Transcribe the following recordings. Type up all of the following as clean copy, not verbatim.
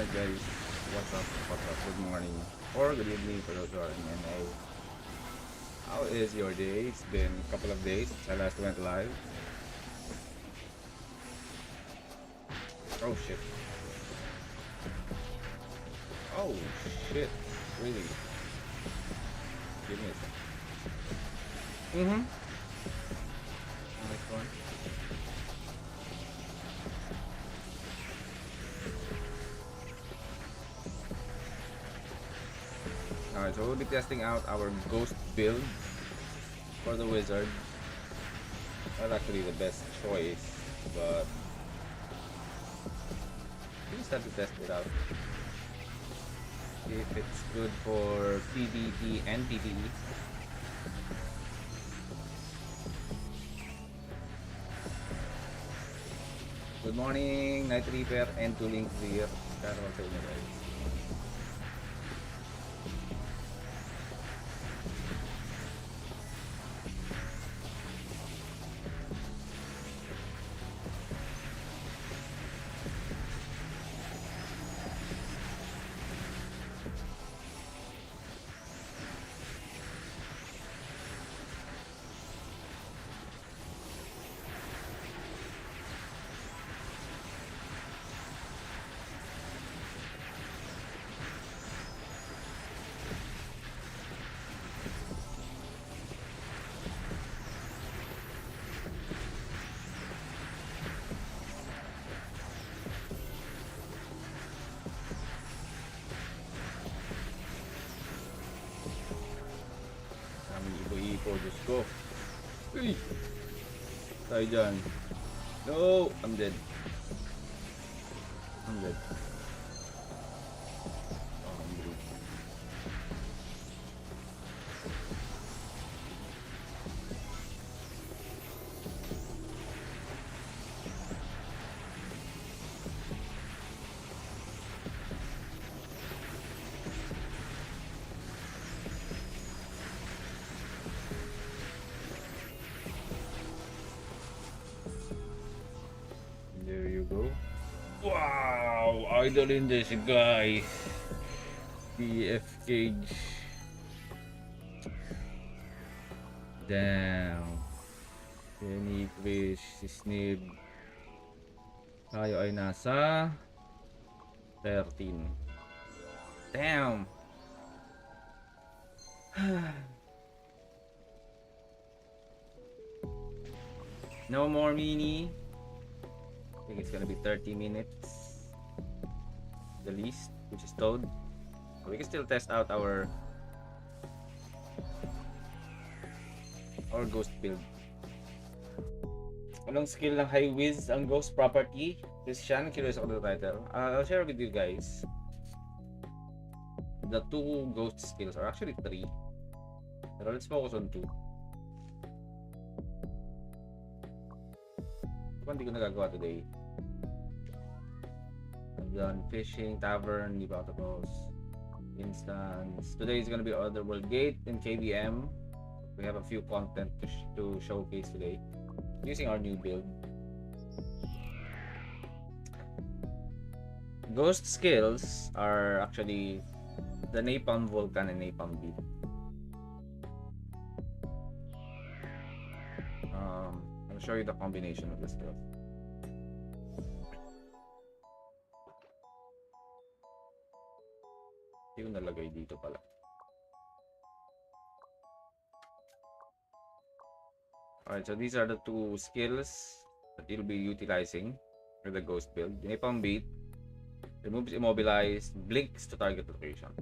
Alright guys, what's up, good morning, or good evening for those who are in NA. How is your day? It's been a couple of days since I last went live. Oh shit. Oh shit. Really? Give me a sec. Nice one. Alright, so we'll be testing out our ghost build for the wizard. Not actually the best choice, but we just have to test it out. See if it's good for PvP and PvE. Good morning, Night Reaper and Tuling Clear. Karoon sa inyo guys. Ipo, Diyos ko. Uy! Tayo dyan. No! I'm dead. I'm dead. Oh, I'm dead. There you go. Wow! Idolin this guy. PF Cage. Damn. Penny Fish, si Snib. Tayo ay nasa 13. Damn! No more mini. I think it's gonna be 30 minutes. The least, which is Toad. We can still test out our ghost build. Anong skill ng High Wiz ang ghost property? Christian, curious ako the title. I'll share with you guys. The two ghost skills are actually 3. Pero let's focus on 2. Kung hindi ko nagagawa today. I've done fishing, tavern, di pa ako tapos. Instance. Today is gonna be Otherworld Gate and KBM. We have a few content to showcase today using our new build. Ghost skills are actually the Napalm Vulcan and Napalm Beat. I'll show you the combination of the skills. Hindi ko nalagay dito pala. Alright, so these are the two skills that you'll be utilizing for the ghost build. Napalm Beat removes immobilized, blinks to target location.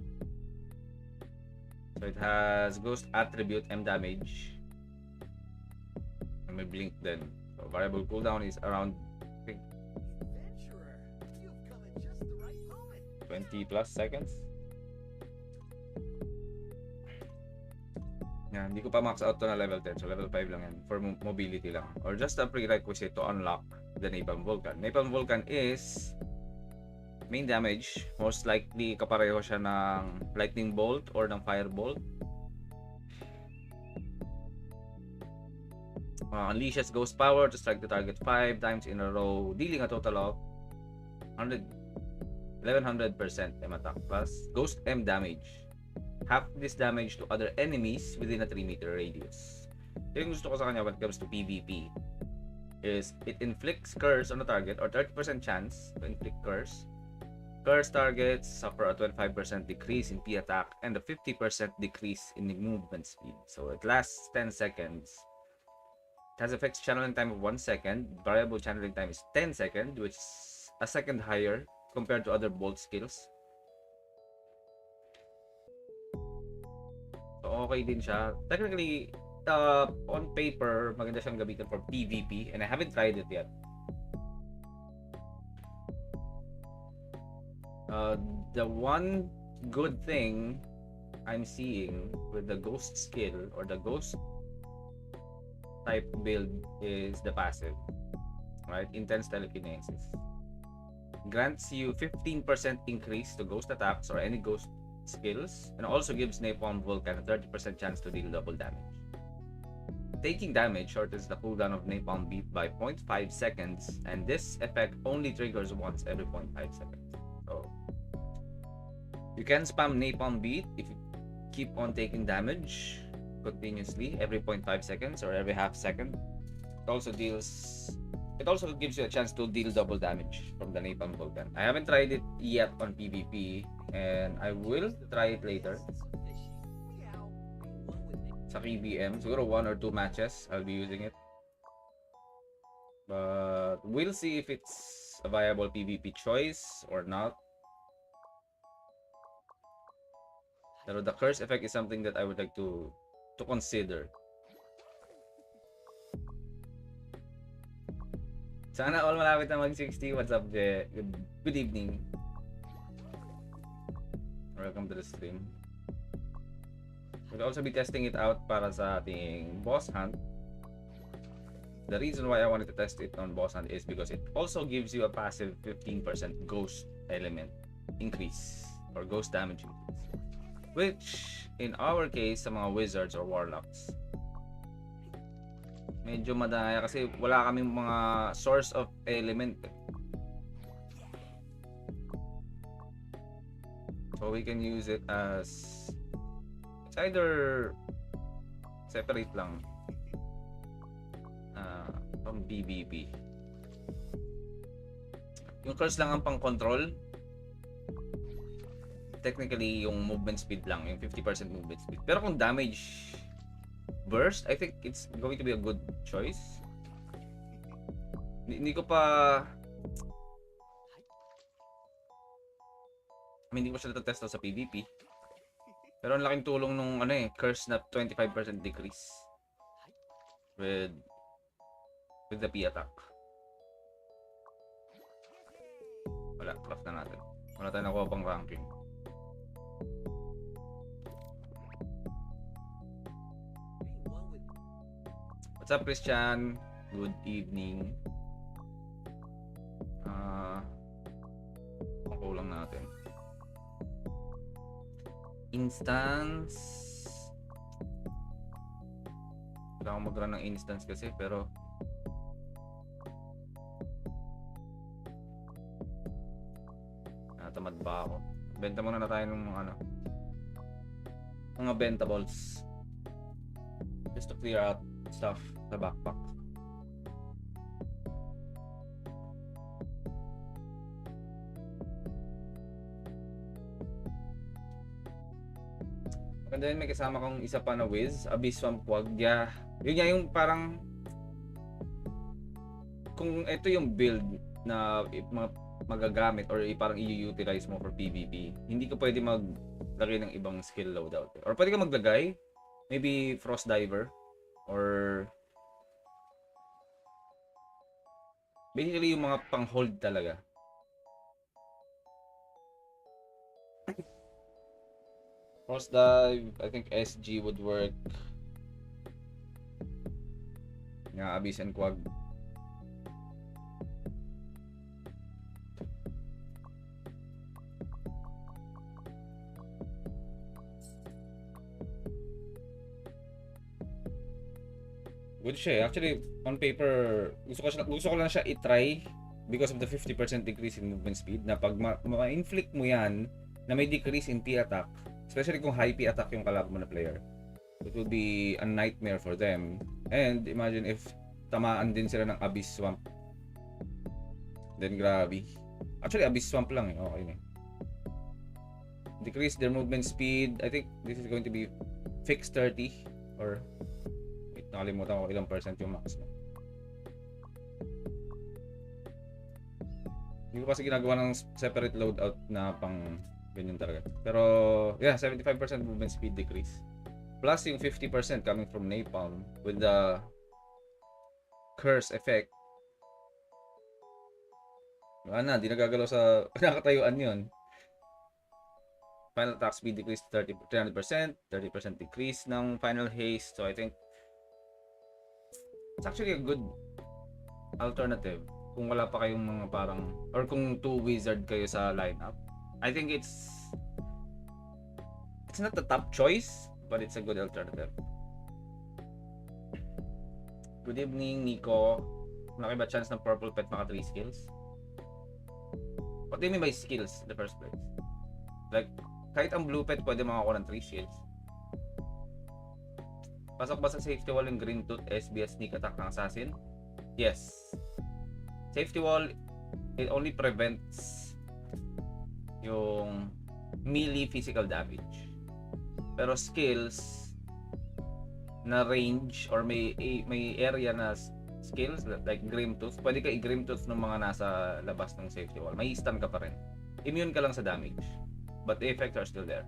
So it has ghost attribute M damage. And may blink then. So variable cooldown is around 20 plus seconds. Yan, hindi ko pa max out to na level 10. So level 5 lang yan. For mobility lang. Or just a prerequisite to unlock the Napalm Vulcan. Napalm Vulcan is main damage. Most likely kapareho siya ng Lightning Bolt or ng Firebolt. Unleashes ghost power to strike the target 5 times in a row, dealing a total of 100 1100% M attack plus Ghost M damage. Half this damage to other enemies within a 3-meter radius. Yung gusto ko sa kanya when it comes to PvP is it inflicts curse on the target or 30% chance to inflict curse. Curse targets suffer a 25% decrease in P attack and a 50% decrease in the movement speed. So it lasts 10 seconds. It has a fixed channeling time of 1 second. Variable channeling time is 10 seconds, which is a second higher compared to other bolt skills. So okay din siya. Technically, on paper, maganda siyang gamitin for PvP and I haven't tried it yet. The one good thing I'm seeing with the ghost skill or the ghost type build is the passive, right? Intense telekinesis grants you 15% increase to ghost attacks or any ghost skills, and also gives Napalm Vulcan a 30% chance to deal double damage. Taking damage shortens the cooldown of Napalm Beat by 0.5 seconds, and this effect only triggers once every 0.5 seconds. So you can spam Napalm Beat if you keep on taking damage continuously every 0.5 seconds or every half second. It also gives you a chance to deal double damage from the Napalm Vulcan. I haven't tried it yet on PvP and I will try it later. Sa KBM, siguro 1 or 2 matches I'll be using it. But we'll see if it's a viable PvP choice or not. Pero the curse effect is something that I would like to consider. Sana all malapit na mag-60. What's up, Je? Good evening. Welcome to the stream. We'll also be testing it out para sa ating boss hunt. The reason why I wanted to test it on boss hunt is because it also gives you a passive 15% ghost element increase or ghost damage increase. Which, in our case, sa mga wizards or warlocks, medyo madaya kasi wala kaming mga source of element. So we can use it as it's either separate lang from PvP. Yung curse lang ang pang-control. Technically, yung movement speed lang, yung 50% movement speed. Pero kung damage burst, I think it's going to be a good choice. Hindi ko pa hindi ko siya na-test sa PvP. Pero ang laking tulong nung curse na 25% decrease with the P attack. Wala, craft na natin. Wala tayong nakuha pang ranking. What's up, Christian? Good evening. Pakulang natin. Instance. Wala akong mag-run ng instance kasi, pero tamad ba ako? Benta muna na tayo ng mga bentables. Just to clear out stuff sa backpack. Maganda yun, may kasama kong isa pa na Wiz, Abyss Swamp Quagga. Yun nga yung parang kung ito yung build na magagamit or parang i-utilize mo for PvP, hindi ka pwede maglagay ng ibang skill loadout. Or pwede ka maglagay, maybe Frost Diver or basically yung mga pang-hold talaga. Frost Dive, I think SG would work. Nga, Abyss and Quag. Good siya. Actually, on paper, gusto ko lang siya i-try because of the 50% decrease in movement speed, na pag ma-inflict mo yan na may decrease in P attack, especially kung high P attack yung kalaban mo na player, it will be a nightmare for them. And imagine if tamaan din sila ng Abyss Swamp. Then grabe. Actually, Abyss Swamp lang eh. Okay na. Decrease their movement speed. I think this is going to be fixed 30 or wait, nakalimutan ko ilang percent yung max mo. Hindi ko kasi ginagawa ng separate loadout na pang ganyan talaga. Pero yeah, 75% movement speed decrease. Plus yung 50% coming from Napalm with the curse effect. Wala na, di nagagalaw sa nakatayuan yun. Final attack speed decrease 300%, 30% decrease ng final haste. So I think it's actually a good alternative kung wala pa kayong mga parang, or kung 2 wizard kayo sa lineup. I think it's not the top choice, but it's a good alternative. Good evening, Nico. Malaki ba chance ng purple pet maka 3 skills? What do you mean by skills in the first place? Like, kahit ang blue pet pwede makakuha ng 3 skills. Pasok ba sa safety wall yung green tooth SBS sneak attack ng assassin? Yes. Safety wall, it only prevents yung melee physical damage. Pero skills na range or may area na skills like Grim Tooth, pwede ka i-Grim Tooth ng mga nasa labas ng safety wall. May stun ka pa rin. Immune ka lang sa damage. But the effects are still there.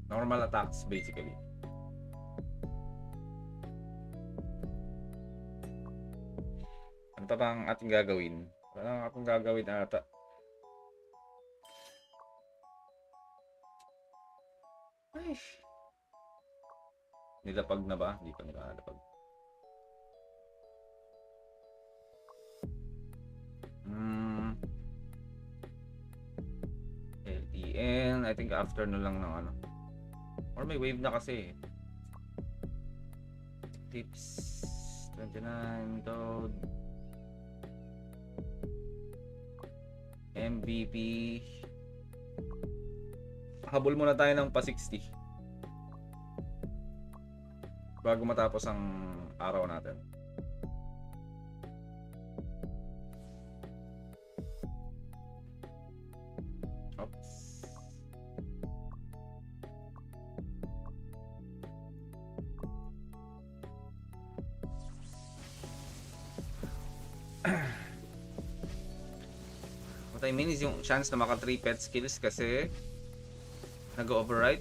Normal attacks basically. Ano pa bang ating gagawin? Wala akong gagawin ata. Ay. Nilapag na ba? Hindi pa nilalapag. LTN, I think after na lang ng ano. Or may wave na kasi. Tips 29 Toad. MVP. Habol muna tayo ng pa 60 bago matapos ang araw natin. Oops. What I mean is yung chance na maka 3 pet skills kasi nag-override.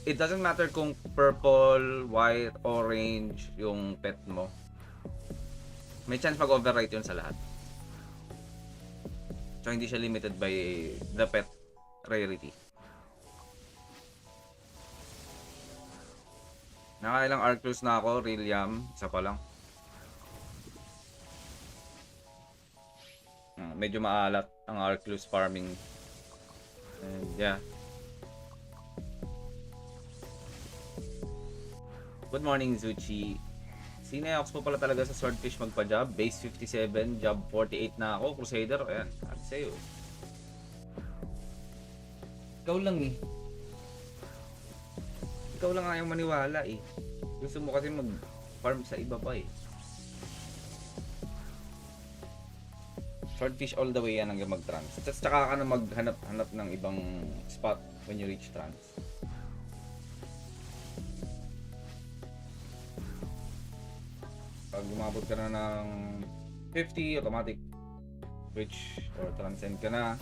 It doesn't matter kung purple, white, orange yung pet mo. May chance mag-overwrite yun sa lahat. So hindi siya limited by the pet rarity. Nakailang Arclus na ako, Rilliam, isa pa lang. Medyo maalat ang Arclus farming. And yeah. Good morning, Zuchi. Sineox po pala talaga sa Swordfish magpa-job. Base 57, job 48 na ako. Crusader, ayan. Sabi sa'yo. Ikaw lang eh. Ikaw lang ayaw maniwala eh. Gusto mo kasi mag-farm sa iba pa eh. Swordfish all the way yan hanggang mag-trans. At saka ka na maghanap-hanap ng ibang spot when you reach trans. Pag umabot ka na ng 50, automatic switch or transcend ka na.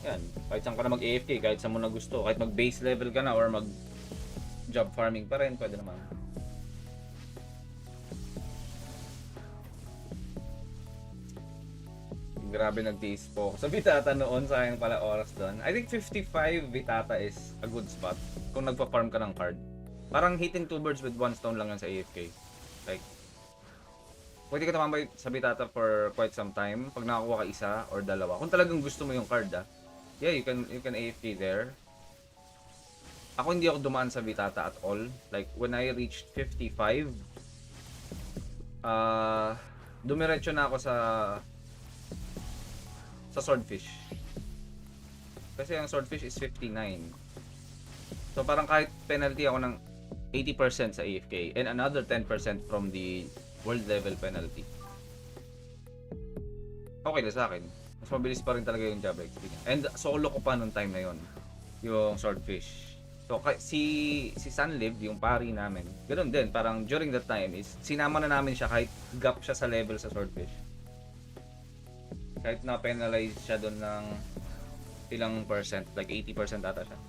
Yan, kahit saan ka na mag-AFK, kahit saan mo na gusto, kahit mag-base level ka na or mag-job farming pa rin, pwede naman. Grabe nag-taste po sa Vitata noon, sayang pala oras doon. I think 55 Vitata is a good spot kung nagpa-farm ka ng card. Parang hitting 2 birds with 1 stone lang yan sa AFK. Like, pwede ka tumambay sa Vitata for quite some time pag nakakuha ka isa or dalawa. Kung talagang gusto mo yung card yeah, you can AFK there. Ako hindi ako dumaan sa Vitata at all. Like when I reached 55, dumiretso na ako sa swordfish. Kasi ang swordfish is 59. So parang kahit penalty ako ng 80% sa AFK and another 10% from the world level penalty. Okay na sa akin. Mas mabilis pa rin talaga yung Java XP niya. And solo ko pa nung time na yon yung swordfish. So si Sunlive, yung pari namin, ganoon din, parang during that time is sinama na namin siya kahit gap siya sa level sa swordfish. Kahit na penalize siya doon ng ilang percent, like 80% ata siya.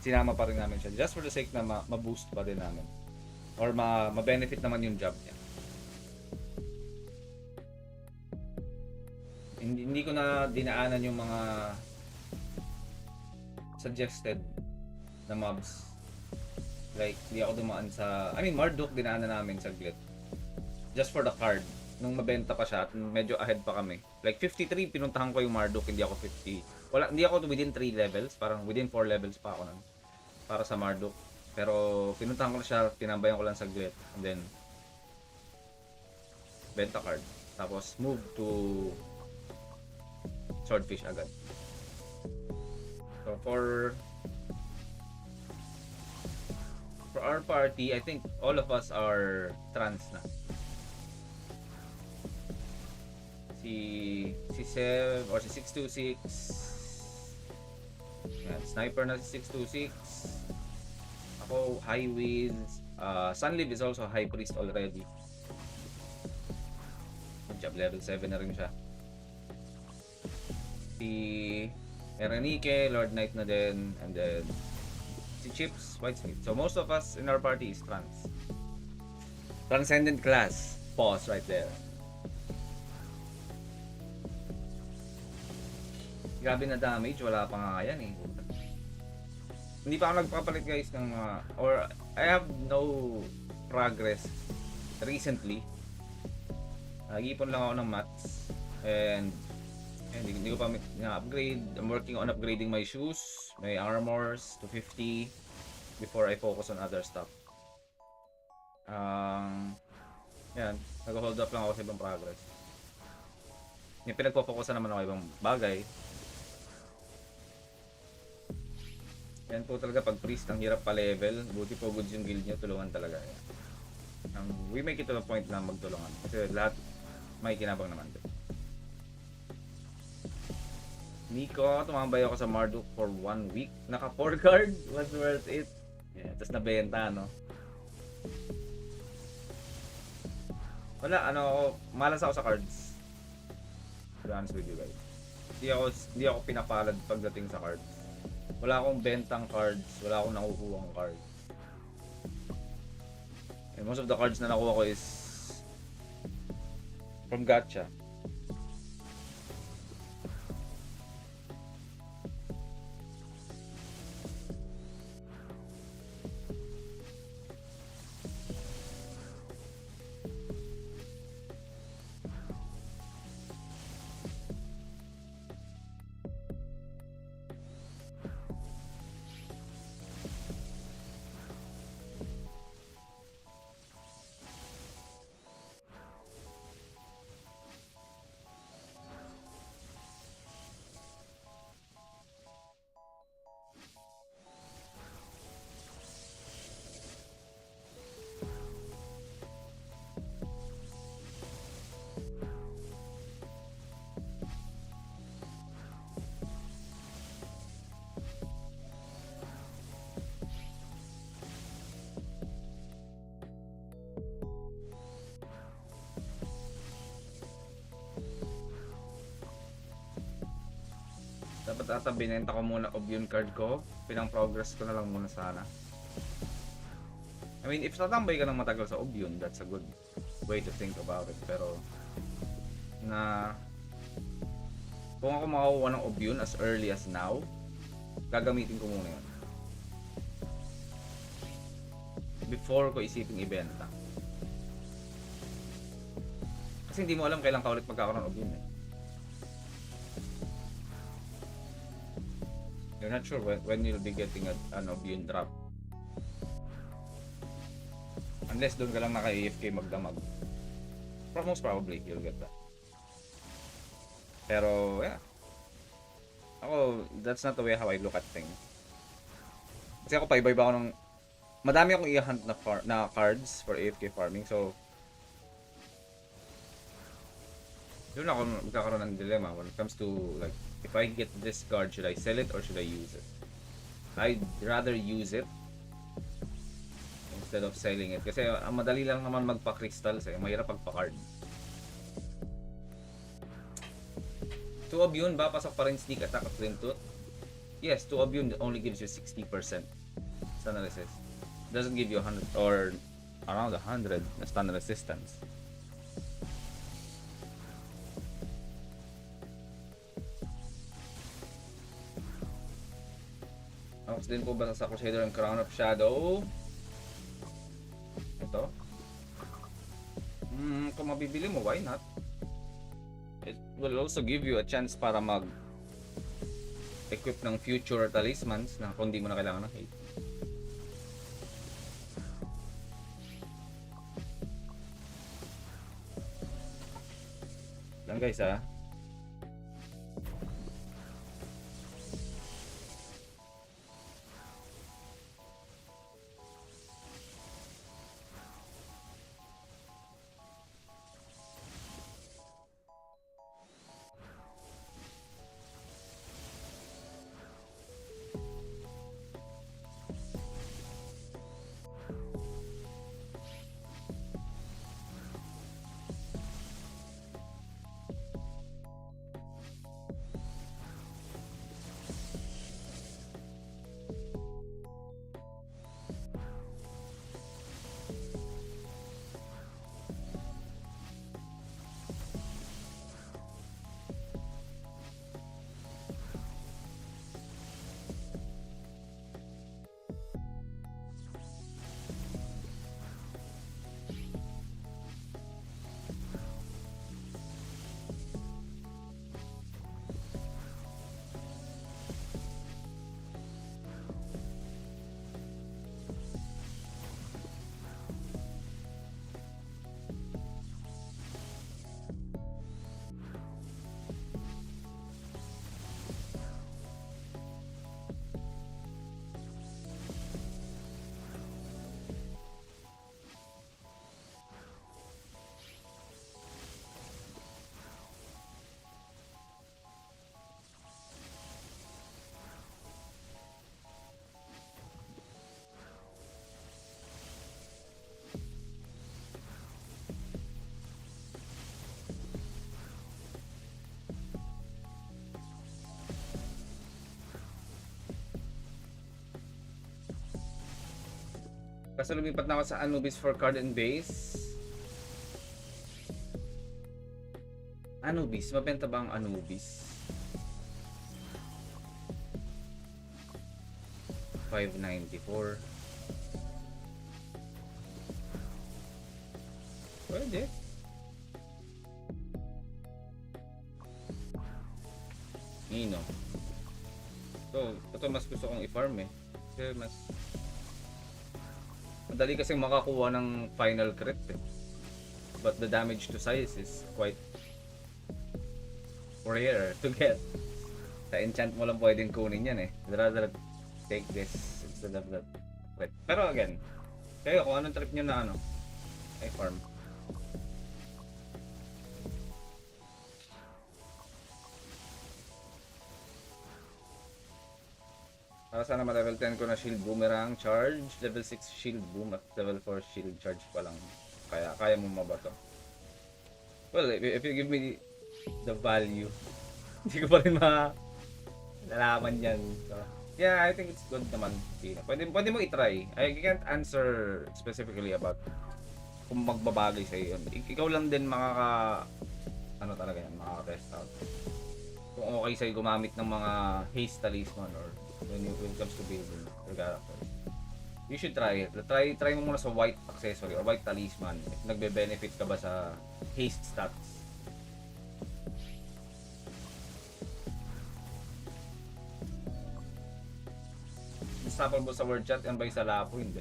Sinama pa rin namin siya just for the sake na ma-boost pa din namin or ma-benefit naman yung job niya. Hindi ko na dinaanan yung mga suggested na mobs. Like, hindi ako dumaan sa... I mean, Marduk dinaanan namin saglit. Just for the card. Nung mabenta pa siya at medyo ahead pa kami. Like, 53, pinuntahan ko yung Marduk, hindi ako 50. Hindi ako within 3 levels. Parang within 4 levels pa ako nun. Para sa Marduk. Pero, pinuntahan ko na siya, tinambayan ko lang saglit. And then, benta card. Tapos, move to swordfish agad. So, for our party, I think all of us are trans na. Si Sev or si 626. Yan, sniper na si 626. Ako high with Sunlive is also high priest already. Good job, level 7 na rin siya. Si Erenike, Lord Knight na din, and then si Chips, Whitesmith. So most of us in our party is trans. Transcendent class. Pause right there. Grabe na damage, wala pa nga yan eh. Hindi pa ako nagpapalit guys ng mga, or I have no progress recently. Nag-ipon lang ako ng mats and hindi ko pa na-upgrade. I'm working on upgrading my shoes, my armors to 50 before I focus on other stuff. Yan, nag-hold up lang ako sa ibang progress. Yung pinagpo-focusan naman ako ibang bagay. Yan po talaga pag priest, ang hirap pa level. Buti po goods yung guild nyo, tulungan talaga. We make it to the point na magtulungan. Kasi lahat may kinabang naman din. Nico, tumambay ako sa Marduk for 1 week. Naka 4 card, was worth it. Yeah, tapos nabenta, no? Wala, malas ako sa cards. To be honest with you guys. Hindi ako pinapalad pagdating sa cards. Wala akong bentang cards, wala akong nakukuhang cards. And most of the cards na nakuha ko is from gacha. Dapat ata binenta ko muna Oblivion card ko. Pinang progress ko na lang muna sana. I mean, if tatambay ka ng matagal sa Oblivion, that's a good way to think about it. Pero, kung ako makakuha ng Oblivion as early as now, gagamitin ko muna yun. Before ko isiping ibenta. Kasi hindi mo alam kailan ka ulit magkakaroon ng Oblivion eh. You're not sure when you'll be getting an Oblivion drop. Unless doon ka lang naka-AFK magdamag. most probably you'll get that. Pero yeah, ako that's not the way how I look at things. Kasi ako pa iba ako ng madami akong i-hunt na cards for AFK farming. So doon ako magkakaroon ng dilemma when it comes to like if I get this card, should I sell it or should I use it? I'd rather use it instead of selling it kasi madali lang naman magpa-crystals mahirap pagpa-card. To Abune ba pasok pa rin sneak attack at Flint Tooth? Yes, to Abune only gives you 60% stun resist. Doesn't give you 100 or around 100 na stun resistance. Tapos din po ba sa Crusader and Crown of Shadow? Ito. Kung mabibili mo, why not? It will also give you a chance para mag-equip ng future talismans na kung di mo na kailangan ng hate. Lang guys ha. Kasi lumipat na ako sa Anubis for card and base. Anubis? Mabenta ba ang Anubis? 594. Pwede. Nino. So, ito mas gusto kong i-farm kasi mas madali kasi makakuha ng final crit but the damage to size is quite rare to get. Sa enchant mo lang pwedeng kunin yan I'd rather take this instead of that crit. Pero again, kayo kung anong trip nyo na ay farm. Sana ma-level 10 ko na shield boomerang charge, level 6 shield boom at level 4 shield charge pa lang. Kaya mo mabato. Well, if you give me the value, hindi ko pa rin malalaman yan. So, yeah, I think it's good naman. Pwede mo i-try. I can't answer specifically about kung magbabagay sa'yo yun. Ikaw lang din talaga yan, makaka-test out. Kung okay sa'yo gumamit ng mga haste talisman or when it comes to building your characters. You should try it. Try mo muna sa white accessory or white talisman if nagbe-benefit ka ba sa haste stats. Unstoppable sa word chat, yan ba yung sa lapo? Hindi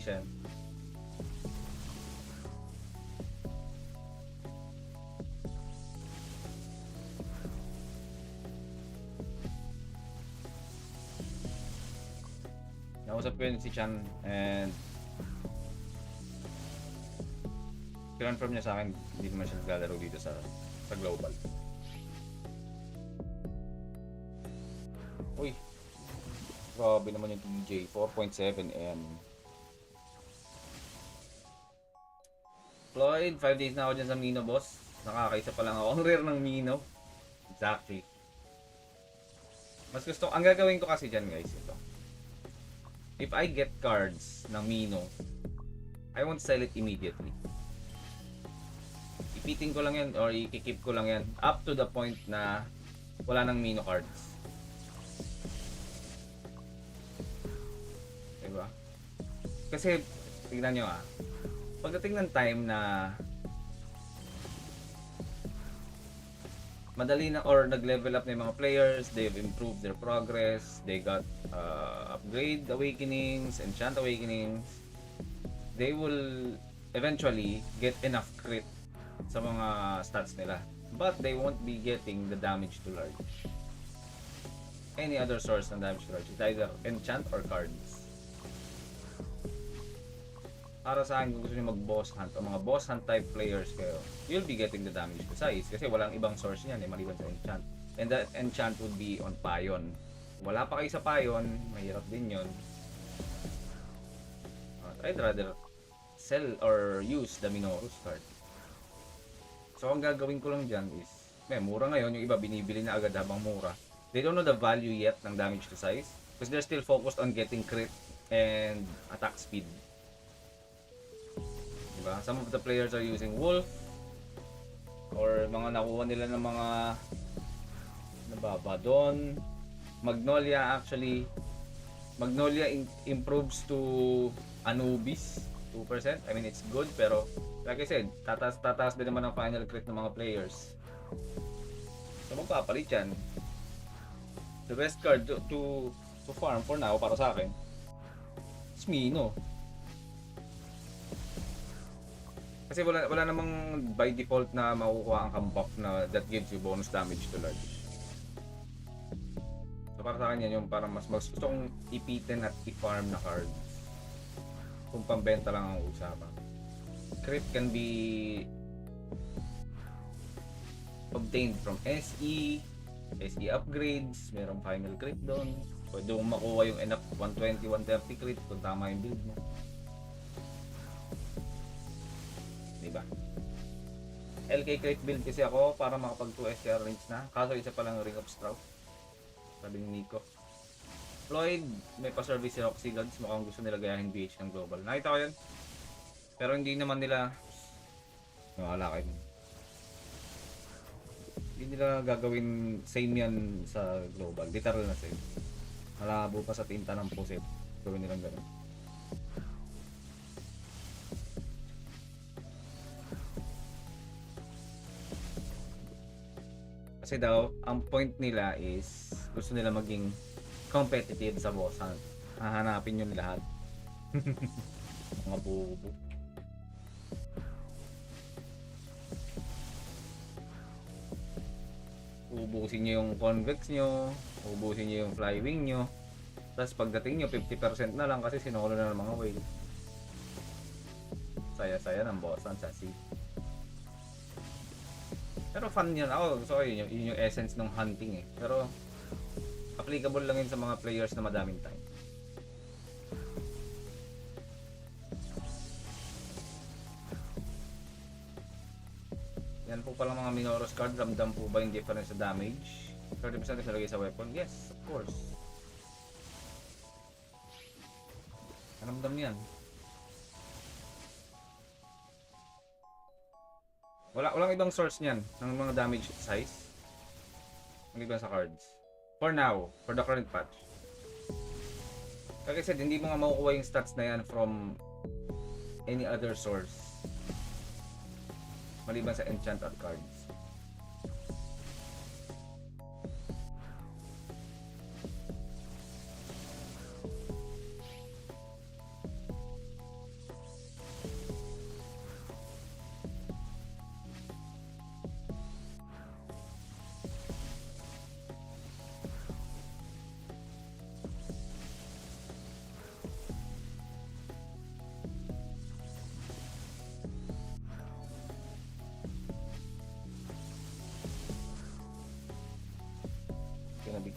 siya. Nausap ko yun si Chan and confirm niya sa akin hindi naman siya naglalaro dito sa global. Uy, grabe naman yung TJ, 4.7 M. Floyd, 5 days na ako dyan sa Mino, boss. Nakakaisa pa lang ako. Ang rare ng Mino. Exactly. Mas gusto, ang gagawin ko kasi dyan guys, ito. If I get cards ng Mino, I won't sell it immediately. Ipiting ko lang yan or i-keep ko lang yan up to the point na wala nang Mino cards. Diba? Kasi, tignan nyo pagdating ng time na madali na or nag-level up na yung mga players, they've improved their progress, they got upgrade awakenings, enchant awakenings, they will eventually get enough crit sa mga stats nila, but they won't be getting the damage to large. Any other source ng damage to large, it's either enchant or cards. Para sa akin, kung gusto niyo mag-boss hunt o mga boss hunt type players kayo, you'll be getting the damage to size kasi walang ibang source niyan maliban sa enchant. And that enchant would be on Payon. Wala pa kayo sa Payon, mahirap din yun. I'd rather sell or use the Minoros card. So ang gagawin ko lang dyan is, mura ngayon, yung iba binibili na agad habang mura. They don't know the value yet ng damage to size because they're still focused on getting crit and attack speed. Diba? Some of the players are using Wolf or mga nakuha nila ng mga Badon, Magnolia. Actually, Magnolia improves to Anubis 2%. I mean, it's good, pero like I said, tataas din naman ang final crit ng mga players. So magpapalit yan. The best card to farm for now para sa akin is Mino. Kasi wala namang by default na makukuha ang comeback na that gives you bonus damage to large. So para sa akin yan yung parang mas gusto kong ipitin at i-farm na cards. Kung pambenta lang ang usapan. Crit can be obtained from SE upgrades, merong final crit doon. Pwede mong makuha yung enough 120, 130 crit kung tama yung build mo. Diba? LK crit build kasi ako para makapag 2 STR range na. Kaso isa pa lang Ring of Stroud. Sabi ni Nico. Floyd, may pa-service si Roxy Gods. Mukhang gusto nila gayahin BH ng global. Nakita ko yun. Pero hindi naman nila wala kayo. Hindi nila gagawin same yan sa global. Literal na same. Malabo pa sa tinta ng pusit. Gawin nilang ganun. Kasi daw, ang point nila is gusto nila maging competitive sa boss hunt. Hahanapin yun lahat. Mga bubo. Ubusin nyo yung convex nyo, ubusin nyo yung flywing nyo. Tapos pagdating nyo, 50% na lang kasi sinolo na ng mga whale. Saya-saya ng boss hunt sa sea. Pero fun yun. Ako gusto ko yun yung essence ng hunting eh. Pero applicable lang yun sa mga players na madaming time. Yan po pala mga Minoros card. Ramdam po ba yung difference sa damage? 30% is nalagay sa weapon? Yes, of course. Ramdam yan. Walang ibang source niyan ng mga damage size. Maliban sa cards. For now, for the current patch. Like I said, hindi mo nga makukuha yung stats na yan from any other source. Maliban sa enchant at cards.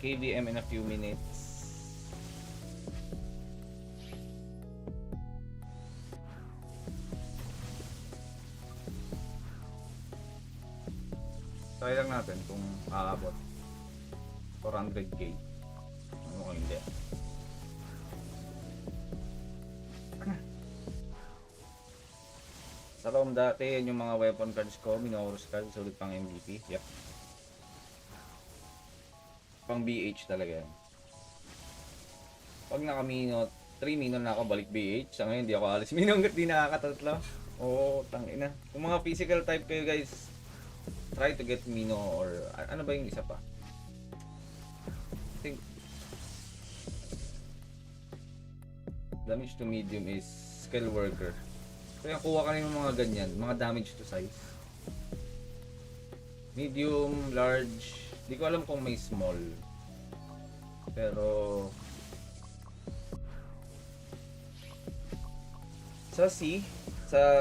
KVM in a few minutes. Try lang natin kung aabot 400k. Ano kung hindi. Sa ROM dati, yan yung mga weapon cards ko, Minotaurus cards, ulit pang MVP. Yep. Pang BH talaga yan. Pag naka-Mino, 3 Mino na ako, balik BH. Sa ngayon, hindi ako alis Mino hanggat di nakakatatlo. Oo, tangina. Kung mga physical type kayo guys, try to get Mino or ano ba yung isa pa? I think damage to medium is skill worker. So yung kuha ka rin ng mga ganyan, mga damage to size. Medium, large, di ko alam kung may small. Pero sa C,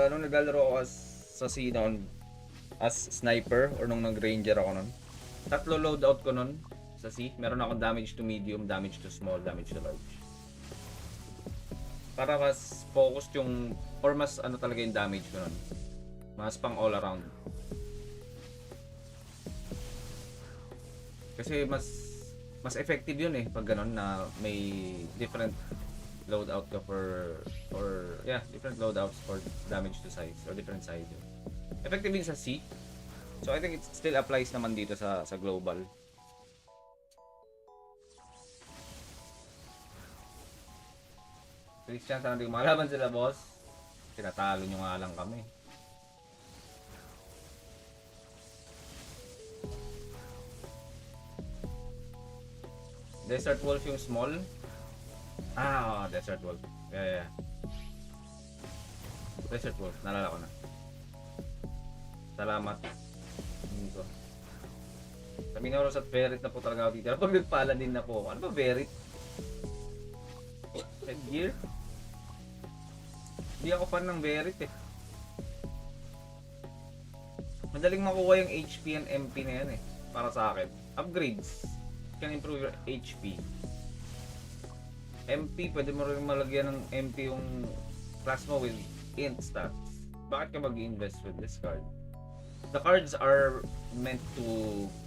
nung naglalaro ako sa C noon as sniper or nung nag-ranger ako noon, 3 loadout ko noon sa C. Meron akong damage to medium, damage to small, damage to large. Para mas focused yung or mas ano talaga yung damage ko nun. Mas pang all around. Kasi mas effective yun eh pag ganun na may different loadout ka different loadouts for damage to size or different size. Effective din sa C. So I think it still applies naman dito sa global. Christian, sana hindi ko makalaban sila, boss. Tinatalo nyo nga lang kami. Desert Wolf yung small. Desert Wolf. Yeah. Desert Wolf, nalala ko na. Salamat. Dito. Sa Minotaurus at Verit na po talaga ako dito. Pag nagpala din na po. Ano ba Verit? Headgear? Hindi ako fan ng Verit eh. Madaling makuha yung HP and MP na yan eh. Para sa akin. Upgrades can improve your HP. MP, pwede mo rin malagyan ng MP yung class mo with int stats. Bakit ka mag-invest with this card? The cards are meant to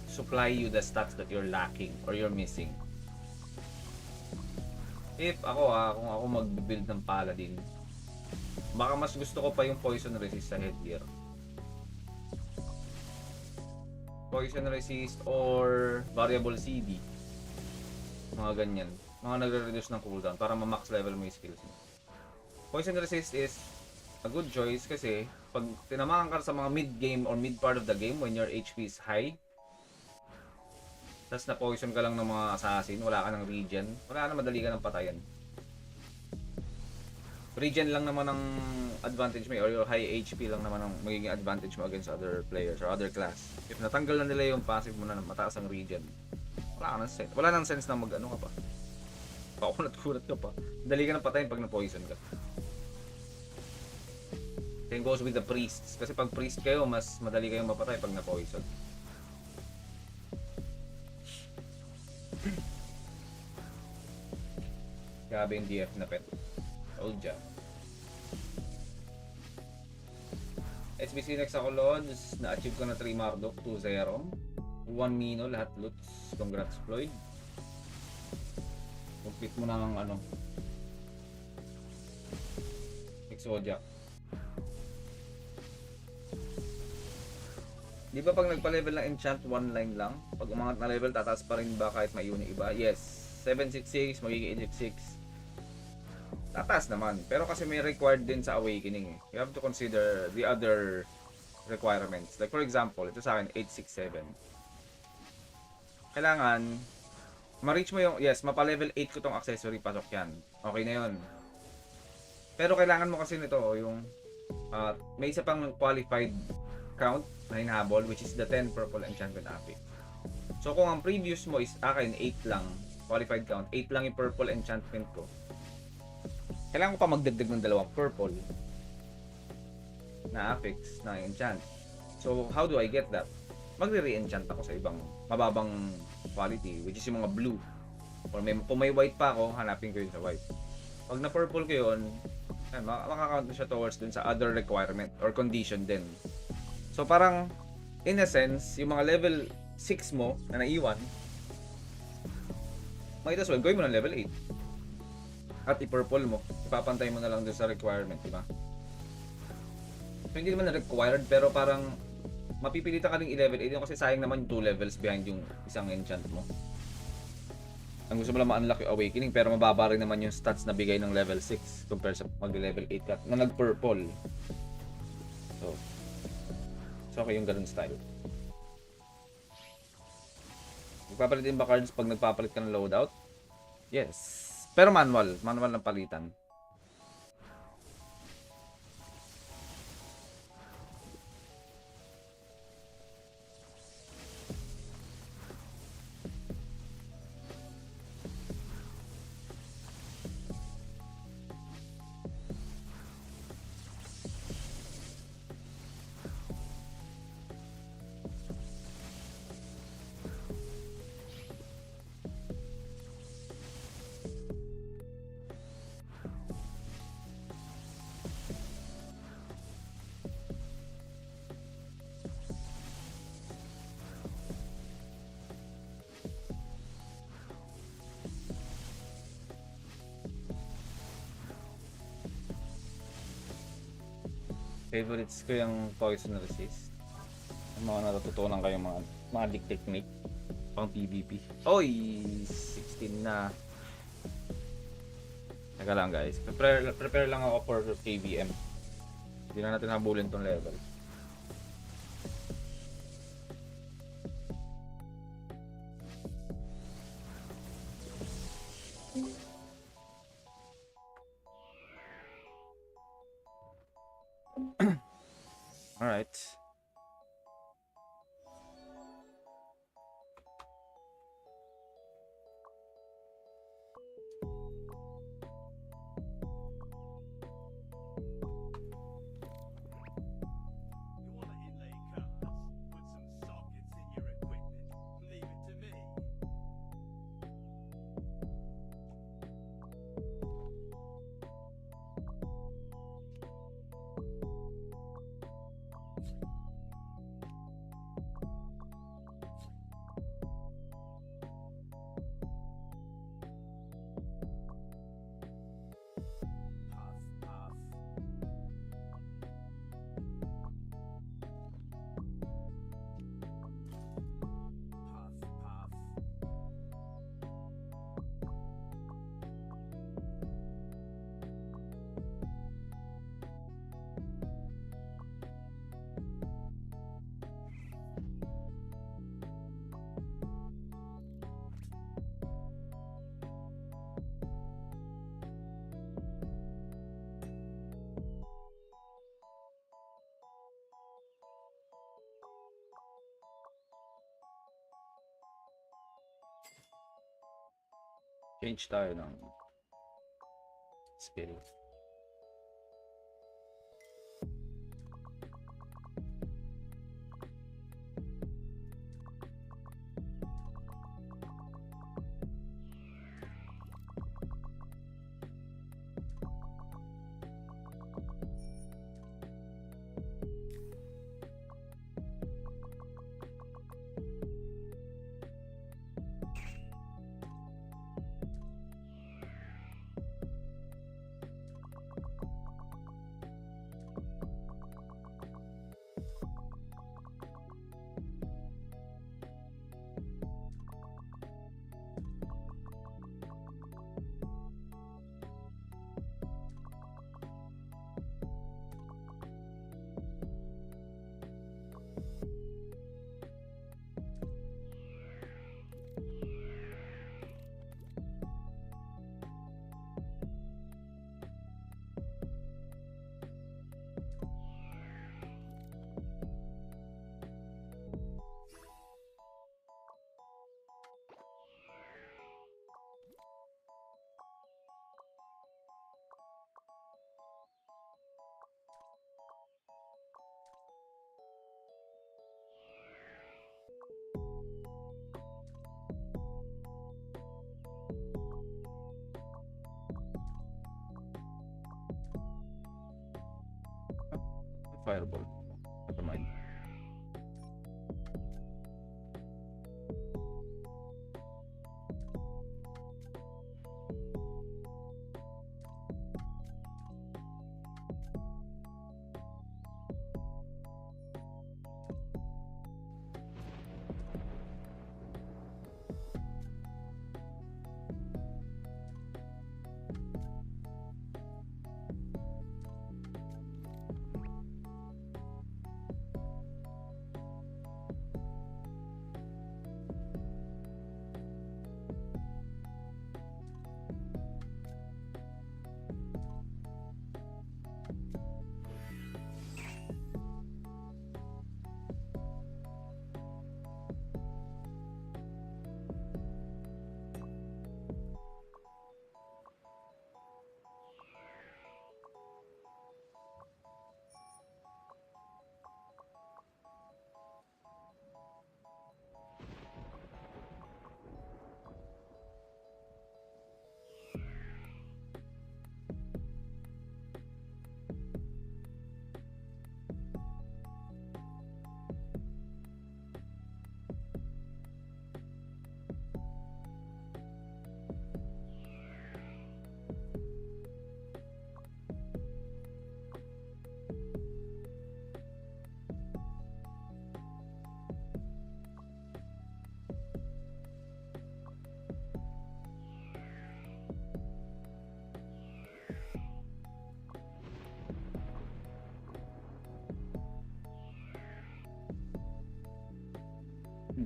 supply you the stats that you're lacking or you're missing. If ako kung ako mag-build ng Paladin, baka mas gusto ko pa yung poison resist sa headgear. Poison resist or variable CD. Mga ganyan. Mga nagre-reduce ng cooldown para ma-max level mo yung skills mo. Poison resist is a good choice kasi pag tinamaan ka sa mga mid-game or mid-part of the game when your HP is high, tapos na-poison ka lang ng mga assassin, wala ka ng regen, wala na, madali ka ng patayan. Regen lang naman ang advantage mo or your high HP lang naman ang magiging advantage mo against other players or other class. If natanggal na nila yung passive mo na mataas ang regen, wala nang sense na mag-ano ka pa. Pakunat-kunat ka pa. Dali ka ng patayin pag na-poison ka. Same goes with the priests. Kasi pag priest kayo, mas madali kayong mapatay pag na-poison. Grabe yung DF na pet. Old job. SBC next ako, Lods. Na-achieve ko na 3 Marduk, 2-0. 1 Mino, lahat loots. Congrats, Floyd. Complete mo na ng Exodia. Di ba pag nagpa-level ng enchant, 1 line lang? Pag umangat na level, tataas pa rin ba kahit may unit iba? Yes. 766, magiging 866. Tataas naman. Pero kasi may required din sa awakening eh. You have to consider the other requirements. Like for example, ito sa akin, 867. Kailangan ma-reach mo yung, yes, mapa-level 8 ko tong accessory, pasok yan. Okay na yun. Pero kailangan mo kasi nito, yung may isa pang qualified count na hinahabol, which is the 10 purple enchantment epic. So kung ang previous mo is akin 8 lang, qualified count, 8 lang yung purple enchantment ko, kailangan ko pa magdagdag ng 2 purple na affix na enchant. So how do I get that? Magre-re-enchant ako sa ibang mababang quality, which is yung mga blue. Or kung may white pa ako, hanapin ko yun sa white. Pag na-purple ko yun, makakount na siya towards dun sa other requirement or condition din. So parang, in a sense, yung mga level 6 mo na naiwan, might as well, gawin mo ng level 8. At i-purple mo. Ipapantay mo na lang dun sa requirement, di ba? So hindi naman na-required, pero parang mapipilitan ka rin i-level 8 kasi sayang naman yung 2 levels behind yung isang enchant mo. Ang gusto mo lang ma-unlock yung awakening, pero mababa rin naman yung stats na bigay ng level 6 compare sa mag-level 8 ka na nag-purple. So okay yung ganun style. Magpapalit din ba cards pag nagpapalit ka ng loadout? Yes. Pero manual ng palitan. Favorites ko yung poison resist. Yung mga natututunan kayong mga magic technique pang PvP. Oy, 16 na. Teka lang guys, prepare lang ako for KVM. Hindi na natin habulin tong level. Alright. Change tayo ng skill. Fireball. Never mind.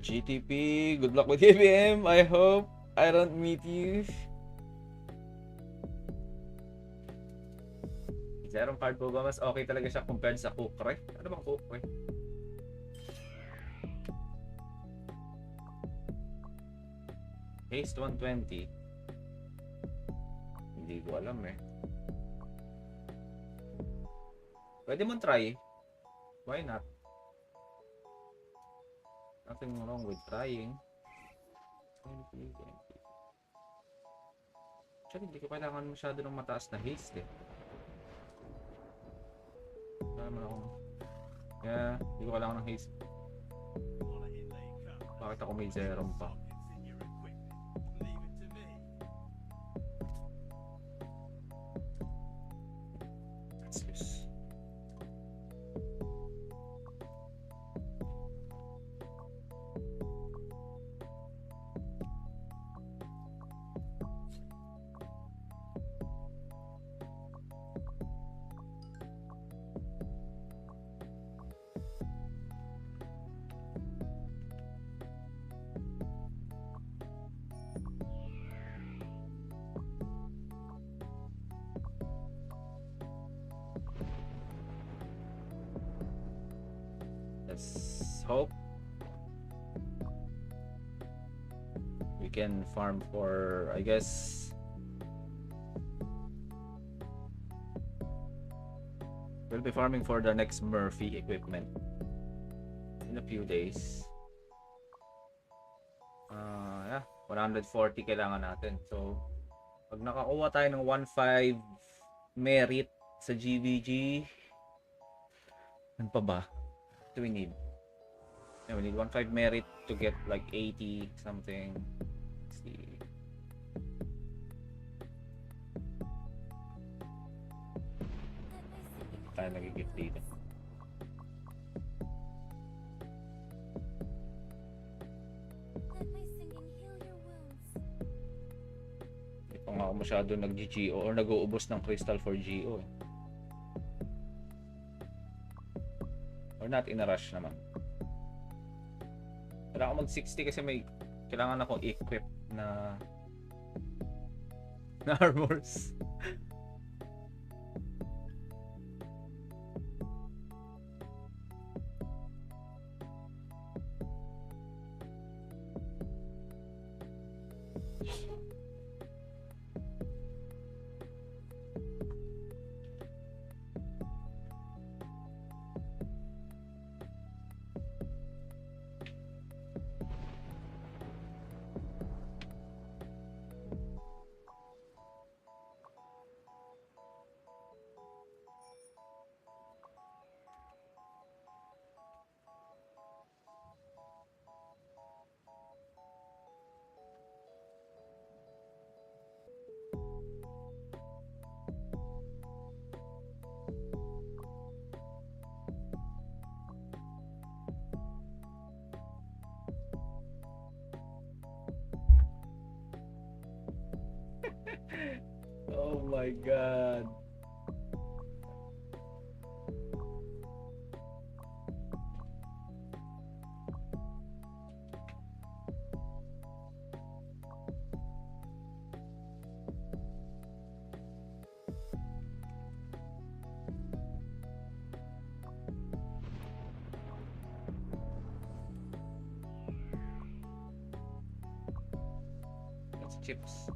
GTP, good luck with EVM. I hope I don't meet you. Zero card po ba? Mas okay talaga siya compared sa Kukre? Ano bang Kukre? Haste 120. Hindi ko alam eh. Pwede mo try. Why not? Nothing wrong with trying. Actually, hindi ko kailangan masyado ng mataas na haste eh. Wala naman akong... Yeah, hindi ko kailangan ng haste. Bakit ako may zero pa? That's this. Let's hope we can farm for, I guess, we'll be farming for the next Murphy equipment in a few days. Yeah, 140 kailangan natin. So pag nakakuha tayo ng 1.5 merit sa GVG, ano pa ba do we need? Yeah, we need 1.5 merit to get like 80 something. Let's see. Tayo nagigit dito. Hindi pa nga ako masyado nag-GO or nag-uubos ng crystal for GO eh. Or not in a rush naman. Kailangan ko mag-60 kasi may kailangan akong equip na armors. my god. That's chips.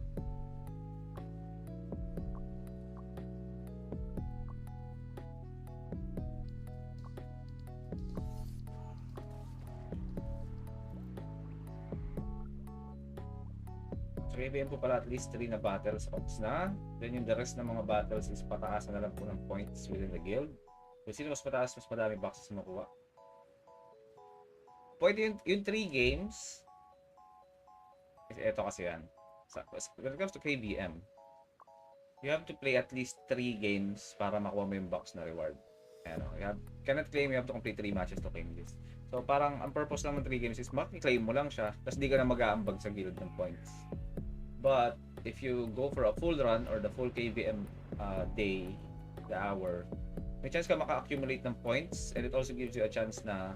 So, ibigyan po pala at least 3 na battles ops na. Then yung the rest ng mga battles is pataasan na lang po ng points within the guild. Kung sino mas mataas, mas madami boxes makuha. Pwede yung 3 games. Ito kasi yan. When it comes to KBM, you have to play at least 3 games para makuha mo yung box na reward. Ano, cannot claim you have to complete 3 matches to claim this. So parang ang purpose lang ng 3 games is makiklaim mo lang siya, tapos di ka na mag-aambag sa guild ng points. But if you go for a full run or the full KVM day, the hour, may chance ka maka-accumulate ng points, and it also gives you a chance na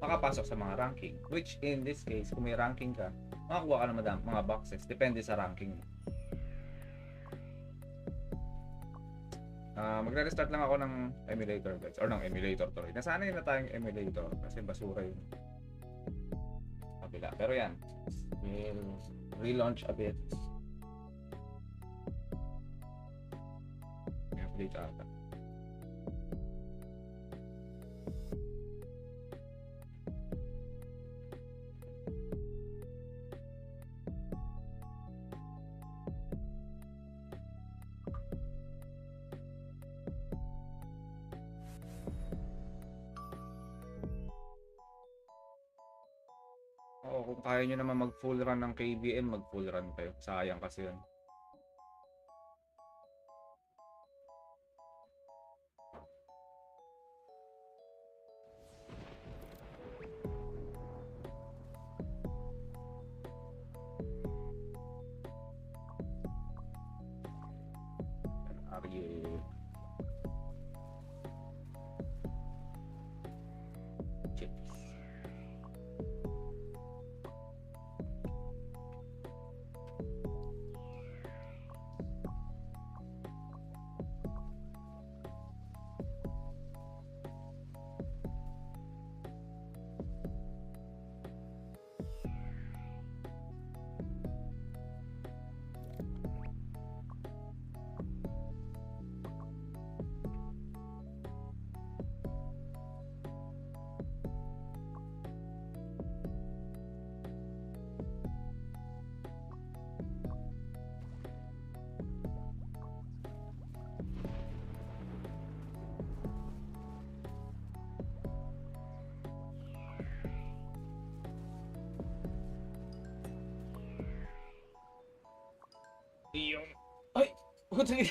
makapasok sa mga ranking, which in this case, kung may ranking ka, makakuha ka ng mga boxes, depende sa ranking. Magre-restart lang ako ng emulator guys, or ng emulator tuloy. Nasanay na tayong emulator kasi basura yung kabila. Pero yan, we'll relaunch a bit. Update ata. Oo, kung kaya nyo naman mag full run ng KBM, mag full run kayo. Sayang kasi yun. Are you... chips? Yung... Ay! Putang ina.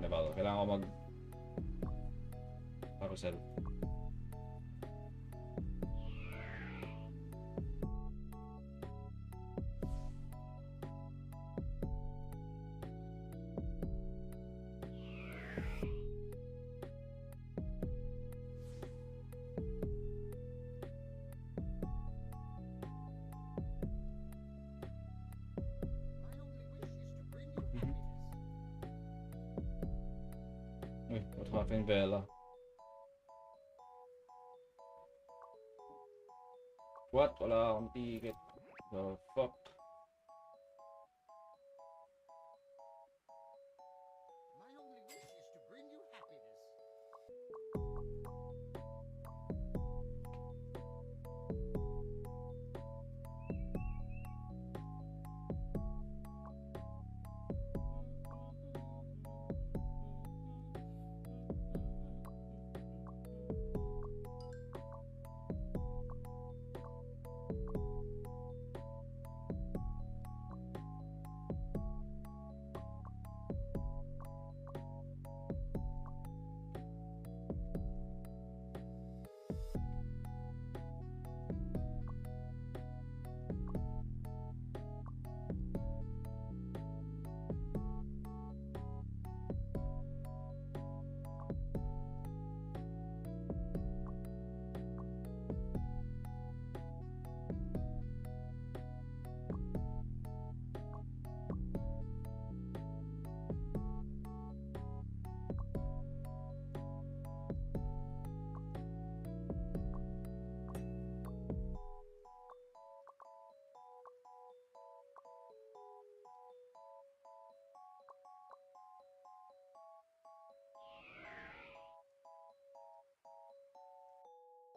Nabago. Kailangan ko mag carousel. Uy, what happened, Bella? What? Wala akong ticket. The fuck?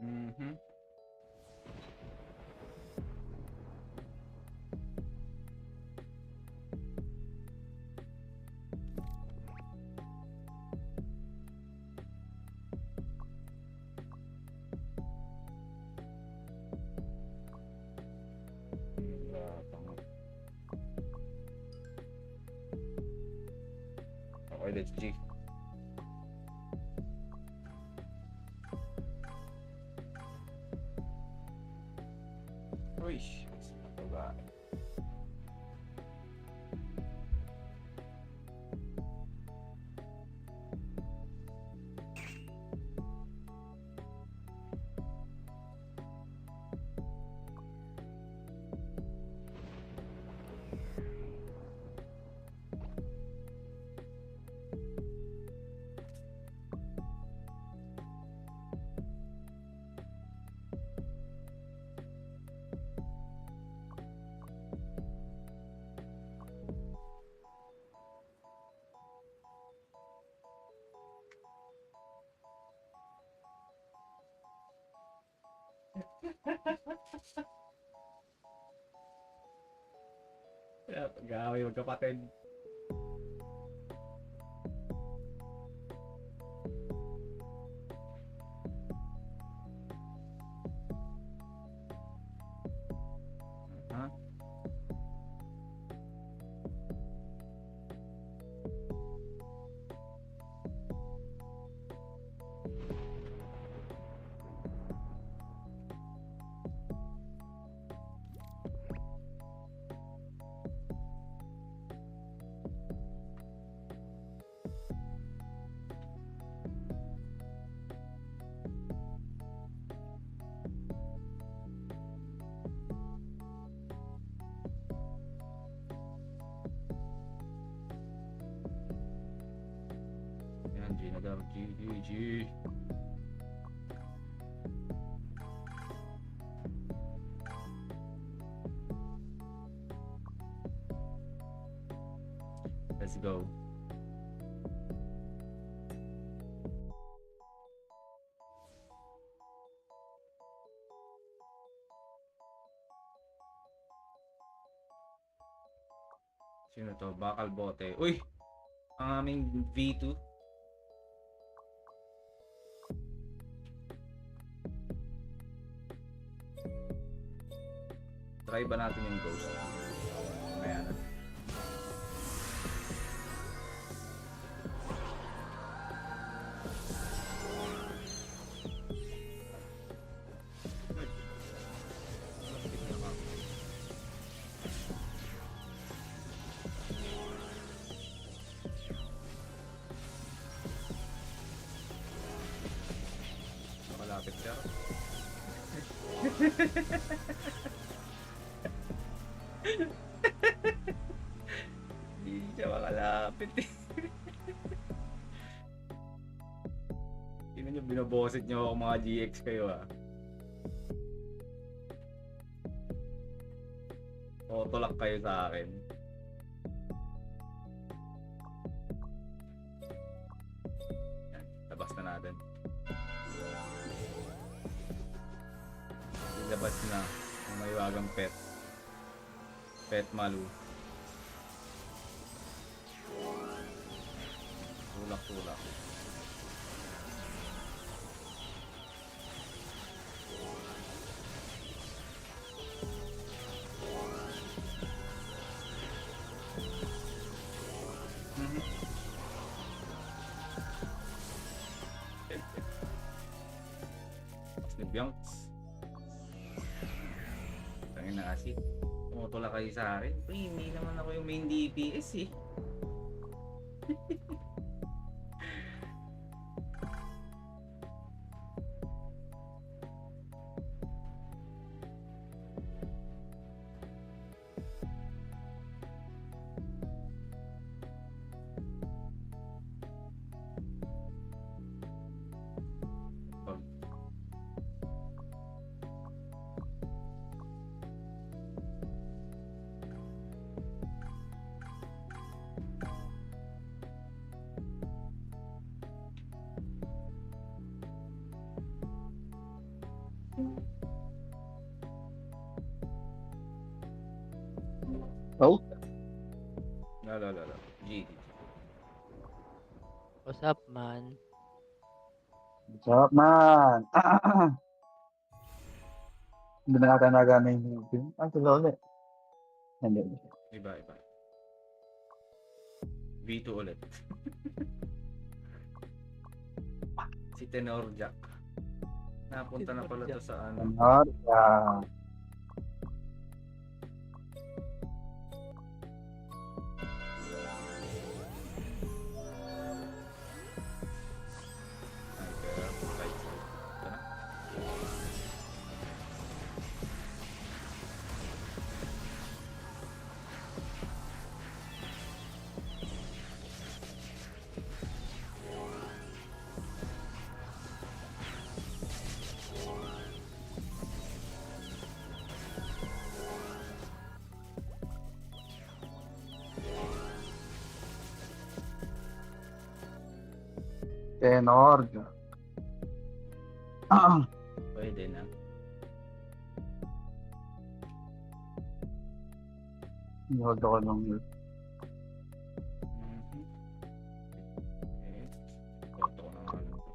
Mhm. Tama. Okay, let's G. Uy, babae. Pag-away magkapatid. Ha? Yan, G na daw. G, G, G. Let's go. Sino to? Bakal bote. Uy! Ang aming V2. Try ba natin yung ghost? Mamaya na. Makalapit siya. Hindi siya makalapit eh. Tingnan nyo, binobosit nyo ako mga GX kayo ah. Otolak kayo sa akin. Yan, labas na natin. Ilabas na ang maiwagang pet. Pet Malu. Tulak-tulak. Tapos ni Bianx. Tangin na kasi. Tumutulak kayo sa akin. Pre, hindi naman ako yung main DPS eh. Pag Oh, No. GG. What's up, man? sarap man. Hindi na natin nagana yung film. Sila ulit. Hindi. Iba. V2 ulit. Si Tenor Jack. Napunta na pala to sa ano. Tenor, Ay, kaya right side. Ito na. tenor. Pwede na. Hold ako lang yun. Okay. Toto ko na nga lang to.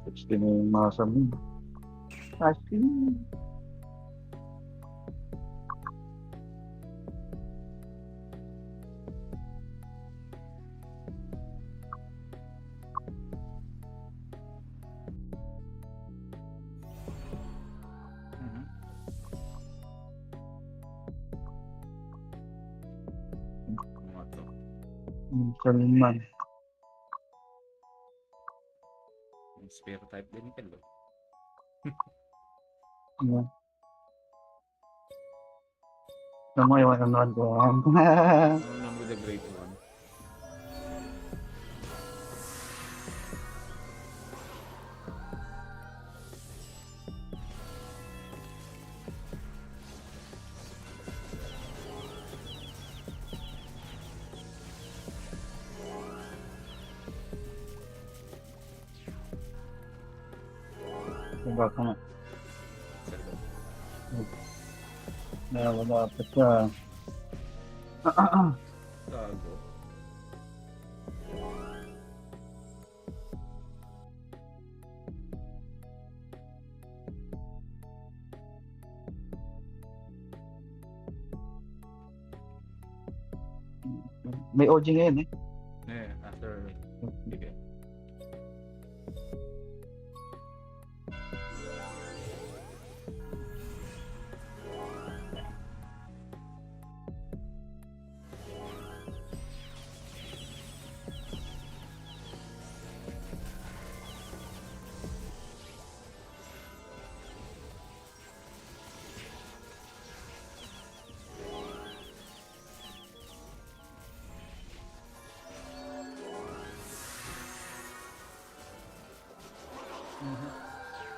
Gusto na yung mga sabi. Asking. Mhm. Mga to. Salman. Yung spare type din pala. Yan. Alam mo yung ano ko. Ano lang with the great one. Diba ka nga. Servo. Wala pa siya. Gago. May OG ngayon eh. After bigay.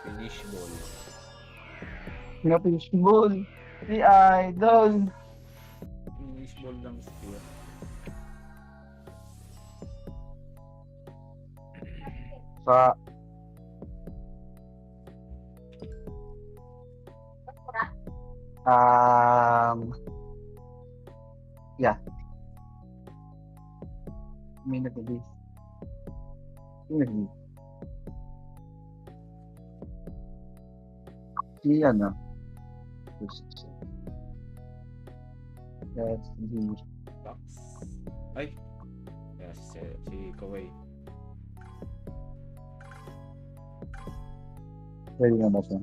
Finish ball. Nga fishball. Si Idol. Finish ball lang spear. Sa yeah. May nag-release. May nag-release. Si ano? That's the Box. Ay. Yes, si Kawhi. Pwede na ba siya?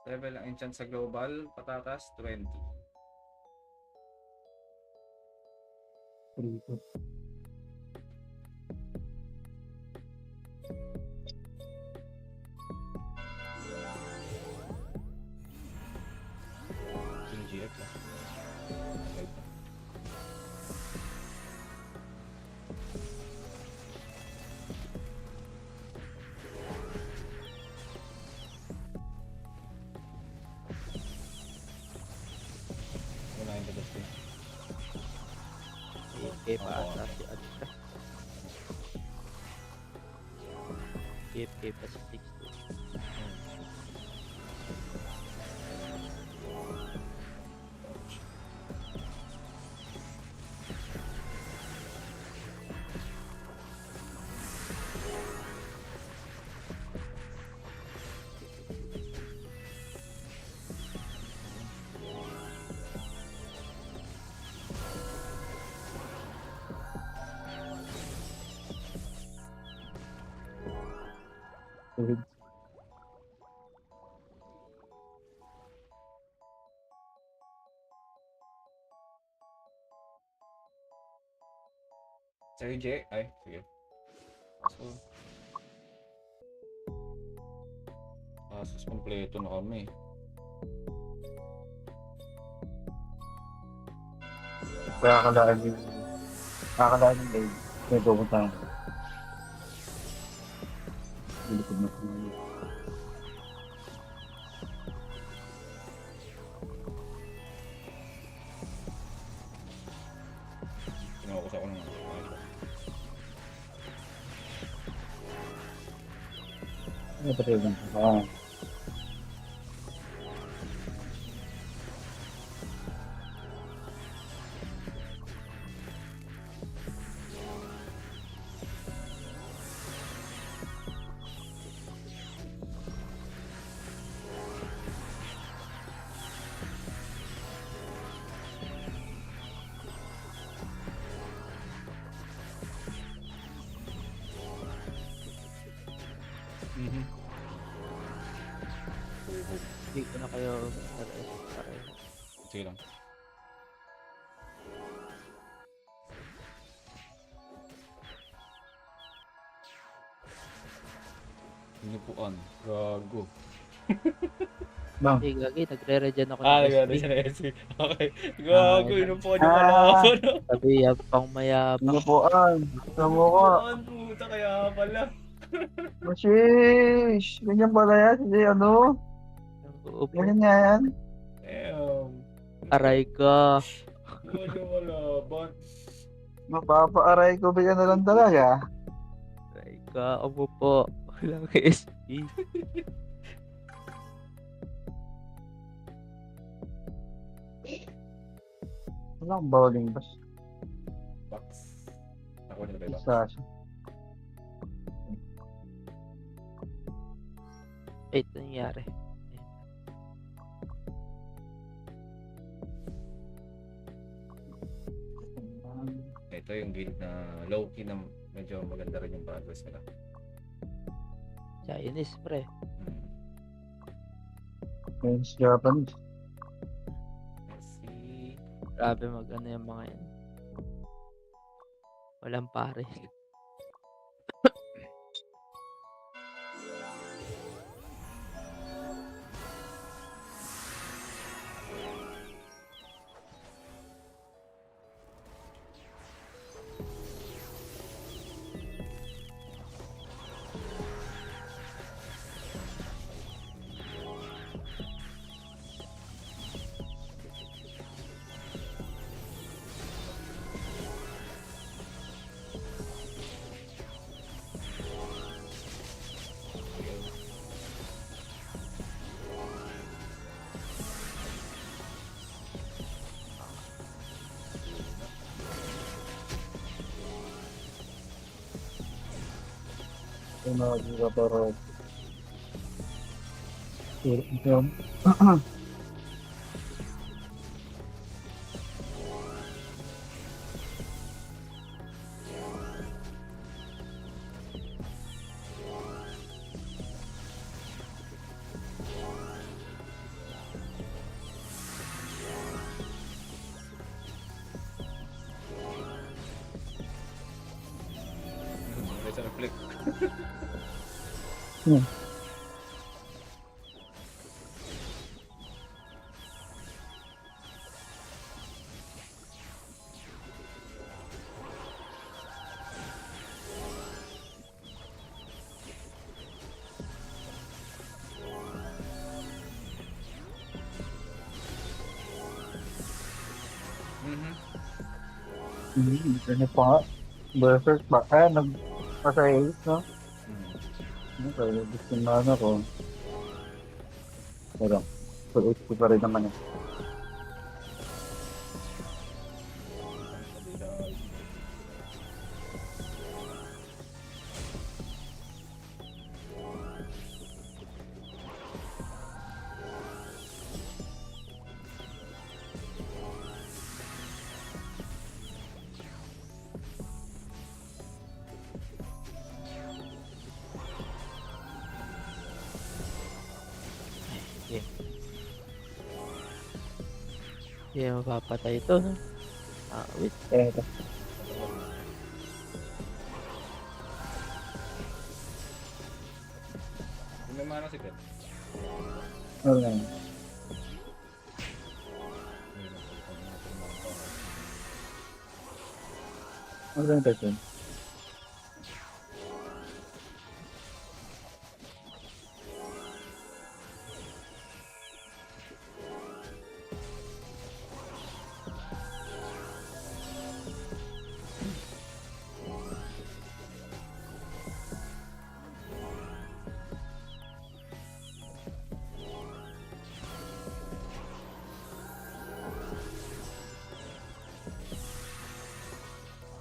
Level ang enchant sa global, patatas, 20. Prito. King GX ah. Okay. Wala yung tagas din. Okay, paata si Adka. KFK pa si 60. Tuhid. Sa'yo, J? Ay, sige. So, Asus kompleto na kami. Kakalaan yung day. May pupuntahan ko. Bilipid na ko. Kinukusap ko naman. Ano ba tayo lang? Ah. Mhm. Hindi ko na kayo pareho. Sige lang. Inupuan. Gago. Bang. Hindi, gagi, nagre-regen ako Ah, ng nagano SP. siya na SC. Okay. Gago, Ah, inupuan yung kalaban. Sabi, pang mayabang. Inupuan. Sa mukha. Inupuan, puta, kaya pala. Mashish! Ganyan pala yan. Hindi ano? Upo. Ganyan nga yan. Damn. Aray ka. Inupuan yung kalaban. Mapapaaray ko ba yan na lang talaga? Aray ka. Upo po. Walang SP. Wala akong bowling bus. Box. Ako nila ba yung box? Isa siya. Wait, ano nangyari? Ito yung guild na low-key na medyo maganda rin yung progress nila. Chinese, pre. Men's Japanese. Let's see. Grabe mag-ano yung mga yan. Walang pare. Ginagawa para yung There's a reflect. Hmm. Ano pa? Berserk ba? Nagpasayos, no? Kaya gusto na ano ko. Pero, full HP pa rin naman eh. Sige. Hindi na mapapatay ito, no? Wait. Ito. May mana si Kat. Ano yan? Ano yung person?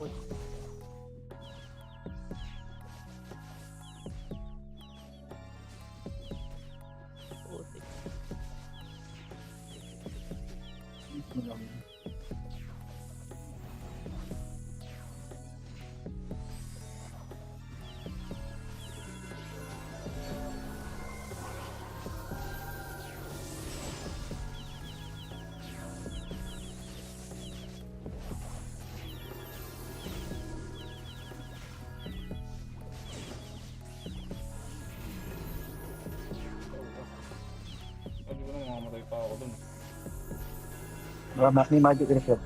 Putik. Sabi ko na mamamatay pa ako dun. May magic reset.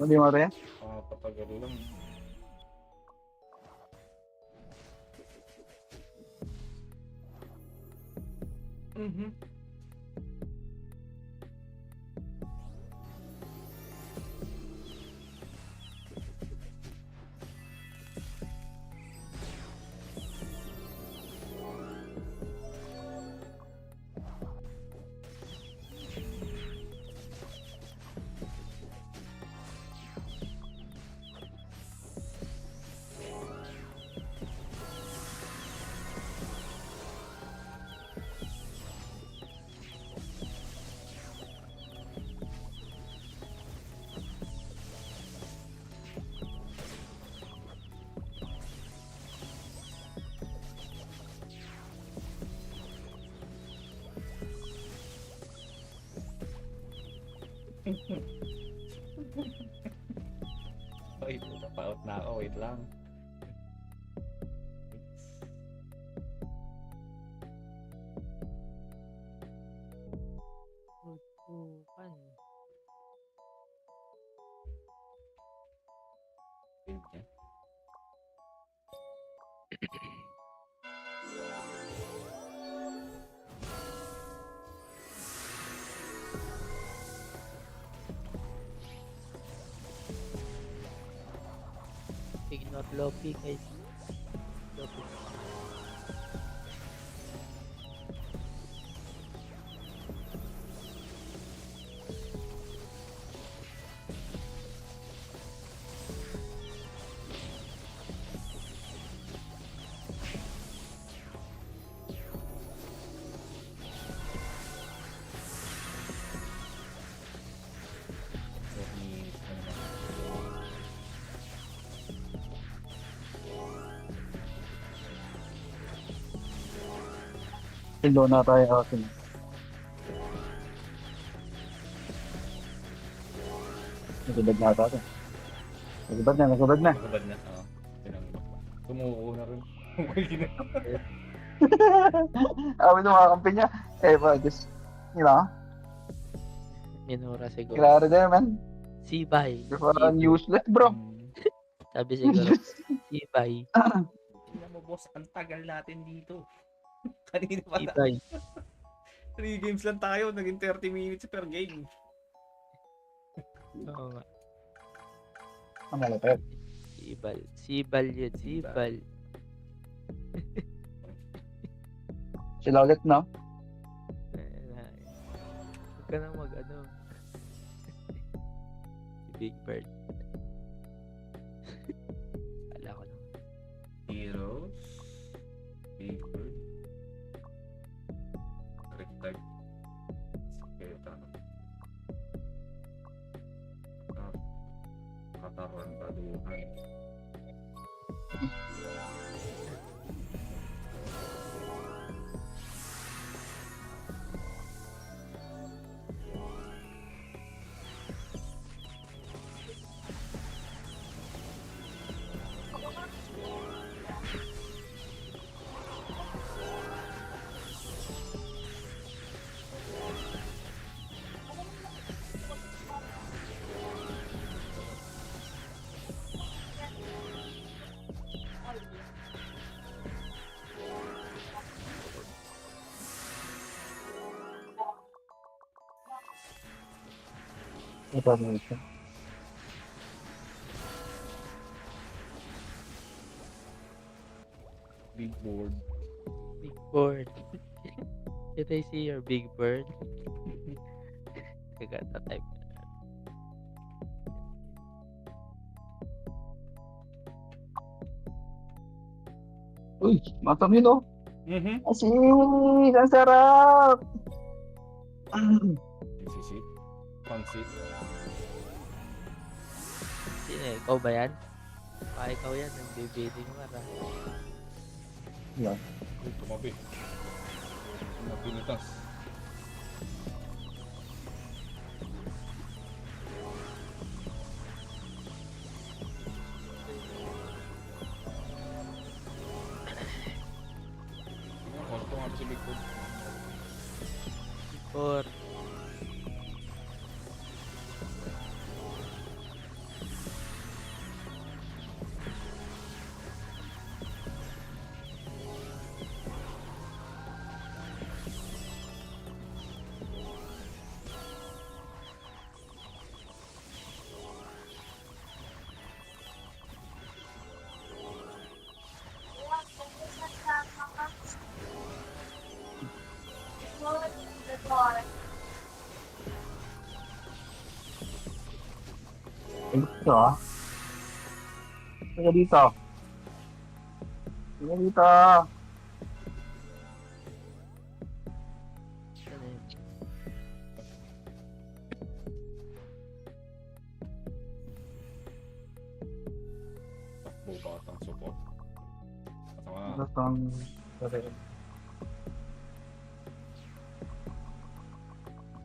Ano yung mga yan? Patagal lang. Ay, puta pa out na ako. Wait lang. Tutukan. Build niya. Ignore Loki, guys. Loki. Pilo na tayo akin. Nagubad na tayo. Nagubad na, nagubad na. Nakabad na. Oo. Tinanggap. Tumuko na rin. Amin ng mga kampi niya. Eh, but just, you know, Minura siguro. klaro din, man. Sibay. You're parang useless, bro. Sabi siguro, Sibay. Tingnan mo, boss. Ang tagal natin dito. Kanina pa na. Sibay. 3 games lang tayo. Naging 30 minutes per game. Oo nga. Ang malapit. Sibal. Sibal yun. Sibal. Sila ulit, no? Huwag ka nang mag-ano. Si Big Bird. Kala ko naman. Heroes. Big Bird. Trick type. Siketa. Katawan paduhan. Ito na ito. Big board. Big Bird. Did I see your Big Bird? Kagata type. Uy, matang yun, oh. Mm-hmm. Asin, ang sarap! Sisi. Pansit. Sino eh? Ikaw ba yan? Baka ikaw yan. Nagbibidding mo ka. Yan. Uy, tumabi. Mapinitas. Ito nga si Big Bird. Or Ito, ah. Tingnan dito. Tingnan dito. ano yun? Takbo batang support. At saka, Ito ang...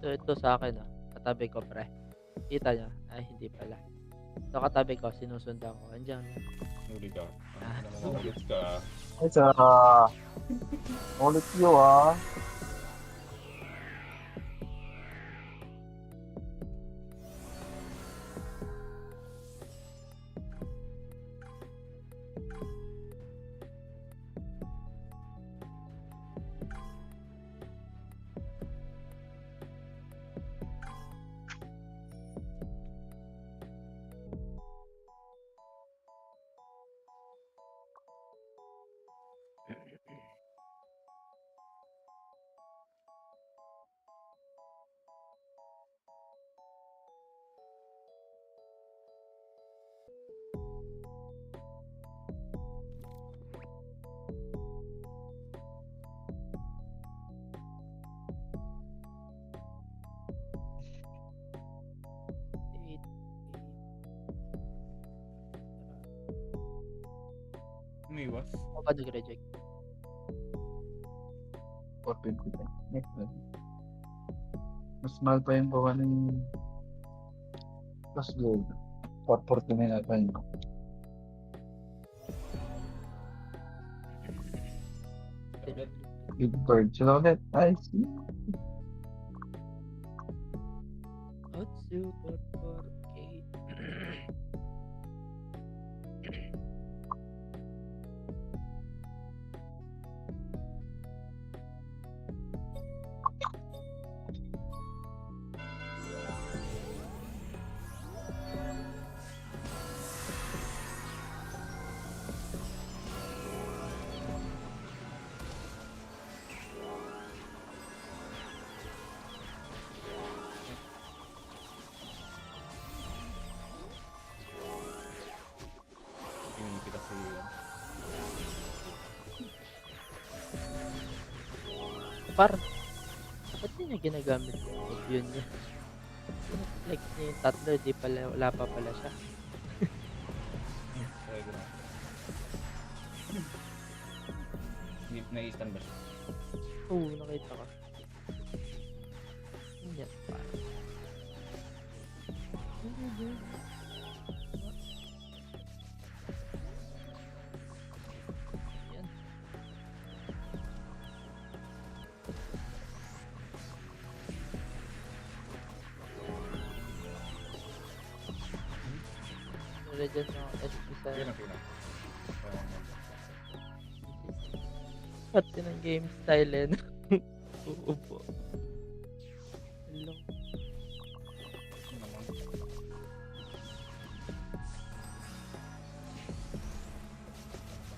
Ito sa akin ah. Katabi ko pre. Kita niya? Ay hindi pala. Ito katabi ko. Sinusundan ko. Andiyan. huli ka. Ano naman ulit ka. Ay, sa... Ulit yun, ah. Umiwas. Ako ba nag-reject? 450. Next one. Mas mahal pa yung gawa ng plus gold. 449 ata yun. Big bird. Sila ulit. I see. Otsu 44K. Yung kita sa Par, ba't yun yung ginagamit yung yun niya? Like niya yung tatlo, di pala, wala pa pala siya. Try ko na. Hindi na-stand ba siya? Oo, nakita ko. Yun yan, par. Yan. Wala dyan mga SP sa Yun ang pinaka. pati ng game style eh. Uupo. Hello.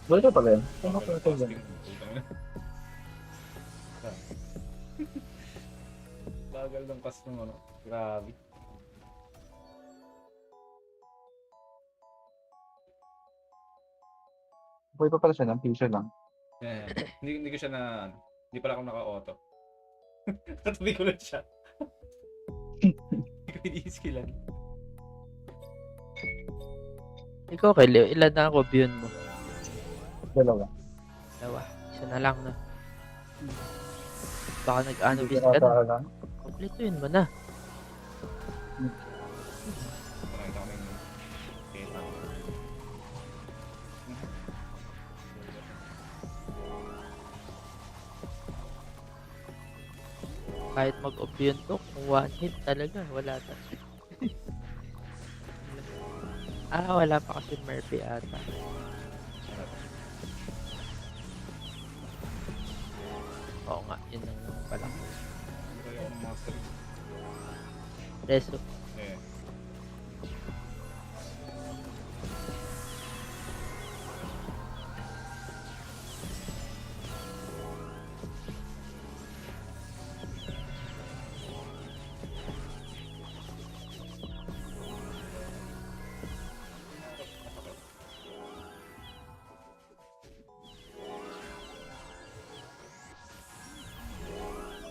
Wala pala yun. Ano pa ito dyan? Bagal ng cast ng ano. Grabe. Buhay pa pala siya ng piso lang. Eh, hindi ko siya na, hindi pala ako naka-auto. Katabi ko lang siya. Hindi ko ini-skillan. Ikaw, Kelly, ilan na ako view mo? Dalawa. Dalawa. Isa na lang na. Baka nag-ano Hindi bis ka ka na. lang. Kompletuin mo na. Nakita ko na yung kita. Kahit mag-oblion to, kung one hit talaga, wala na. Wala pa kasi Murphy ata. Oo nga, yun lang naman pala. Hindi ko ng master. Reso, Eh.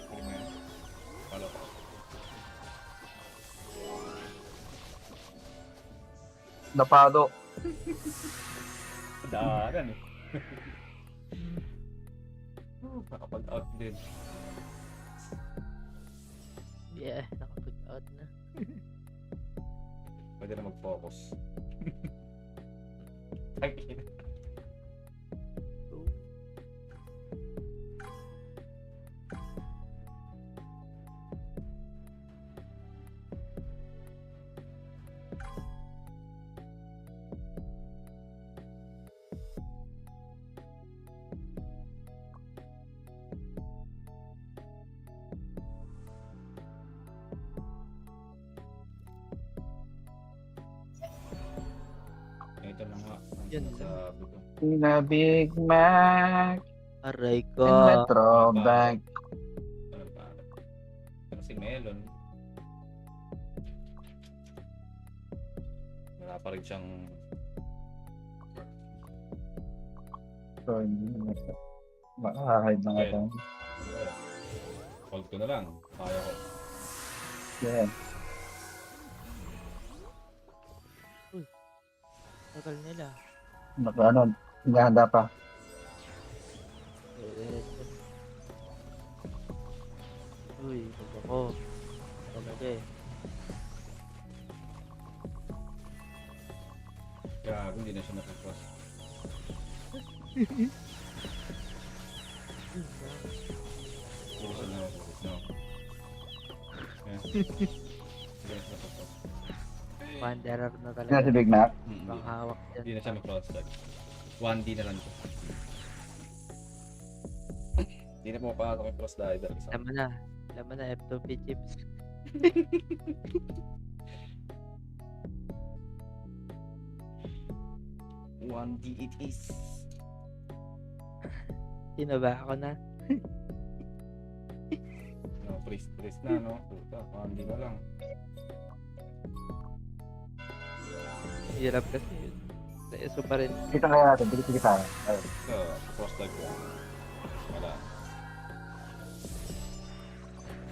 Hindi mo yan. Palo ko. Napado. Daanan eh. Nakapag-out din. yeah, nakapag-out na. Pwede na mag-focus. Tangina. Ito na nga. Yun Sa buto. Tina Big Mac Aray and ko. Metro Bank. Ano ba? Pero si Melon. Wala pa rin siyang So, makakahide na nga Okay. tayo. hold ko na lang. Kaya ko. Yeah. Tagal nila. Ano, hinahanda pa. Oo, talaga eh. Kaya hindi na siya nakakross. Hindi na siya nakakross. No. Yeah. Hindi na siya nakakross. Wanderer na Yan si talaga. Big Mac. Bang hawak dyan. Hindi na siya na-cross. 1D na lang to. Hindi na pumapasok yung cross diver. Alam mo na, F2P chips. One D it is. Sino ba? Ako na? No, priest na, no? Puta, 1D na lang. Hirap kasi yun. Sa ESO pa rin. Kita kaya natin, sige tayo. Ayun. So, cross dive ko. Wala.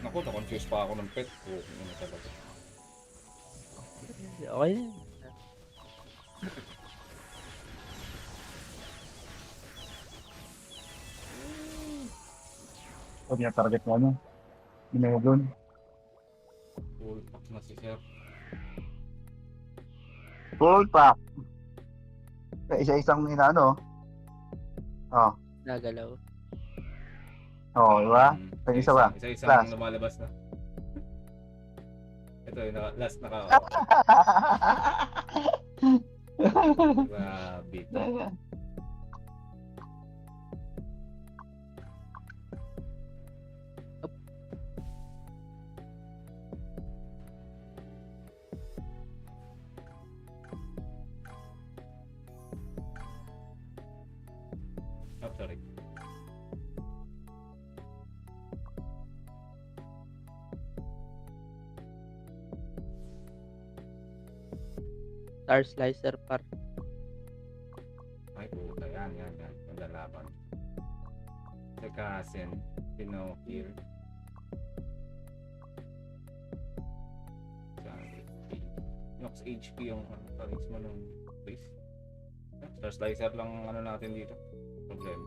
Naku, na-confuse pa ako ng pet ko. Ano talaga. Okay na. Huwag niya target mo ano. Inugon. Full pack na si Sir. Full pack. Isa-isang inaano. Oh. Nagalaw. Oh, diba? Pag isa ba? Isa-isang Last. lumalabas na. Ito yung last naka... Grabe. Oh, sorry. Star Slicer par. Ay, puta. Yan. Maglalaban. Teka, Sen. Pinokir. Nox HP yung charisma ng base. Star Slicer lang ano natin dito. Problem.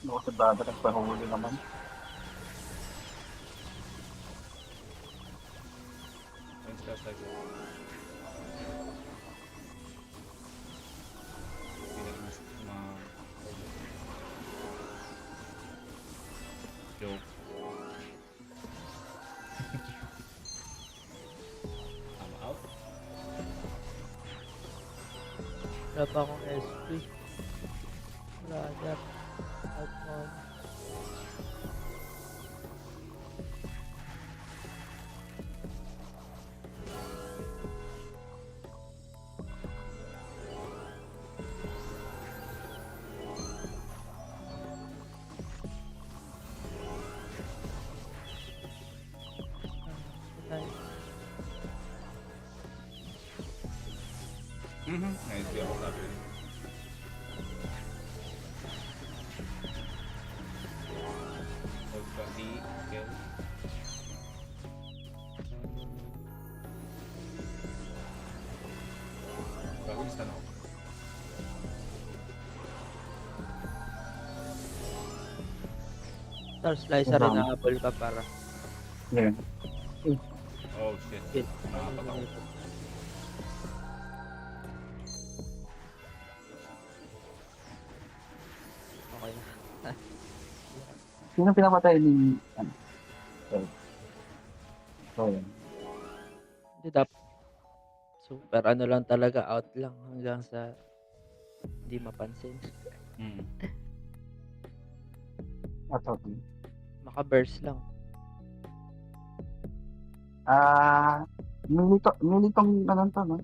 Ako sa baba, nagpahuli naman. Yung Star Slicer. Joke. I'm out. Wala pa akong SP. Brother. Out on. Nice ako sabi. Hold pa di kill. Bago instant ako. Star Slicer rin na-apple ka para. Yan. Oh shit. Kill. Nakapat ako. Okay na. Sino pinapatay ni... Ano? So, yan. Hindi dapat. Super ano lang talaga, out lang hanggang sa hindi mapansin. At okay. Maka-burst lang. Militong ano to, no?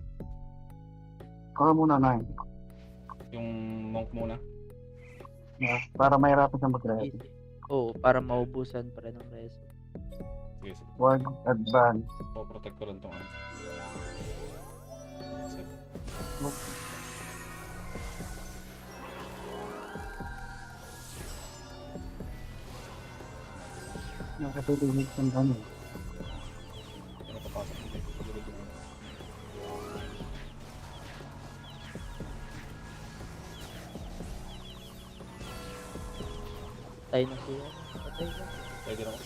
Kaya muna na yun. Yung monk muna. Yeah, para mahirapan siyang mag-ready. Easy. Oo, para maubusan pa rin ang reso. Sige, sige. Wag advance. Protect ko lang tong ano. Sige. Nakatutulig ng ano. Patay na siya. Patay na. Pwede naman.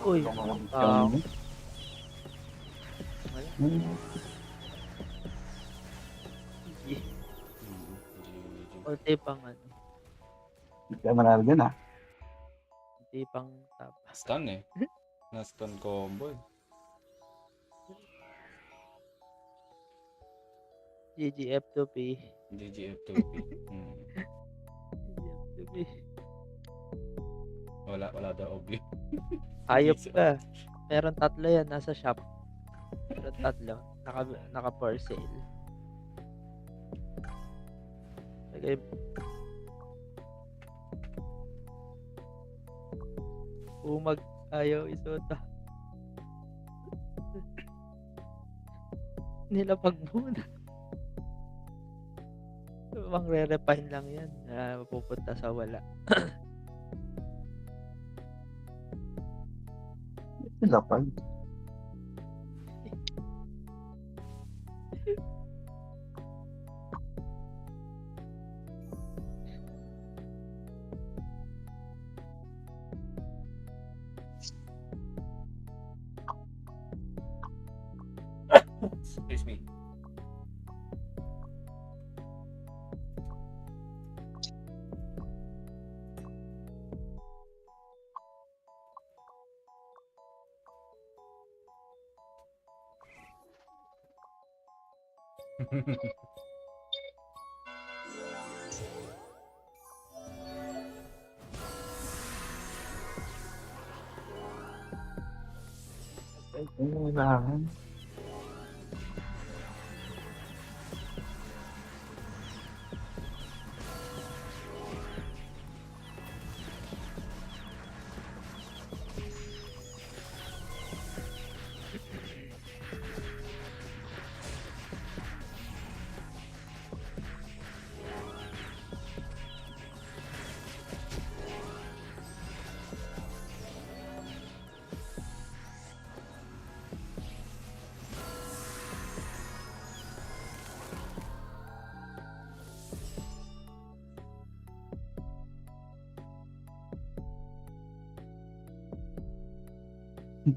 Uy. Ah. Yung- Wala. Hmm. GG. GG. Ulti pang ano. Kaya manalo din ah. Ulti pang top. Stun eh. Na-stun combo eh. GG F2P. GG F2P. GG F2P. Wala daw obli. Hayop Jesus. ka. Meron tatlo yan nasa shop. Meron tatlo. Naka for sale. Lagay. Umag ayaw isota. Nilapag muna. Mang re-refine lang yan. Mapupunta sa wala. Sila pa. Excuse me. Kailangan.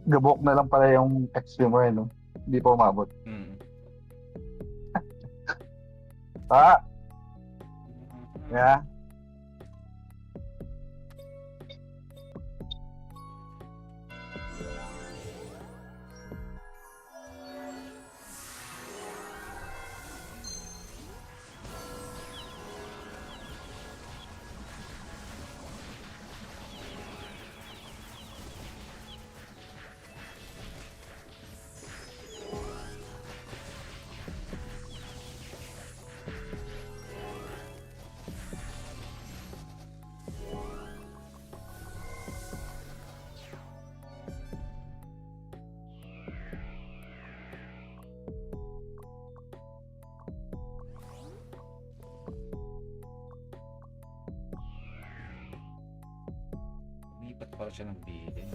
Gabok na lang pala yung XP mo eh, no? Hindi pa umabot. Mm. Ah! Yeah. Lipat pala siya ng bilin.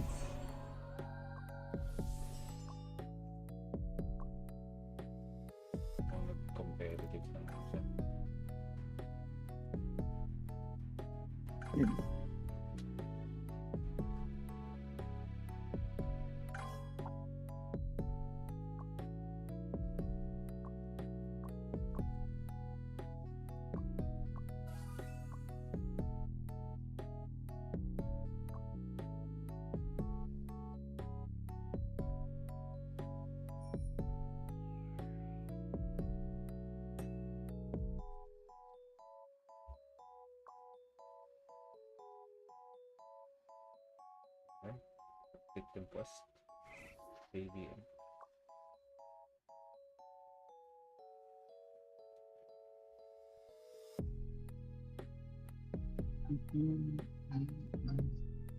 Oh, nag-competitive na nga siya. Victim post. AVM.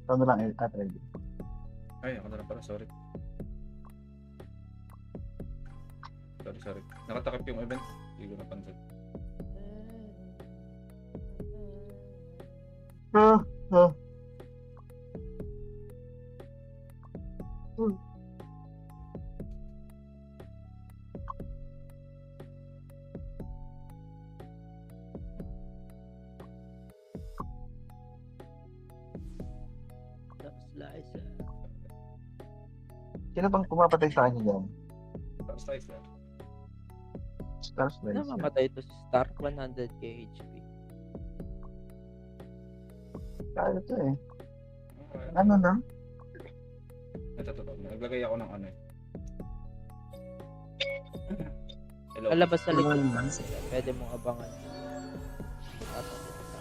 Ano lang eh, at ready. Ay, ako na lang pala. Sorry. Sorry. Nakatakip yung event. Hindi ko napansin. Sino bang pumapatay sa kanya dyan? Star Slicer. Star Slicer. Namamatay ito si Star, 100k HP. Kaya ito eh. Okay. Ano na? Ito. Naglagay ako ng ano eh. Hello. Lalabas sa likod. Ano na? Pwede mong abangan. Tapos ito sa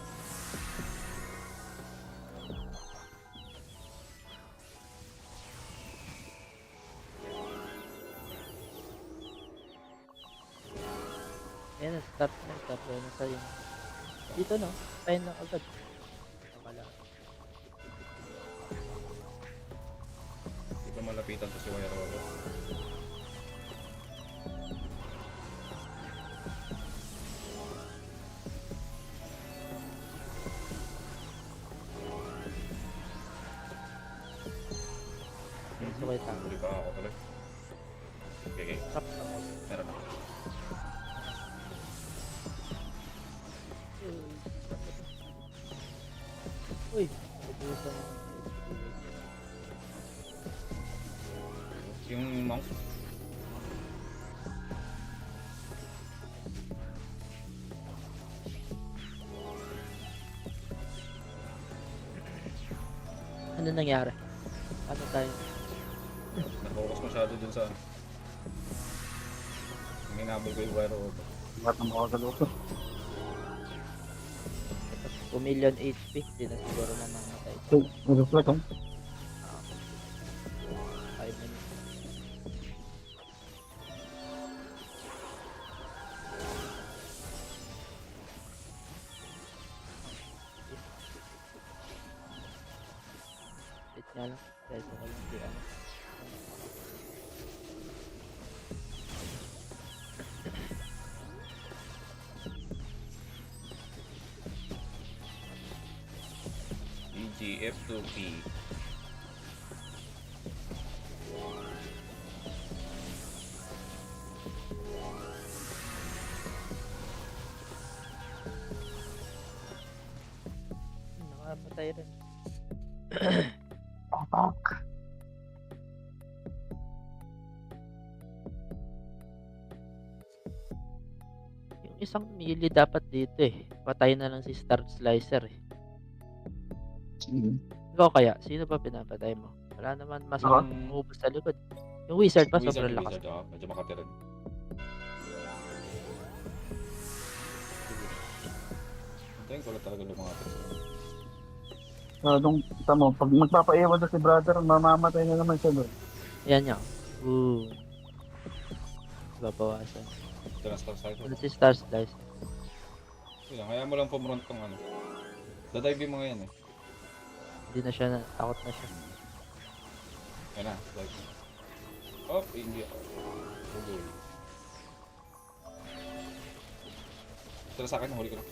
Ayan na, start na. Start na sa'yo. Dito no, tayo lang agad. Akala. Hindi ko malapitan to si Wairoro. Gusto ko ito. Huli pa ako tuloy. Okay. Stop na mo. Meron na. Uy, ubusan mo. Yung monk. Ano nangyari? Ano tayo? Napokus masyado dun sa... Hinabol ko yung Wairoro. Ba't na makakaloto? 2 million HP, hindi na siguro mamamatay. So, mag-reflect oh. 5 minutes. Wait nga lang. Dahil ko lang di ano. EGF2P. Nakamatay rin. Apak. Yung isang melee dapat dito eh. Patay na lang si Star Slicer eh. Sige. Ikaw kaya, sino ba pinapatay mo? Wala naman masamang ubos sa likod. Yung wizard pa sobrang lakas. Wizard, medyo makatirin. Hintayin ko lang talaga lumakapit. Tamo, pag magpapaiwan na si brother, mamamatay na naman siya doon. Yan niya. Ooh. Babawasan. Ito na Star Slicer. Ano si Star Slice? Sige, kaya mo lang pumront tong ano. Dadive mo ngayon eh. Hindi na siya na, takot na siya. Yan na, dive. Oh, hindi ako. Bugol. Ito na sa akin, huli ko na.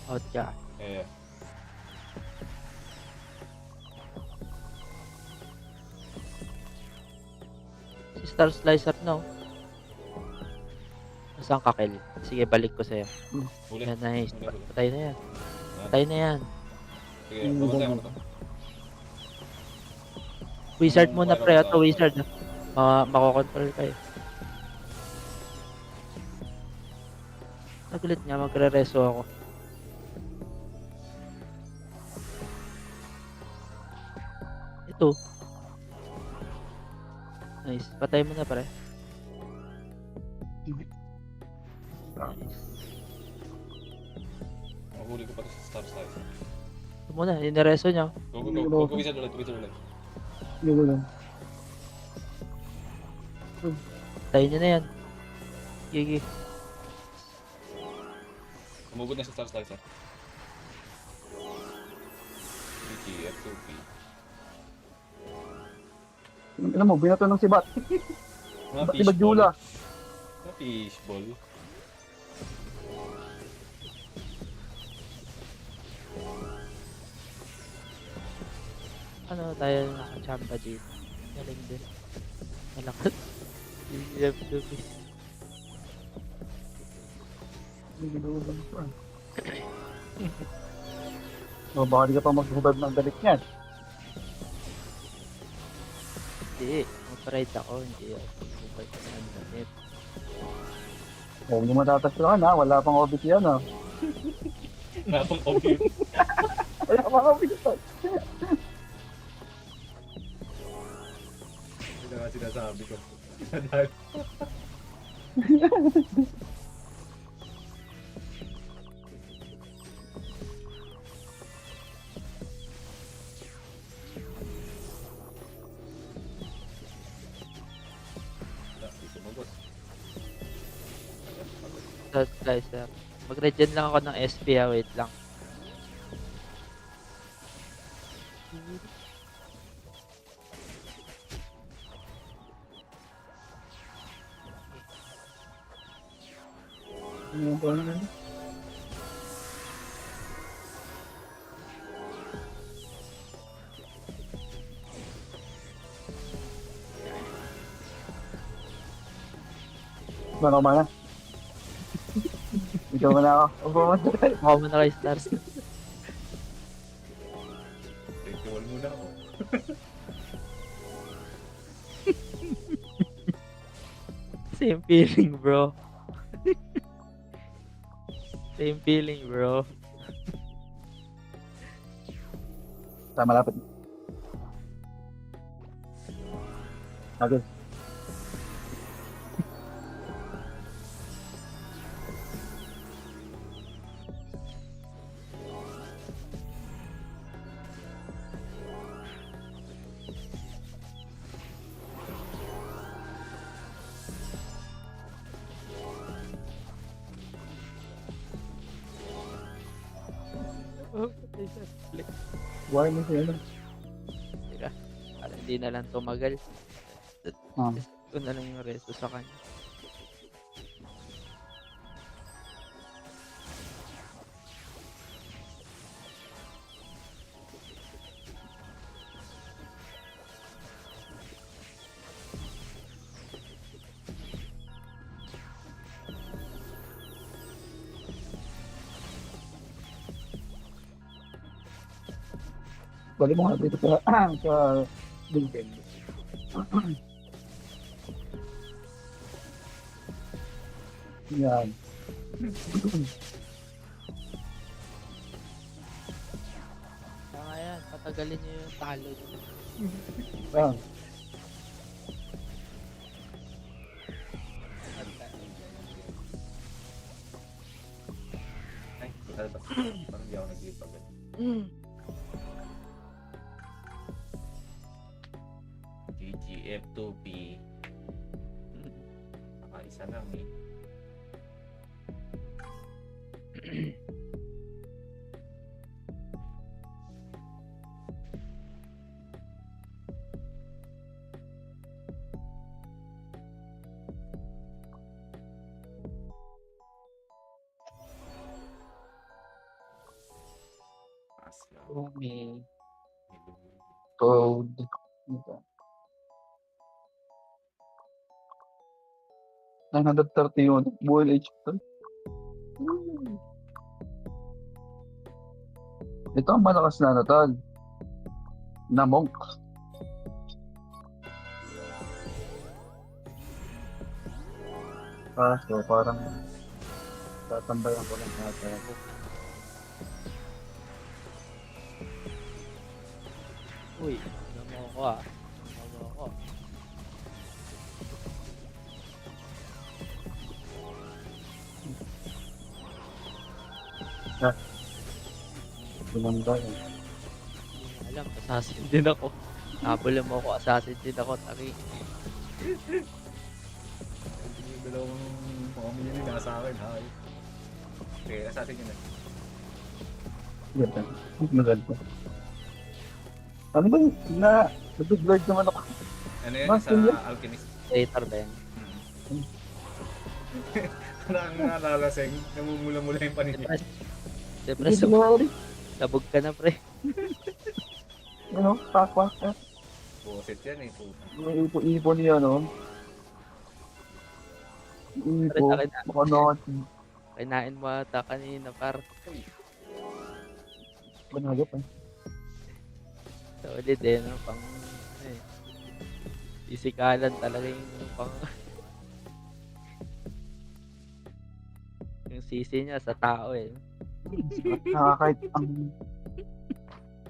Out ka. Eh, Si Star Slicer no. Nasaan ka, Kel? Sige, balik ko sa'yo. huli. Yan, nice. Huli. Patay na yan. Patay na yan. Sige, babantay mo na to. Wizard Yung muna Wairoro pre, sa auto akin. wizard. Makokontrol kayo. Saglit nga, magre-reso ako. Ito. Nice. Patay mo na pre. Nice. Mahuli ko pa to sa Star Slicer. Ito muna, inireso niya. Go, wizard ulit, wizard ulit. Hindi lang. Tayo niya na yan. Gigi. Umugod na sa Star Slicer. EGF2P. Alam mo, binato ng si Bat. Mga Si Badjula. Mga fishball. Ano tayo nakachamba dito? Galing din. Malakas. O baka di ka pa maghubad ng galit niyan. Hindi, ma-pride ako, hindi ako bubay ko ng damit. Huwag niyo matatasyahan ha, wala pang obit yan ha. Wala pang obvious. Wala pang obit yan. Ito nga sinasabi ko. Dahil wala, di sumagot. So, guys, sir, mag-regen lang ako ng SP, wait lang. Ano ba naman? Ano ba na? Ikaw mo na ako. Upo mo na tayo. Mukha mo na kay Stars. Ritual muna ako. Same feeling, bro. Same feeling, bro. Tama, malapit. Okay. Oh, patay siya. Flex. Why mo siya na? Teka, para hindi na lang tumagal. Ah. Ito na lang yung resto sa kanya. Bali mo nga dito sa sa building. Yan. Kaya yan, patagalin nyo yung talo nyo. Yan. Ay, ano ba? Parang hindi ako nag-give agad. GGF2P. Nakaisa lang eh. Asla. Umi. Code. Ito. 931. Bull HP. Ito ang malakas na natal. Na monk. So parang tatambayan ko lang natin. Uy, ano mo ako ah. Ano mo ako. Tumanda yun. Hindi mo alam, assassin din ako. Habol mo ako, assassin din ako. Tari. Yung dalawang pamilya nila nasa akin, ha? Okay, nasa atin yun eh. Ganda. Maganda. Ano ba yun? Nag-guard naman ako. Ano yun? Mas Sa yun. Alchemist. Traitor ba yan? Parang nalalaseng, namumula-mula yung paninip. Siyempre, Hindi mo sabog ka na, pre. ano, pakwa. Buset yan eh. Puta. May ipo niya, no? Ipo. Pare, Baka natin. Kinain mo ata kanina, par. Banagap eh. Solid eh, no? Pang, eh, pisikalan talaga yung pang, yung sisi niya sa tao eh. Kahit ang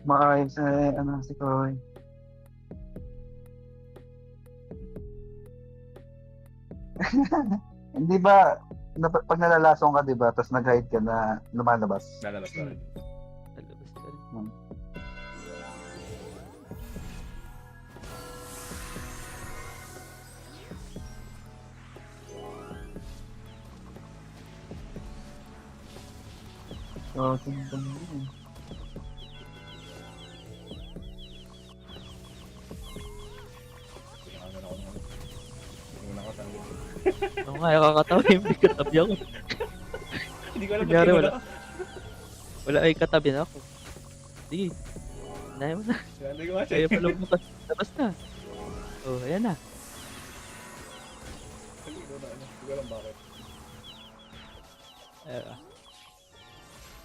maayos na ano si Koy. Hindi ba, pag nalalasong ka, di ba, tapos nag-hide ka na lumalabas. Lalabas pa rin. Talabas ka rin. So, tingnan mo yun. Una ko tanggap. Oo nga, kakatabi yung may katabi ako. Hindi ko alam Kunyari, ba't wala. wala. Wala ay katabi na ako. Sige. Unahin mo na. Hindi ko nga Kaya pala bukas. Labas na. Oh, ayan na. Hindi ko alam bakit. Ayan.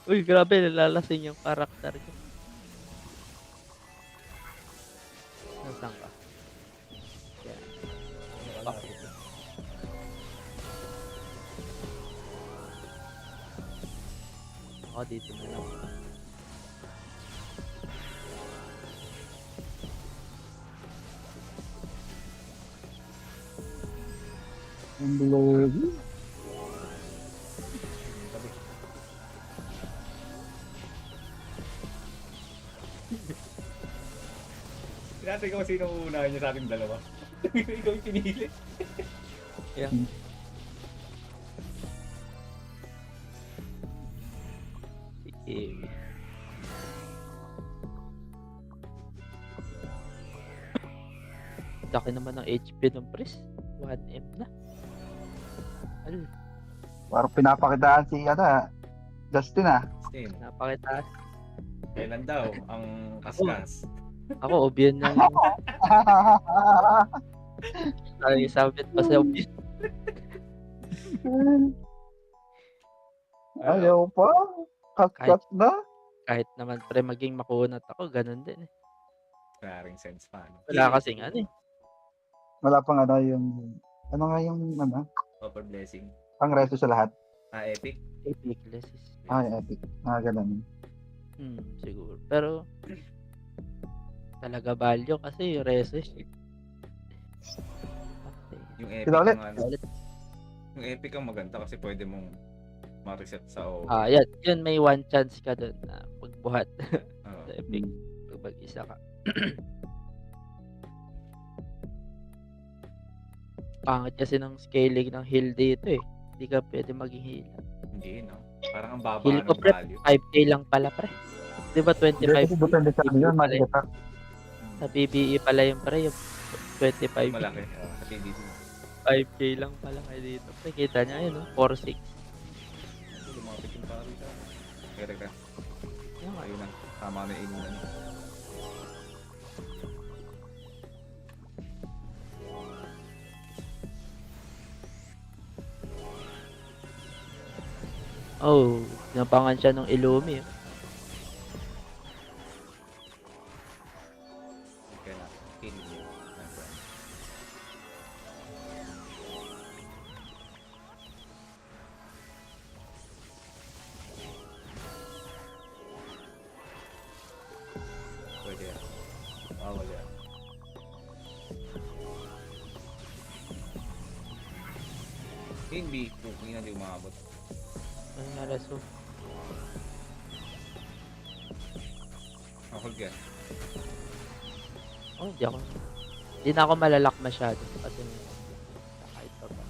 Uy, grabe. Lalalasing yung karakter ko. Nasaan ka? Yan. Bakit? Ako dito na lang. Ang blurry. Tinatay ko kung sino uunahin niya sa ating dalawa. Ikaw yung pinili. Yeah. Sige. Laki naman ng HP ng press. 1M na. Al, Parang pinapakitaan si Justin ah. Stain. napakitaas. Kailan daw ang kaskas? Ako, obvious na yung ay, sabit pa sa obvious. Ayaw pa. Cut na. Kahit naman pre maging makunat ako, ganun din eh. Maring sense pa. No? Wala kasing ano eh. Wala pang yung nga yung Upper blessing. pang resto sa lahat. Epic. Epic losses. Epic. Ganun. Siguro. Pero talaga value kasi yung reses. Yung epic Sila ulit. ang yung epic ang maganda kasi pwede mong ma-reset sa O. Yan. Yun may one chance ka dun na magbuhat Oo. sa epic pag mag-isa ka. Pangit kasi ng scaling ng heal dito eh. Hindi ka pwede maging heal. Hindi, no? Parang ang baba Heal ko ng pre, value. 5k lang pala pre. Di ba 25? Depende sa ano yun, pala yun. mag-attack. Sa PBE pala yung pre, yung 25. Malaki. Sa PDD. 5k lang pala kayo dito. Pre, kita niya yun, no? 4-6. Lumapit yung pari sa akin. Kaya ka. Yan nga. Ayun na. Tama na yung ano. Oh, napangan siya ng Illumi. Kaya na. Kill you, my friend. Pwede yan. Bawal yan. Hindi. Hindi na di umabot. Ano na raso? Hold yan. Oh, hindi na ako malalak masyado kasi kahit pa ba.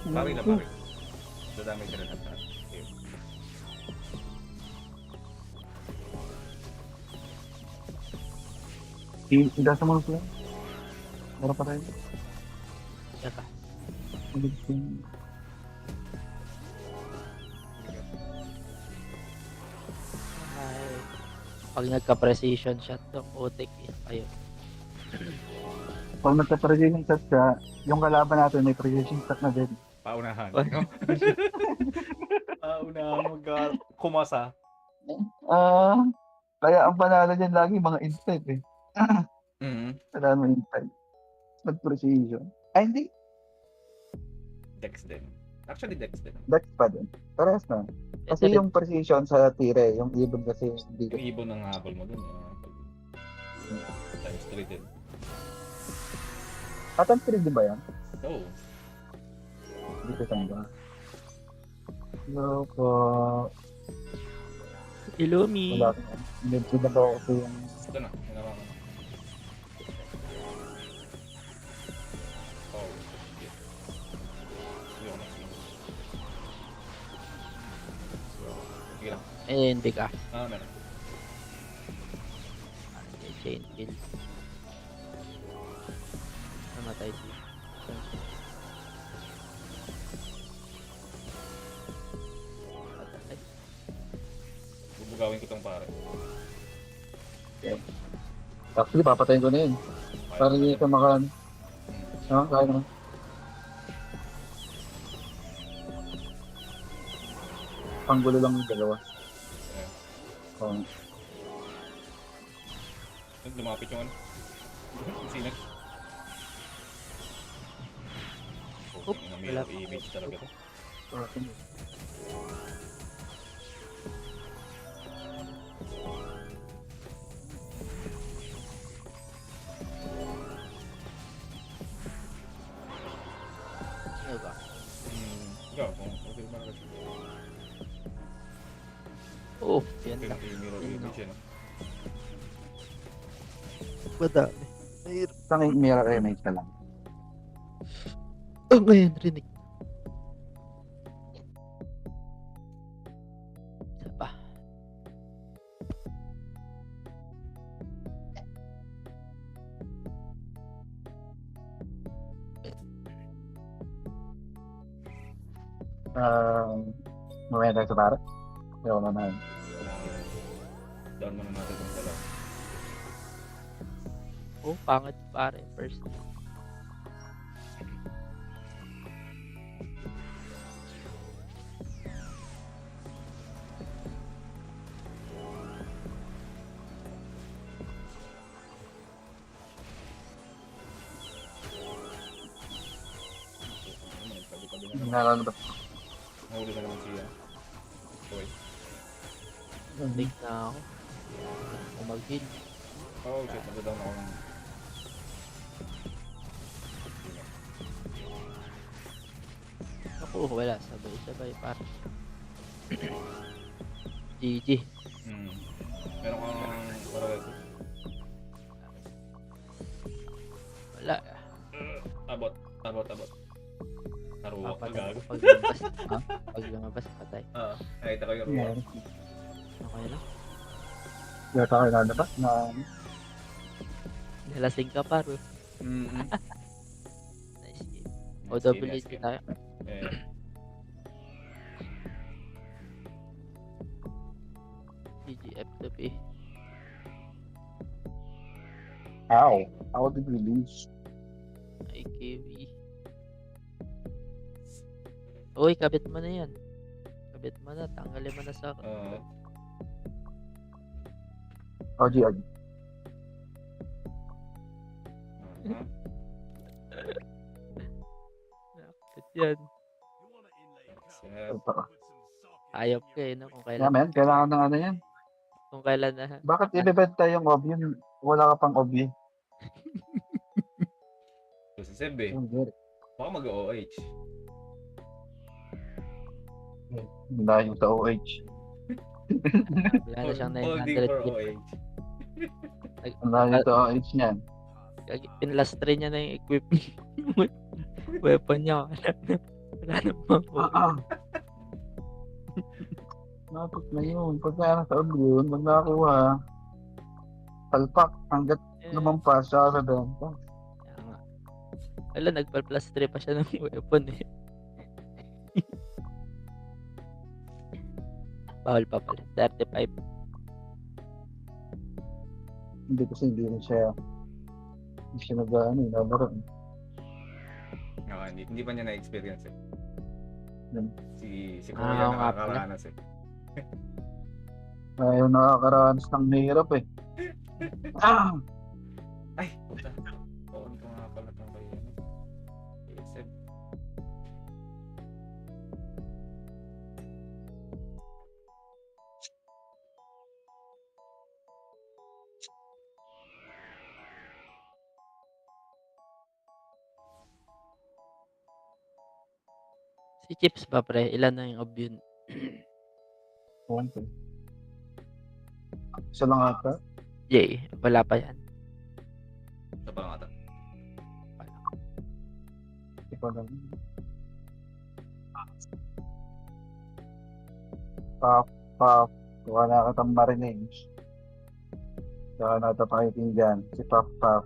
Pari na pari. Dadami ka na lang. Okay. Hindi sa mga plan. Meron pa tayo. Saka, Sige. ay, Pag nagka-precision shot to, putik ayun. Pag nagka-precision shot ka, yung kalaban natin may precision shot na din. Paunahan. Wag. No? Paunahan kumasa. Ah, kaya ang panalo niyan lagi mga instant eh. Mm-hmm. Wala mo instant. Mag-precision. Ay, hindi. Dex din. Actually, Dex din. Dex pa din. Parehas na. Ito Kasi rin. yung precision sa tire, yung ibon kasi hindi. Yung ibon ng habol mo dun. Times 3 din. Atang 3D ba yan? Oh. Dito saan ba? Hello po. Illumi. Wala ko. Hindi na ba ako kasi yung... Ito na. Hinawa ko na. Oh. Shit. Hindi ako na-swing. Sige lang. Eh, hindi ka. Meron. Chain kill. Namatay si. Patay. Bubugawin ko tong pare. Actually, papatayin ko na yun. Para hindi ka maka... Hmm. Kaya naman. Panggulo lang yung dalawa. Ayan. Oh, Lumapit yung ano. Sinag. Oop, Ang wala. mirror image talaga to. Ano ba? Ikaw, kung okay ba kasi. Oh, yan Okay lang. lang yung mirror Yun image lang. yan. Madami. Isang mirror image na lang. Oh, ngayon, rinig. Isa pa. Mamaya tayo sa para. Ayaw naman. Down mo na natin yung dalawa. Oh, pangit pare. First. Meron ba? Nahuli na naman siya. Okay. Big na ako. Ako mag-heal. Oh shit, nagdadown ako ng... Ako, wala. Sabay-sabay pare. GG. Meron kang paralysis. Wala. Abot. Naruwak ka Papatay gago. ko pag lumabas. Ha? Pag lumabas, patay. Nakita ko yung ruwak. Meron. Okay lang. Yata kayo lalabas na... Nalasing ka paro. Mm-hmm. Nice game. OWG tayo. Eh, GGF to be. Ow! How did we lose? IKV. Uy, kabit mo na yan. Kabit mo na. Tanggalin mo na sa... OG. Kabit yan. Sir, Ayop ka eh, no? Kung Yeah, kailan, man. Kailangan ng ano yan. kung kailan na. Bakit ibebenta yung OB yun? Wala ka pang OB. si Seb eh. Baka mag-OH. Wala yung sa OH. Wala na siyang Holding 900 for kit. OH. Wala yung sa OH niyan. Pinlastre niya na yung equipment. Weapon niya. Wala na mga Napag na yun. Pag nasa OB yun, pag nakakuha, palpak hanggat lumampas siya sa benta. Kaya nga. Wala, nagpa-plastre pa siya ng weapon eh. Bawal pa pala. 35. Hindi kasi hindi siya nag-ano, nalaro. Hindi pa niya na-experience eh. Yun. Si Kuya Oo nga pala. nakakaranas eh. Ayaw nakakaranas ng hirap eh. Ah! Ay, puta. On ko nga pala itong kay ano. ASM. Si Chips ba pre, ilan na yung Obyun? Okay. Isa lang ata. Jay, wala pa yan. Sa pa nga ito. Hindi ko alam. Pop, pop. Wala ka tang marinig. Saka natapakitinggan. Si Pop, Pop.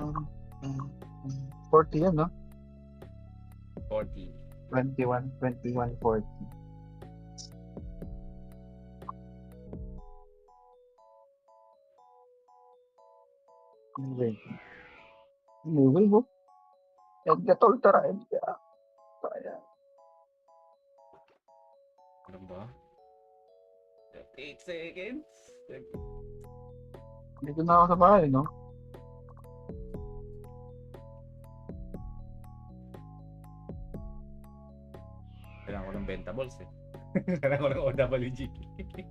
Um, 40 yan, no? 40. 21, 21, 40. Anyway. Anyway, mo. Edga toltara, Edga. Kaya. Ano ba? 8 seconds. Dito na ako sa bahay, no? Kailangan ko ng bentables eh. Kailangan ko ng OWG. Okay.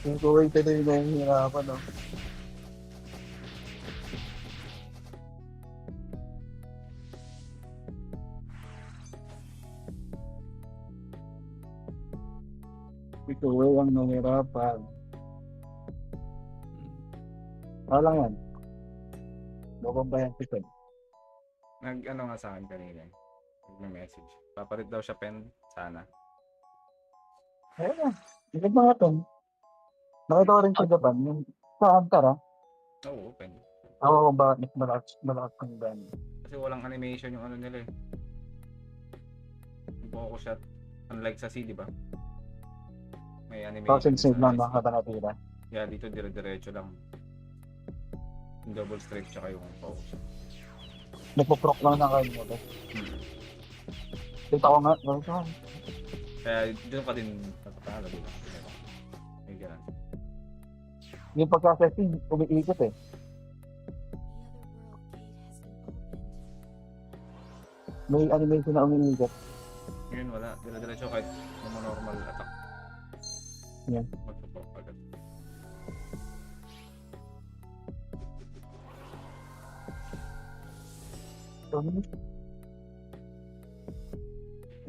Yung Kuwait na yung nahihirapan, no? Si Kuwait ang nahihirapan. Wala lang yan. Lobang bayan si Ted. Nag-ano nga sa akin kanina. Nag-message. Papalit daw siya pen. Sana. Ayun na. Ikot na nga ito. Nakita ko rin sa Japan. Yung sa Antara. Oo, pen. Ako kung bakit mas malakas kang ban. Kasi walang animation yung ano nila eh. Yung focus shot. Unlike sa C, di ba? May animation. Tapos yung save sa lang SD. mga katanatira. Yeah, dito dire-diretso lang. Yung double strike tsaka yung focus shot. Nagpo-proc lang na kayo mo. Kita ko nga. Kaya doon ka din natatalo, di ba? May ganun. Yung pagka-setting, umiikot eh. May animation na umiikot. Ngayon wala. Dire-diretso kahit mga normal attack. Yan. Magpapok agad.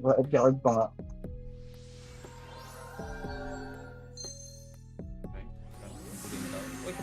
Edge pa nga. Okay. Yung daw. Uy!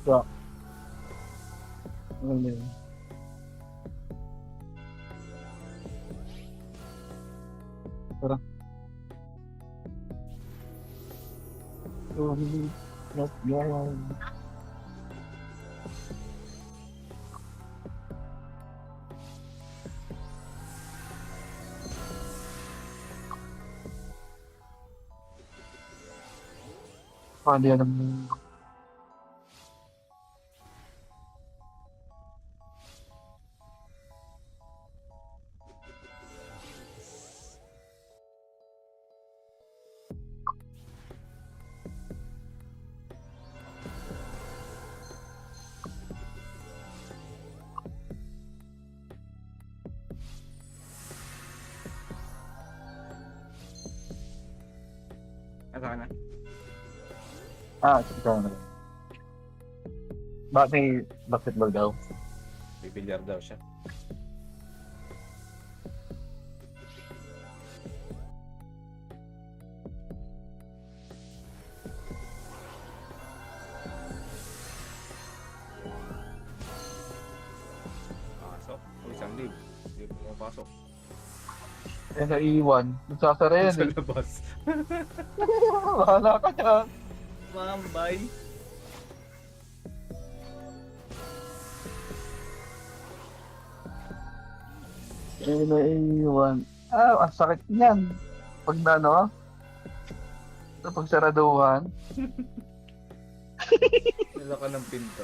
Rock. Ano yun? Tara. Let's go. Paano yan ang... Ano ka na? Ikaw na. Bakit may basketball daw? Bibilyar daw siya. Pasok. Isang live. Hindi mo pumapasok. Eh, naiiwan. Nagsasara yan Sa eh. labas. Bahala ka dyan. Ma'am, bye. Eh, naiiwan. Ang sakit niyan. Pag na, no? Pag saraduhan. Nila ka ng pinto.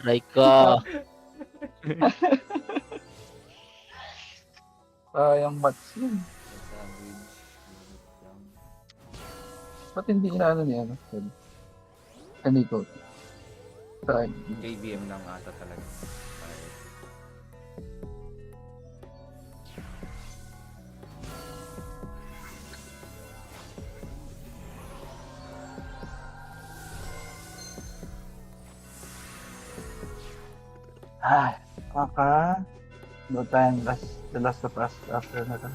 Try ka. Sayang match yun. Sandwich. Ba't hindi inaano niya? Kaniko. Sayang. KBM lang ata talaga. Ay, Kaka. No time the last of us after na to.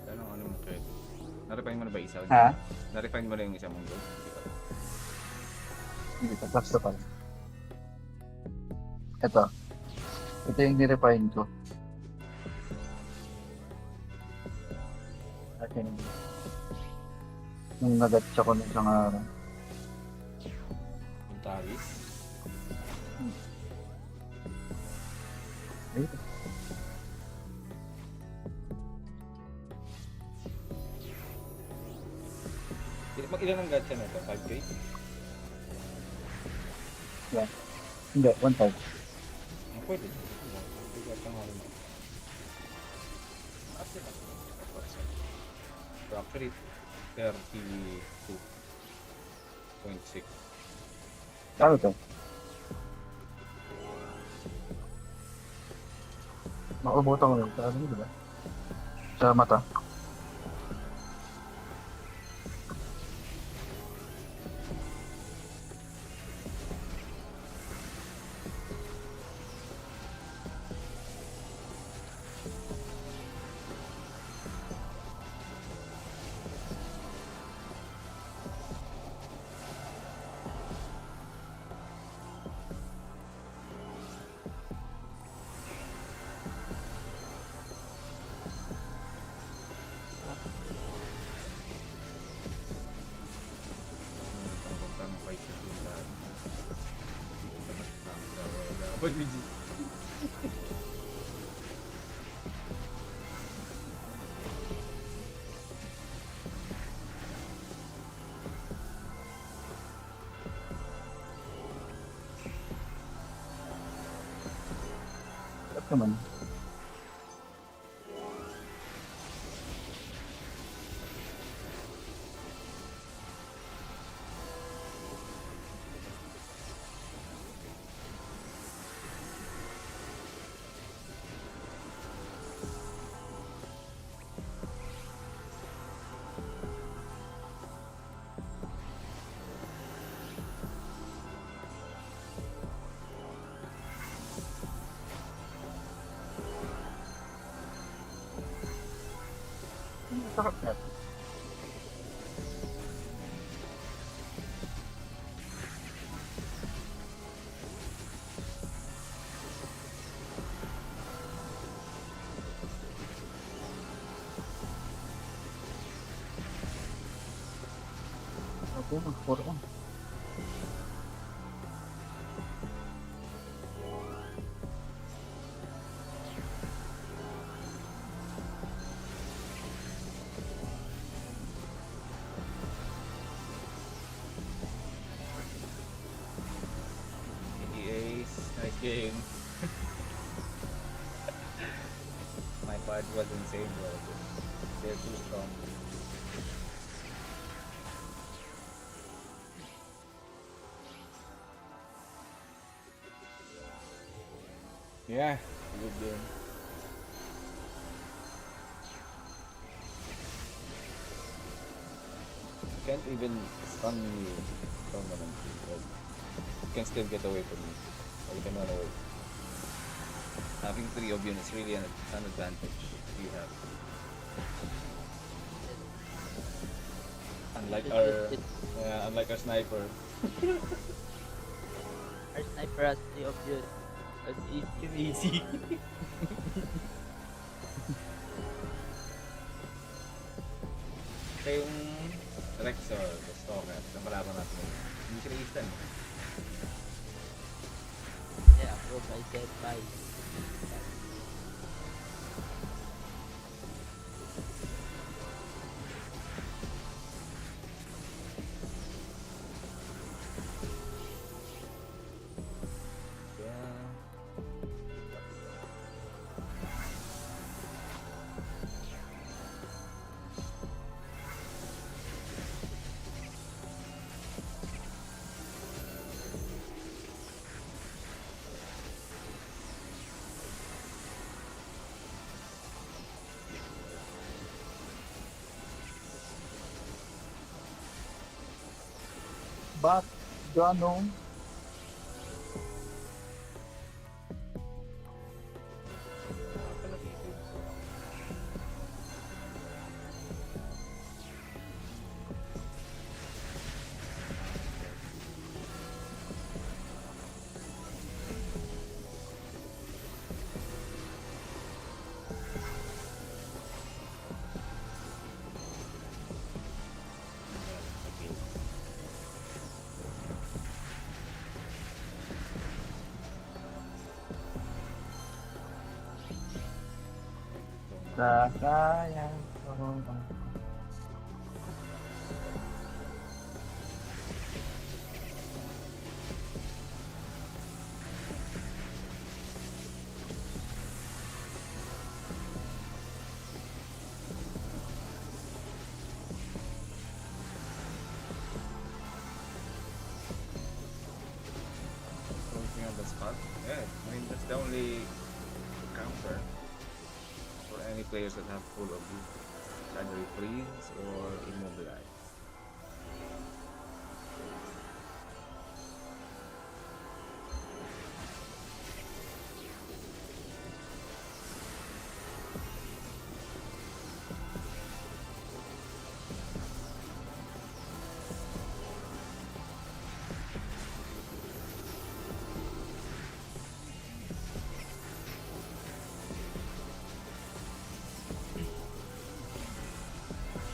ano mo thread? Na-refine mo na ba isa? Ha? Na-refine mo na yung isa mong goal? Hindi pa. Hindi pa, last of us. Ito yung nirefine ko. Akin. Nung nagatcha ko nung isang araw. Yung Taris? Ayun. Ilan ang gacha na ito? 5K? Hindi, 1 time. Pwede. Pwede gacha nga rin. So actually, 32.6. Ano to? Makabutan ko lang. Sa ano, diba? Sa mata. Pag-BG. At naman. Sakit na. Ako, mag-4 on. Ace, nice game. My part was insane, bro. They're too strong. Yeah, good game. You can't even stun me permanently. But you can still get away from me. Or you can run away. Having 3 of you is really an advantage you have. Unlike our sniper. Our sniper has 3 of you. That's easy. Kaya yung Rexor, the Stalker, na malaman natin yun. Hindi siya instant. Yeah, bro, by Dead by. Yeah. But, gano'n, kakayan ko. Focusing on the spot. Yeah, I mean that's the only counter for any players that have full of you. Either freeze or immobilize.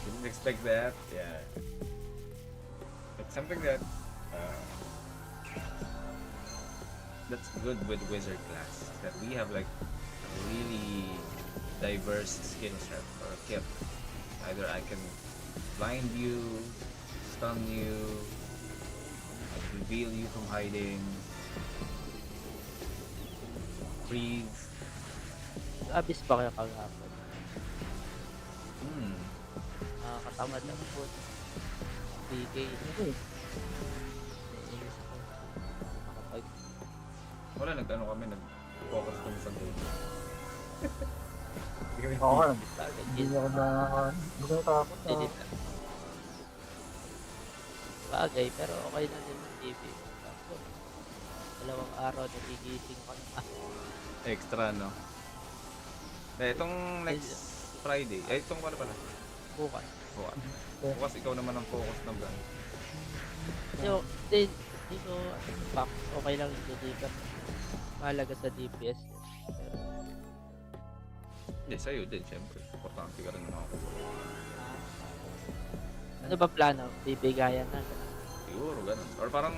Didn't expect that. Yeah. It's something that that's good with wizard class. That we have like a really diverse skill set or kit. Either I can blind you, stun you, reveal you from hiding, freeze. Abis pa kayo kagapon. Hmm. Nakakatamad ang po. PK. Okay. Naiinis ako. Nakapag Wala, nag-ano kami, nag-focus kami sa game. Hindi kami Okay. target Hindi kill. ako hindi ko natakot na. Edit na. Bagay, pero okay na din yung TV. Tapos, 2 araw nagigising ko na. extra, no? Eh, itong next Friday, itong ano pala? Bukas. Bukas. Bukas ikaw naman ang focus ng brand. So, hindi ko, back, okay lang yung deliver. Mahalaga sa DPS. Pero, Hindi, sa'yo din, syempre. Importante ka rin naman ako. Ano ba plano? Bibigayan na. Siguro, ganun. Or parang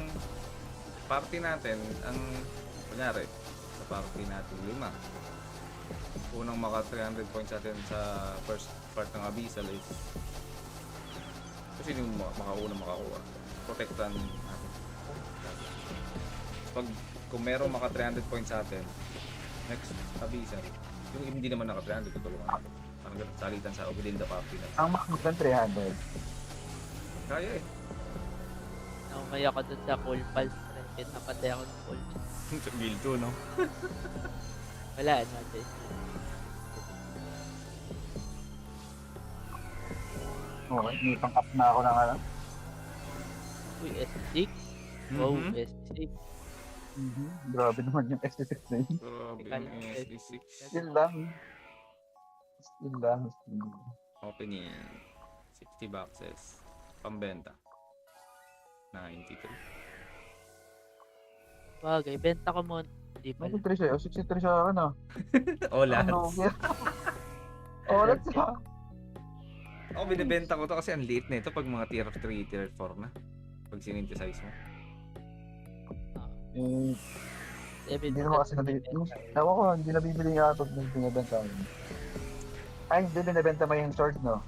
party natin, ang kunyari, sa party natin 5. Unang maka 300 points natin sa first part ng Abyssal is kasi yung makauna makakuha. Protectan natin. Pag kung meron maka 300 points sa atin, next Abyssal, yung hindi naman naka 300, tutulungan natin. Parang ganun, salitan sa within the party na. Ang max ng 300. Kaya eh. Naumay ako dun sa Cool Pals. Kahit napatay ako ng Cool. Sa build 2, no? Wala, ano, Jess. Okay, may pang-up na ako ng ano. Uy, S6. Wow, Mhm. S6. Grabe naman yung ST6 na yun. Grabe Ikaw yung lang, SD6. Still lang. Still lang. Opening 60 boxes. Pambenta. 93. Bagay, benta ko muna. Di pala. 93 siya. 63 siya akin ah. Ola. Ano? Oras siya. Ako binibenta ko to kasi ang liit na ito pag mga tier 3, tier 4 na. Pag sinintesize mo. Hindi naman kasi nabibili. Ewan ko, hindi nabibili nga ito ng binibenta ko. Ay, hindi binibenta mo yung sword, no?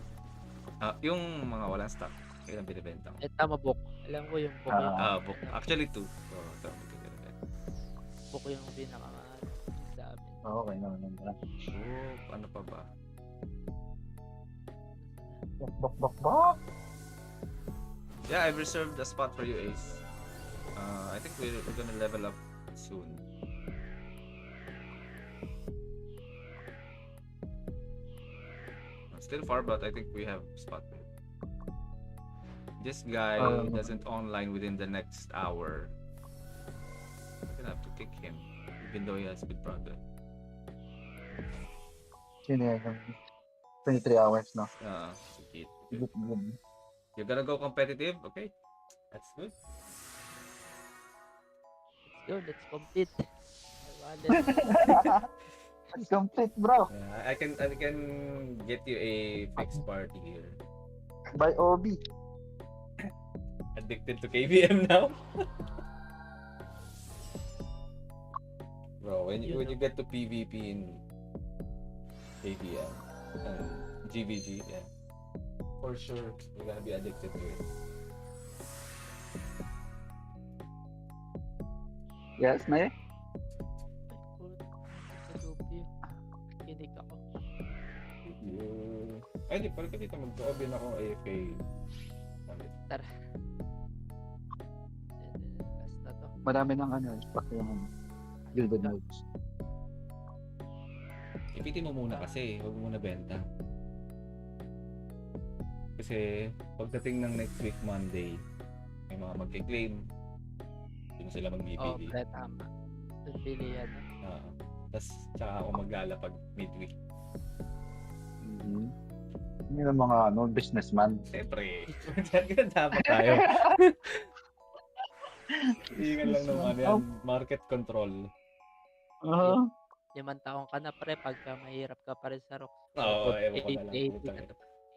Yung mga walang stock, kailan binibenta ko. Eh, tama, book. Alam ko yung book yung, Book. Actually, 2. So, ito, binibenta. book yung pinaka sa amin. Okay naman naman. Book, ano pa ba? Bak. Yeah, I've reserved a spot for you, Ace. I think we're gonna level up soon. Still far, but I think we have spot. This guy doesn't online within the next hour. I'm gonna have to kick him, even though he has big brother. Sino yan? 23 hours, no? Sige. Good. You're gonna go competitive? Okay. That's good. Let's compete. Wallet. It's complete, bro. Yeah, I can get you a fixed party here. By OB. Addicted to KBM now? Bro, when you get to PvP in KBM and GVG, yeah, for sure you're gonna be addicted to it. Yes, Nay? Sa Lupio. Kinig ako. Ay, di, pala ka dito mag-OB na ako AFK. Tara. Last na to. Marami ng ano, pati yung Gilded Notes. Ipitin mo muna kasi, huwag mo muna benta. Kasi pagdating ng next week Monday, may mga magki-claim, doon sila magbibili. Pre, tama. Doon pili yan. Tapos tsaka ako maglalapag midweek. Hindi ng mga businessman. Siyempre, ganun dapat tayo. Ingan lang naman yan, market control. Limang taong ka na pre, pagka mahirap ka pa rin sa rock. Oo, ewan ko na lang.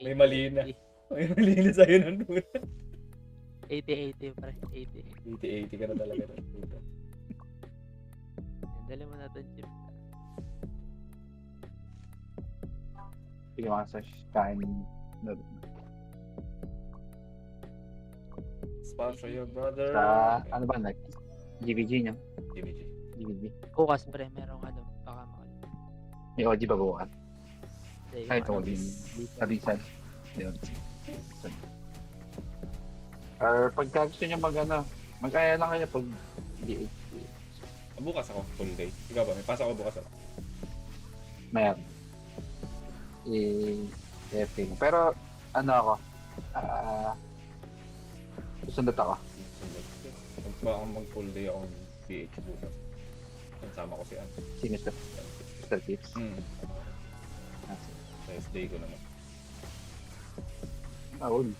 80. May mali na. May mali na sa'yo nun. 80 pre, 80. 80 ka na talaga. Dali mo na doon, Chip. Sige mga sa kain. Sponsor your brother. Sa, ano ba, like, GVG niya? GVG. GVG. Bukas pre, merong ano, baka makal. May OG ba bukas? Ay, ito, OG. Sabi. Abisan. Yun. Or pagka gusto niya mag-aya lang kayo pag DH. Bukas ako, full day. Ikaw ba? May pasok ako bukas ako. Mayroon. Pero, ano ako, susundot ako. Magpa akong mag-full day akong PH bukas. Kasama ko si Ann. Si Mr. Tips. Sa SD ko naman. Uy.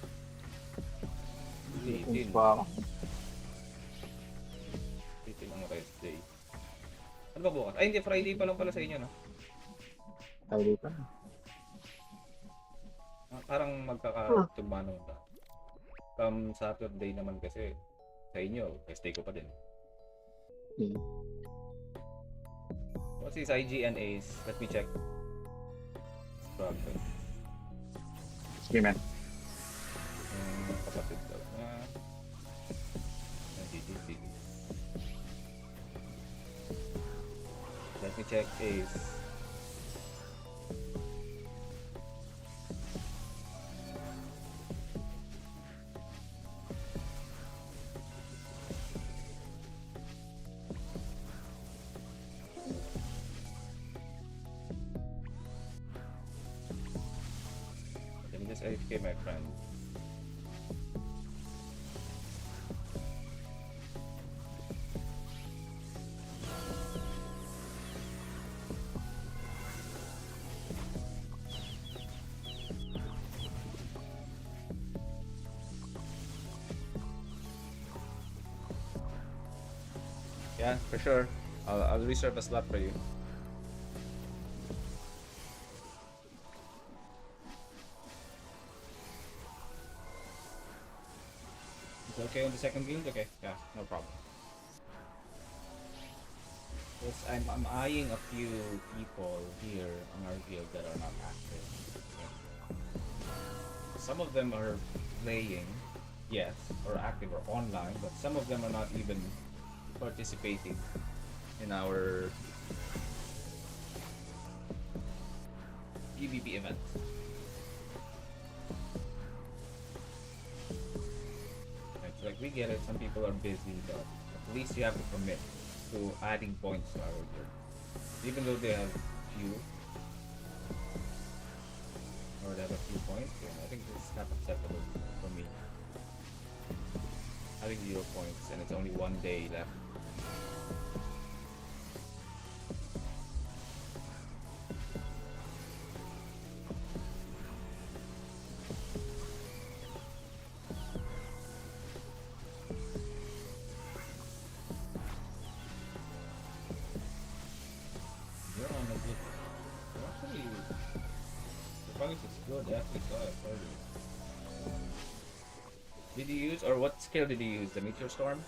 Litin. Pa ako. Litin ang rest day. Ano ba bukas? Ay, hindi. Friday pa lang pala sa inyo, no? Tayo dito. Parang magkakatumba naman ba? Come Saturday naman kasi, sa inyo, stay ko pa din. Okay. What's his IG and Ace? Let me check. Progress. Sige, man. Kapatid daw niya. NDDC. Let me check Ace. Let me just AFK my friend. Yeah, for sure. I'll reserve a slot for you. Is it okay on the second guild? Okay, yeah, no problem. Yes, I'm eyeing a few people here on our guild that are not active. Yeah. Some of them are playing, yes, or active or online, but some of them are not even participating in our PvP event. It's like we get it, some people are busy, but at least you have to commit to adding points to our guild. Even though they have few, or they have a few points, yeah, I think it's not acceptable for me. Having 0 points and it's only 1 day left. You're on a good. Actually, the progress is good. I actually saw it earlier. Did you use, or what skill did you use? The Meteor Storm?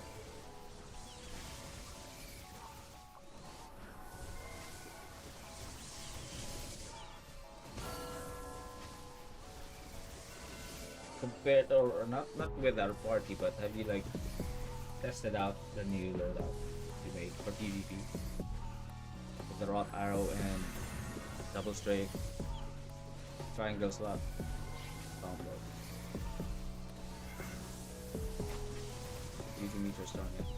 Compared, or not with our party, but have you like tested out the new loadout you made for PvP? With the Wrought Arrow and Double Strafe, Triangle Slot combo. Using Meteor Storm, yeah.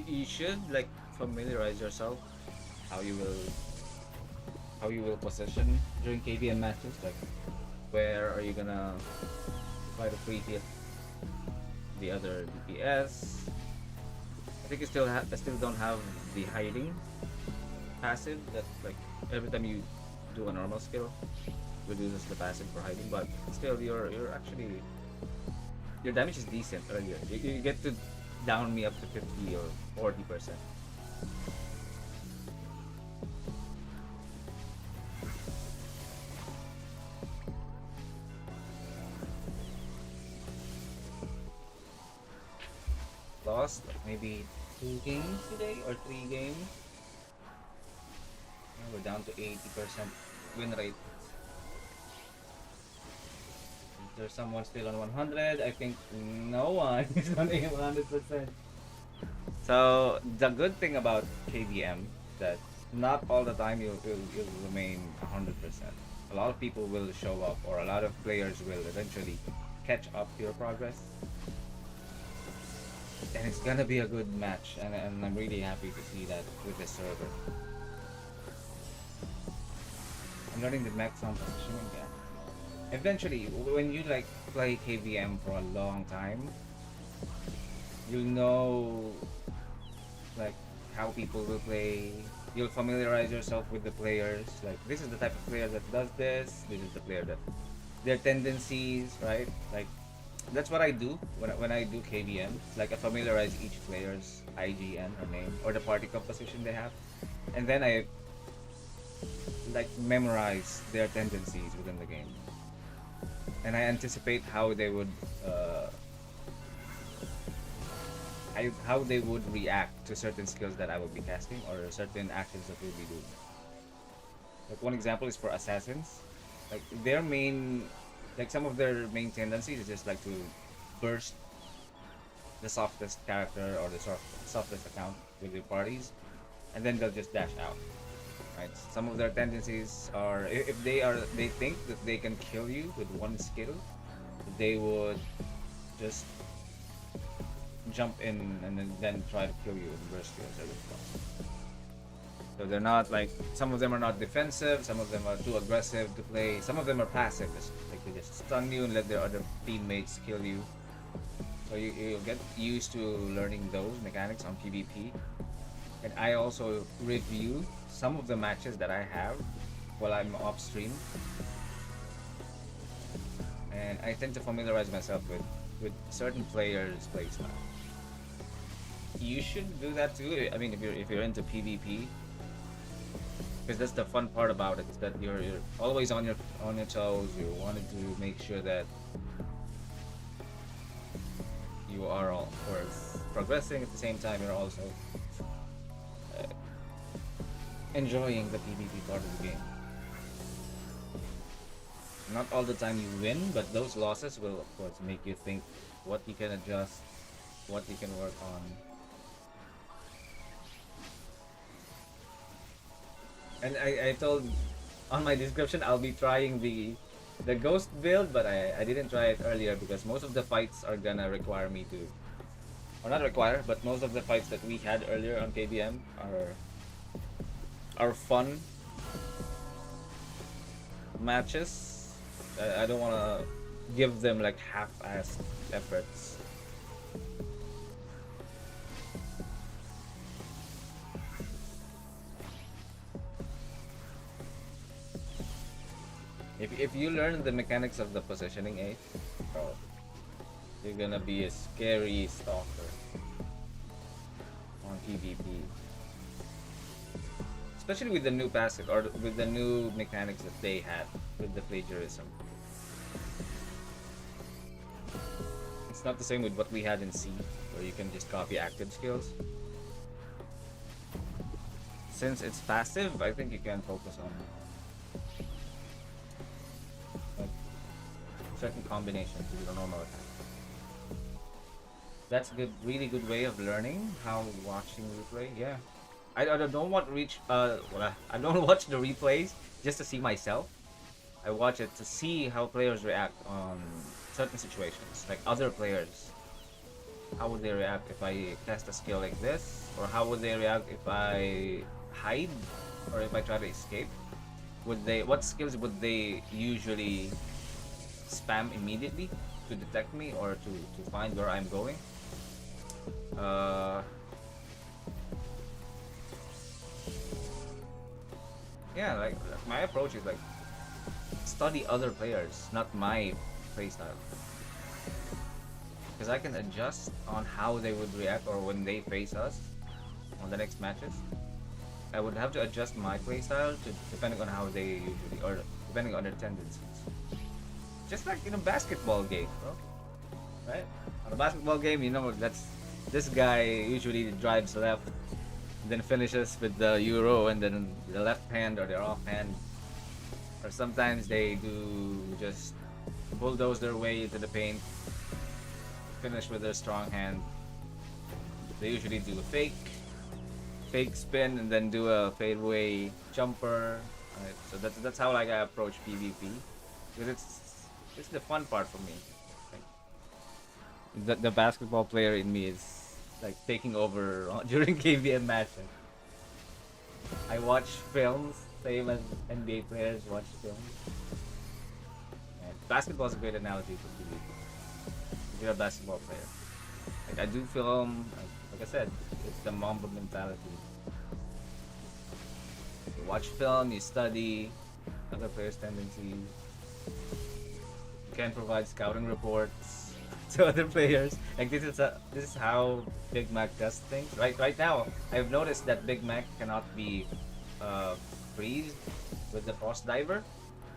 You should like familiarize yourself how you will position during KVM matches. Like, where are you gonna try to free hit the other DPS? I think I still don't have the hiding passive that like every time you do a normal skill reduces the passive for hiding, but still you're actually your damage is decent earlier. You get to down me up to 50 or 40%. Lost maybe 2 games today or 3 games. Yeah, we're down to 80% win rate. Is there someone still on 100? I think no one is on 100%. So the good thing about KVM that not all the time you'll remain 100%. A lot of people will show up, or a lot of players will eventually catch up to your progress. And it's gonna be a good match, and I'm really happy to see that with this server. I'm learning the mech sound positioning again. Eventually, when you like play KVM for a long time, you'll know like how people will play. You'll familiarize yourself with the players. Like, this is the type of player that does this. This is the player that their tendencies, right? Like, that's what I do when I do KVM. Like, I familiarize each player's IGN or name or the party composition they have, and then I like memorize their tendencies within the game. and I anticipate how they would how they would react to certain skills that I will be casting or certain actions that we'll be doing. Like one example is for assassins. Like their main, like some of their main tendencies is just like to burst the softest character or the softest account with your parties, and then they'll just dash out. Right. Some of their tendencies are if they think that they can kill you with one skill, they would just jump in and then try to kill you and burst you as a response. So they're not like some of them are not defensive, some of them are too aggressive to play, some of them are passive, just like they just stun you and let their other teammates kill you. So you'll get used to learning those mechanics on PvP. And I also review some of the matches that I have while I'm off stream. And I tend to familiarize myself with certain players' playstyle. You should do that too. I mean, if you're into PvP, because that's the fun part about it is that you're always on your toes. You wanted to make sure that you are all, of course, progressing at the same time. You're also enjoying the PvP part of the game. Not all the time you win, but those losses will, of course, make you think what you can adjust, what you can work on. And I told on my description I'll be trying the ghost build, but I didn't try it earlier because most of the fights are gonna require me to, or not require, but most of the fights that we had earlier on KBM are fun matches. I don't want to give them like half-assed efforts. If you learn the mechanics of the positioning aid, bro, you're gonna be a scary stalker on PvP. Especially with the new passive or with the new mechanics that they had with the plagiarism. It's not the same with what we had in C, where you can just copy active skills. Since it's passive, I think you can focus on like certain combinations with your normal attack. That's a good, really good way of learning how watching replay. Yeah, I don't want I don't watch the replays just to see myself. I watch it to see how players react on certain situations, like other players. How would they react if I cast a skill like this, or how would they react if I hide, or if I try to escape? What skills would they usually spam immediately to detect me or to find where I'm going? Yeah, like my approach is like study other players, not my playstyle, because I can adjust on how they would react or when they face us on the next matches. I would have to adjust my playstyle to depending on how they usually, or depending on their tendencies. Just like in a basketball game, bro. Right? On a basketball game, you know that's this guy usually drives left, then finishes with the euro and then the left hand or their off hand. Or sometimes they do just bulldoze their way into the paint, finish with their strong hand. They usually do a fake spin and then do a fadeaway jumper. Right? So that's how like I approach PvP, because it's the fun part for me. Like, the basketball player in me is like taking over during KBM matches. I watch films, same as NBA players watch films. And basketball is a great analogy for PvP. If you're a basketball player, like I do film, like I said, it's the Mamba mentality. You watch film, you study other players' tendencies. You can provide scouting reports to other players. Like this is how Big Mac does things. Right now, I've noticed that Big Mac cannot be freezed with the Frost Diver.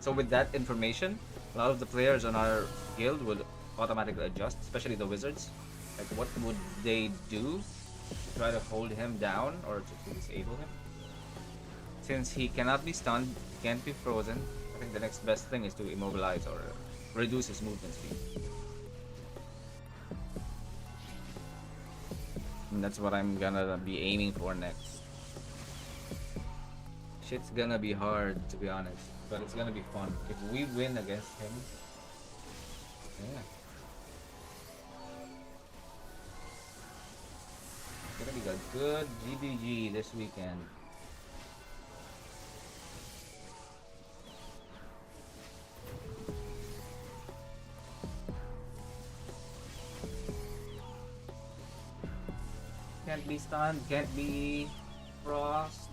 So with that information, A lot of the players on our guild would automatically adjust, especially the wizards. Like, what would they do to try to hold him down or to disable him? Since he cannot be stunned, can't be frozen, I think the next best thing is to immobilize or reduce his movement speed. And that's what I'm gonna be aiming for next. Shit's gonna be hard, to be honest, but it's gonna be fun. If we win against him, yeah. It's gonna be a good GBG this weekend. Can't be stunned, can't be frost.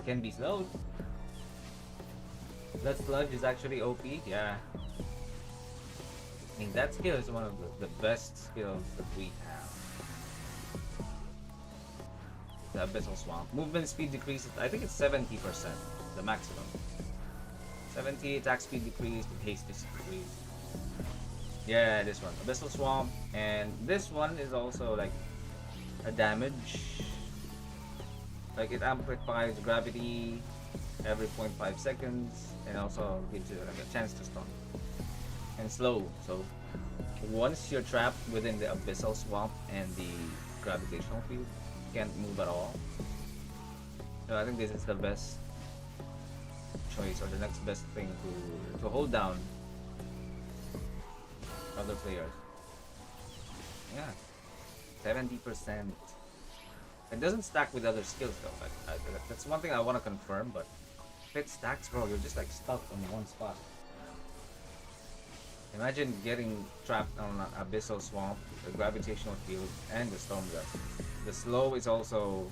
Can be slowed. That sludge is actually OP, yeah. I mean, that skill is one of the best skills that we have. The Abyssal Swamp. Movement speed decreases, I think it's 70%, the maximum. 70, attack speed decreased, haste is decreased. Yeah, this one. Abyssal Swamp. And this one is also like a damage. Like it amplifies gravity every 0.5 seconds and also gives you like a chance to stun. And slow. So once you're trapped within the Abyssal Swamp and the gravitational field, you can't move at all. So I think this is the best choice or the next best thing to hold down other players. Yeah, 70%. It doesn't stack with other skills though. That's one thing I want to confirm. But if it stacks, bro, you're just like stuck on one spot. Imagine getting trapped on an Abyssal Swamp, the gravitational field, and the storm gust. The slow is also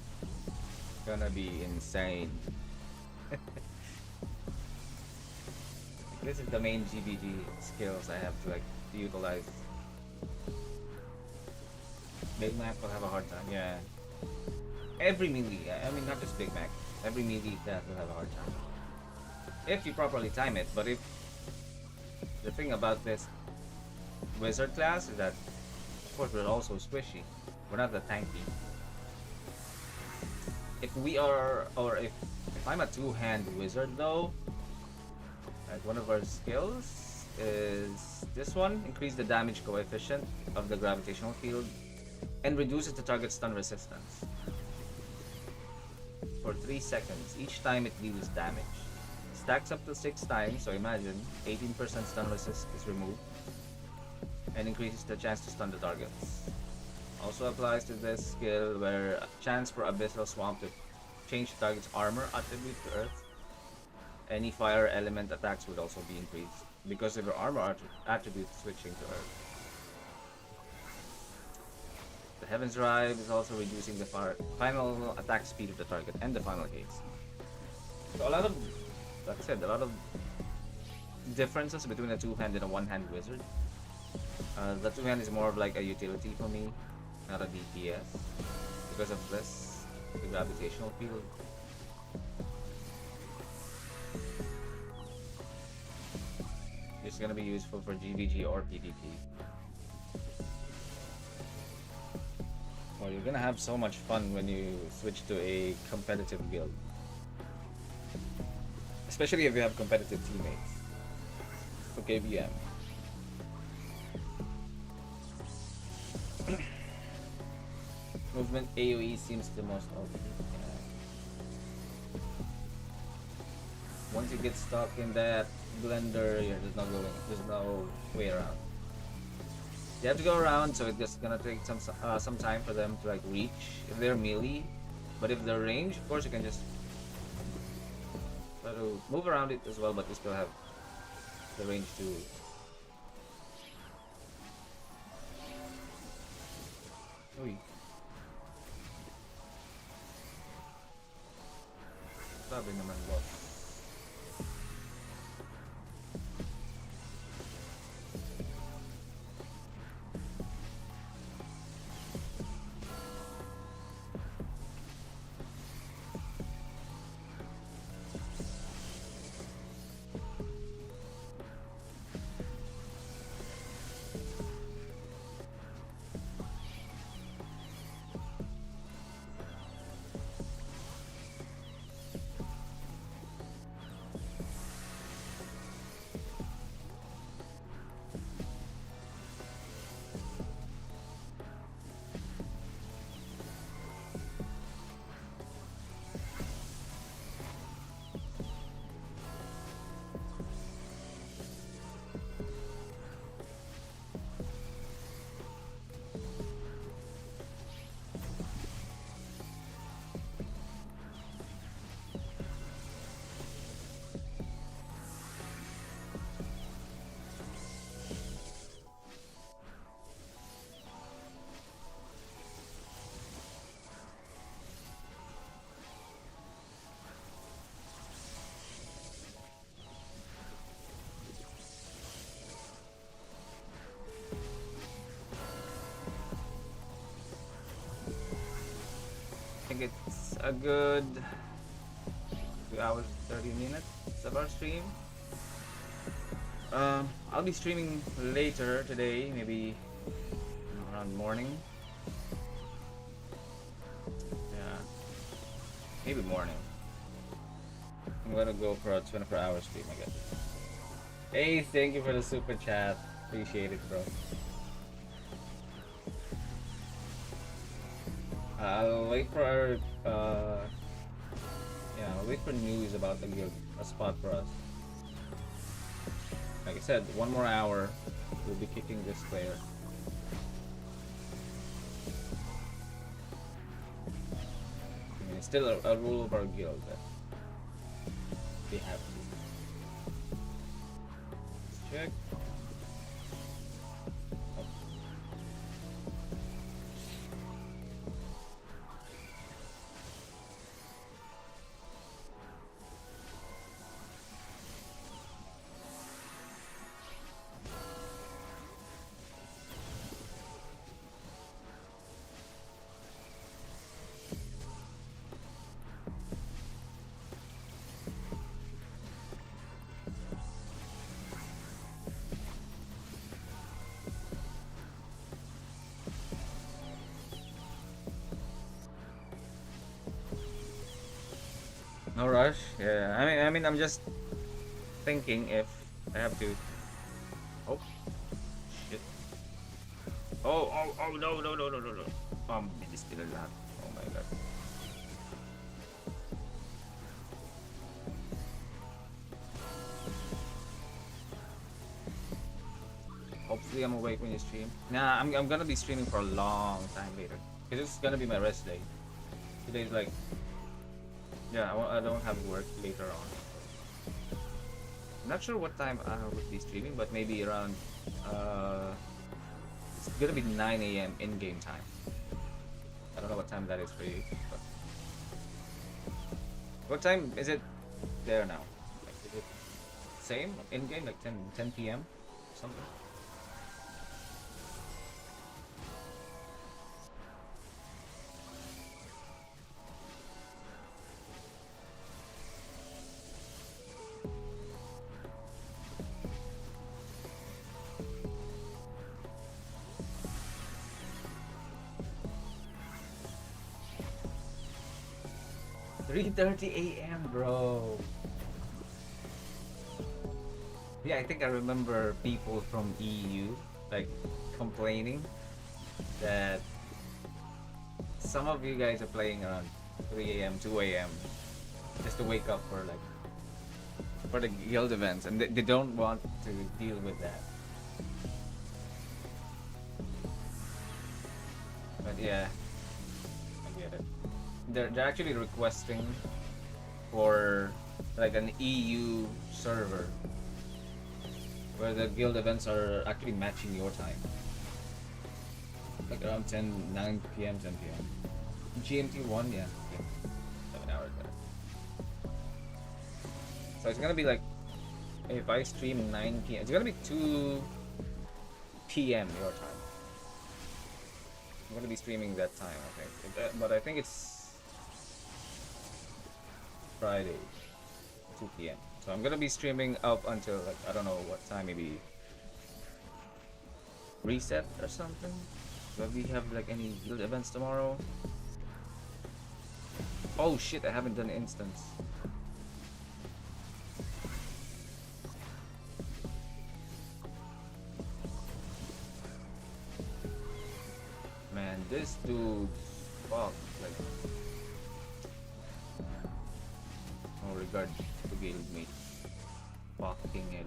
gonna be insane. This is the main GBG skills I have to like utilize. Big Mac will have a hard time, yeah. Every melee, I mean not just Big Mac, every melee death will have a hard time. If you properly time it, but if the thing about this wizard class is that of course we're also squishy. We're not that tanky. If we are or if I'm a two-hand wizard though, like one of our skills is this one, increase the damage coefficient of the gravitational field and reduces the target's stun resistance for 3 seconds each time it deals damage. Stacks up to 6 times, so imagine 18% stun resist is removed and increases the chance to stun the targets. Also applies to this skill where a chance for Abyssal Swamp to change the target's armor attribute to Earth. Any fire element attacks would also be increased because of your armor attribute switching to Earth. The Heaven's Drive is also reducing the final attack speed of the target and the final haste. So a lot of, like I said, a lot of differences between a two-hand and a one-hand wizard. The two-hand is more of like a utility for me, not a DPS, because of this, the gravitational field. It's gonna be useful for GVG or PvP. Well, you're gonna have so much fun when you switch to a competitive guild. Especially if you have competitive teammates. For KVM. Movement AoE seems the most obvious. Yeah. Once you get stuck in that blender, there's no way around. You have to go around, so it's just gonna take some time for them to like reach if they're melee. But if they're range, of course you can just try to move around it as well, but you still have the range to. Uy. Sabi naman, boss. think it's a good 2 hours 30 minutes of our stream. I'll be streaming later today, maybe around morning. Yeah, maybe morning. I'm gonna go for a 24-hour stream, I guess. Hey, thank you for the super chat. Appreciate it, bro. I'll wait for our yeah, I'll wait for news about the guild, a spot for us. Like I said, 1 more hour, we'll be kicking this player. I mean, it's still a rule of our guild that we have to. Let's check. Oh. No rush. Yeah, I mean, I'm just thinking if I have to. Oh, shit. Oh, no. Binispila lahat. Oh my god. Hopefully I'm awake when you stream. Nah, I'm gonna be streaming for a long time later. Cause it's gonna be my rest day. Today's like, yeah, I don't have work later on. I'm not sure what time I would be streaming, but maybe around it's gonna be 9 a.m. in-game time. I don't know what time that is for you. But what time is it there now? Like, is it same in-game, like 10 p.m. or something? $3:30 a.m. bro. Yeah, I think I remember people from EU like complaining that some of you guys are playing around 3 a.m., 2 a.m. just to wake up for like for the guild events, and they don't want to deal with that. But yeah, I get it. They're actually requesting for like an EU server where the guild events are actually matching your time, like around 9 p.m. 10 p.m. GMT 1, yeah, 7 hours there. So it's gonna be like, if I stream 9 p.m., it's gonna be 2 p.m. your time. I'm gonna be streaming that time, I think. But I think it's Friday, 2 p.m. So I'm gonna be streaming up until like, I don't know what time, maybe reset or something. Do we have like any guild events tomorrow? Oh shit, I haven't done instance. Man, this dude, fuck, like, no regard to guildmate. Fucking hell.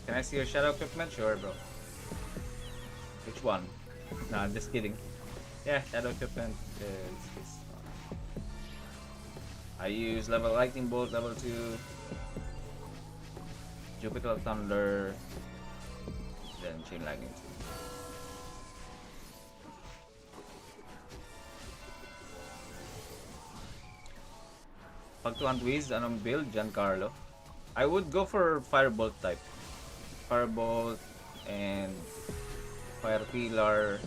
Can I see your shadow equipment? Sure, bro. Which one? Nah, I'm just kidding. Yeah, shadow equipment is fine. I use level lightning bolt, level 2, Jupiter thunder, then chain lightning 2. Pag to hunt Wiz, anong build? Giancarlo. I would go for Firebolt type. Firebolt and Fire Pillar.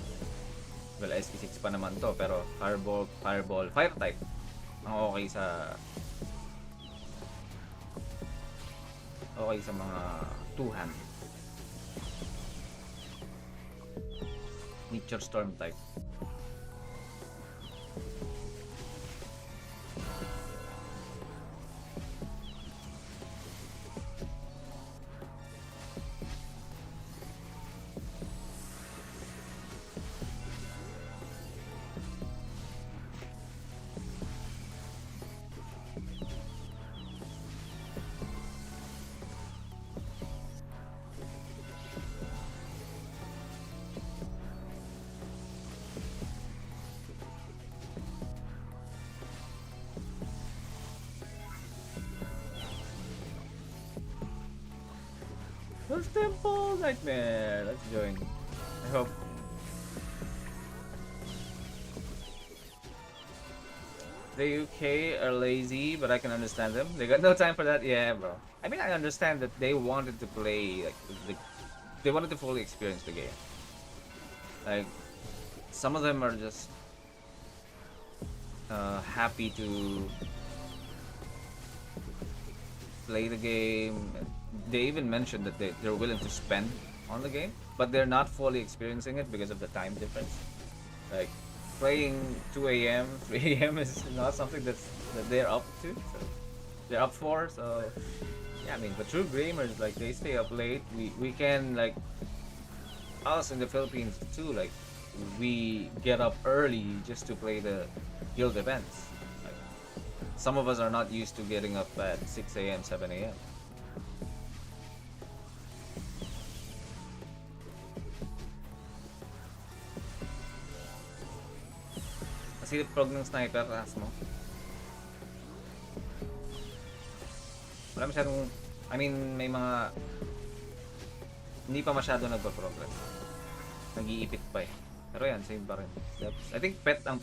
Well, SP6 pa naman to, pero Firebolt, Fireball, Fire type. Ang okay sa mga two-hand. Nature Storm type. Ghost Temple Nightmare. Let's join. I hope. The UK are lazy, but I can understand them. They got no time for that. Yeah, bro. I mean, I understand that they wanted to play, like, they wanted to fully experience the game. Like, some of them are just happy to play the game. They even mentioned that they're willing to spend on the game, but they're not fully experiencing it because of the time difference. Like, playing 2 a.m., 3 a.m. is not something that they're up to. So they're up for. So yeah, I mean, the true gamers, like, they stay up late. We can, like, us in the Philippines too. Like, we get up early just to play the guild events. Like, some of us are not used to getting up at 6 a.m., 7 a.m. Kasi prog ng sniper, taas mo. Wala masyadong, I mean, may mga hindi pa masyado nagpa-progress. Nag-iipit pa eh. Pero yan, same pa rin. I think pet ang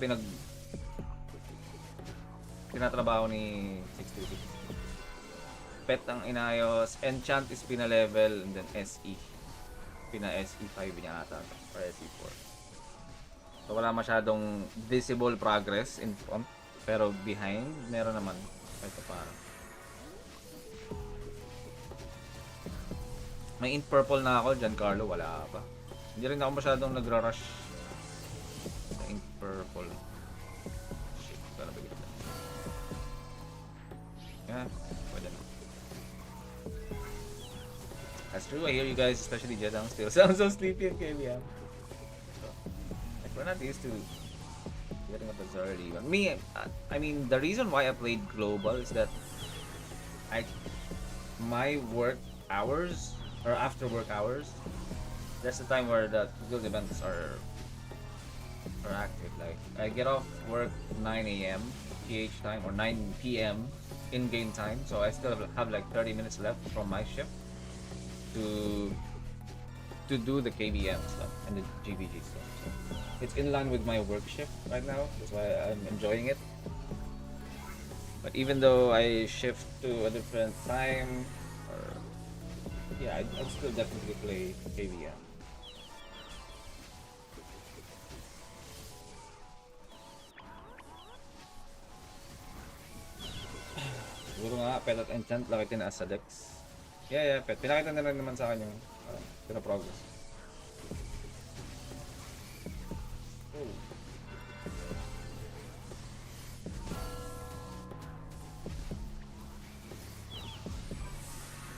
tinatrabaho ni 626. Pet ang inayos, enchant is pina-level, and then SE. Pina-SE5 niya ata, or SE4. So wala masyadong visible progress in front, pero behind meron naman kahit pa. May int purple na ako, Giancarlo wala pa. Hindi rin ako masyadong nagra-rush sa int purple. Shit, para bigit na. Yeah, pwede na. That's true, I hear you guys, especially Jedang, still sound so sleepy in KBM. We're not used to getting up as early. But me, I mean, the reason why I played global is that my work hours or after work hours, that's the time where the guild events are active. Like, I get off work 9 a.m. PH time or 9 p.m. in-game time, so I still have like 30 minutes left from my shift to do the KBM stuff and the GVG stuff. So it's in line with my work shift right now. That's why I'm enjoying it. But even though I shift to a different time, or yeah, I'd still definitely play KBM. Siguro nga, pet at enchant, laki tinaas sa Dex. Yeah, pet. Pinakita na rin naman sa akin yung pina-progress.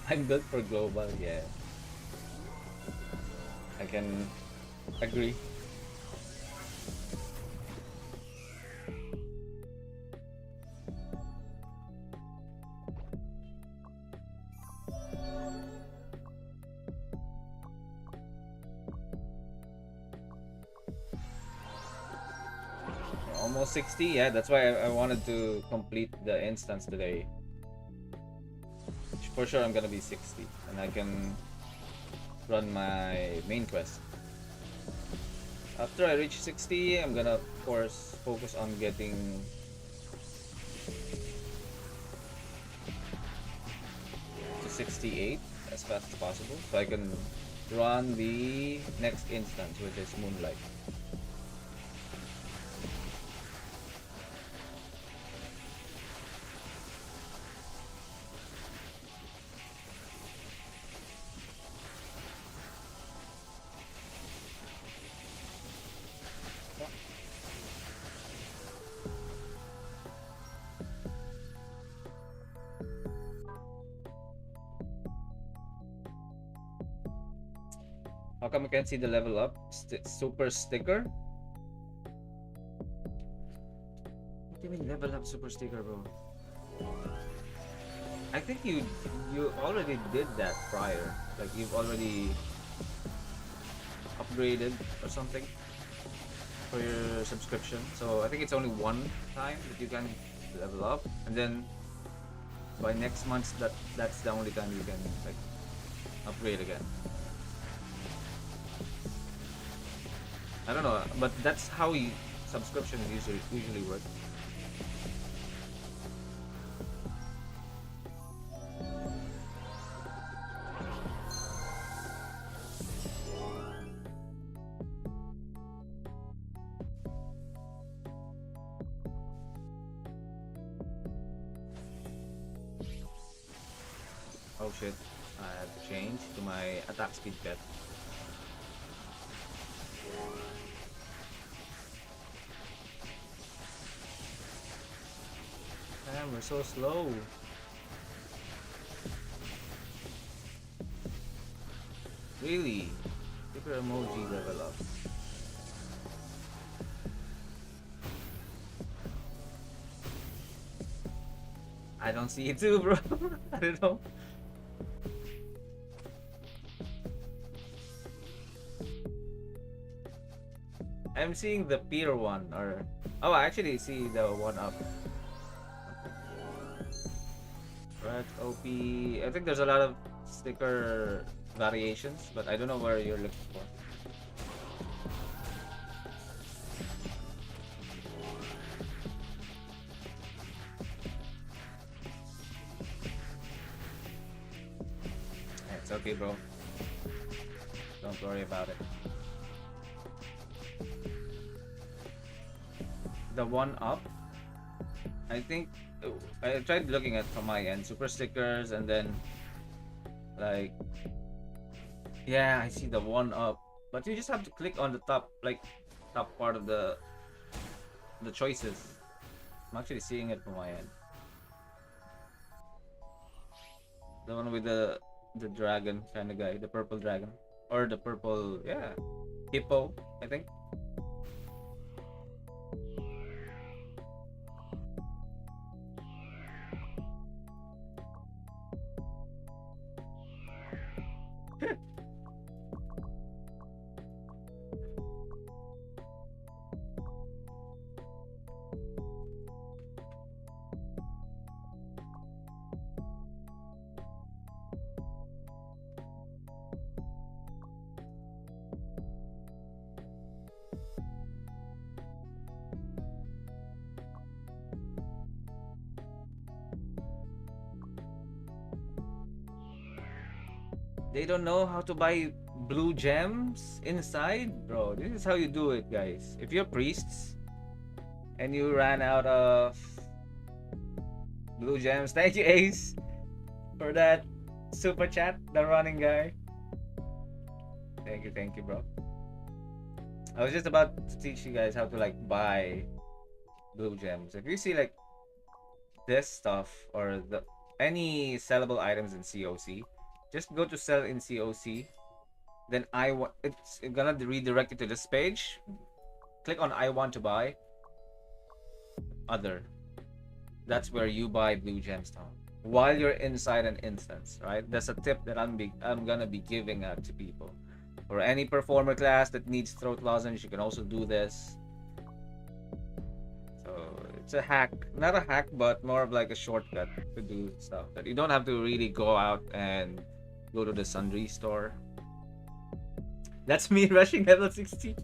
I'm built for global, yeah. I can agree. Almost 60, yeah, that's why I wanted to complete the instance today. For sure I'm gonna be 60 and I can run my main quest. After I reach 60, I'm gonna of course focus on getting 68 as fast as possible so I can run the next instance, which is Moonlight. How come I can't see the level up? Super sticker? What do you mean level up super sticker, bro? I think you already did that prior. Like you've already upgraded or something for your subscription. So I think it's only one time that you can level up, and then by next month that's the only time you can like upgrade again. I don't know, but that's how subscriptions usually work. Oh shit, I have to change to my attack speed pet. Damn, we're so slow. Really? Super emoji level up. I don't see it too, bro. I don't know. I'm seeing the peer one, or oh, I actually see the one up. Red OP. I think there's a lot of sticker variations, but I don't know where you're looking for. It's okay, bro. Don't worry about it. The one up, I think I tried looking at from my end, super stickers, and then like, yeah, I see the one up, but you just have to click on the top, like top part of the choices. I'm actually seeing it from my end. The one with the dragon kind of guy, the purple dragon, or the purple, yeah, hippo, I think. They don't know how to buy blue gems inside, bro. This is how you do it, guys. If you're priests and you ran out of blue gems, thank you, Ace, for that super chat, the running guy. Thank you, bro. I was just about to teach you guys how to like buy blue gems. If you see like this stuff or any sellable items in COC, just go to sell in COC. Then it's gonna redirect you to this page. Click on I want to buy. Other. That's where you buy blue gemstone while you're inside an instance, right? That's a tip that I'm gonna be giving out to people. For any performer class that needs throat lozenge, you can also do this. So it's a hack, not a hack, but more of like a shortcut to do stuff that you don't have to really go out and go to the sundry store. That's me rushing level 60.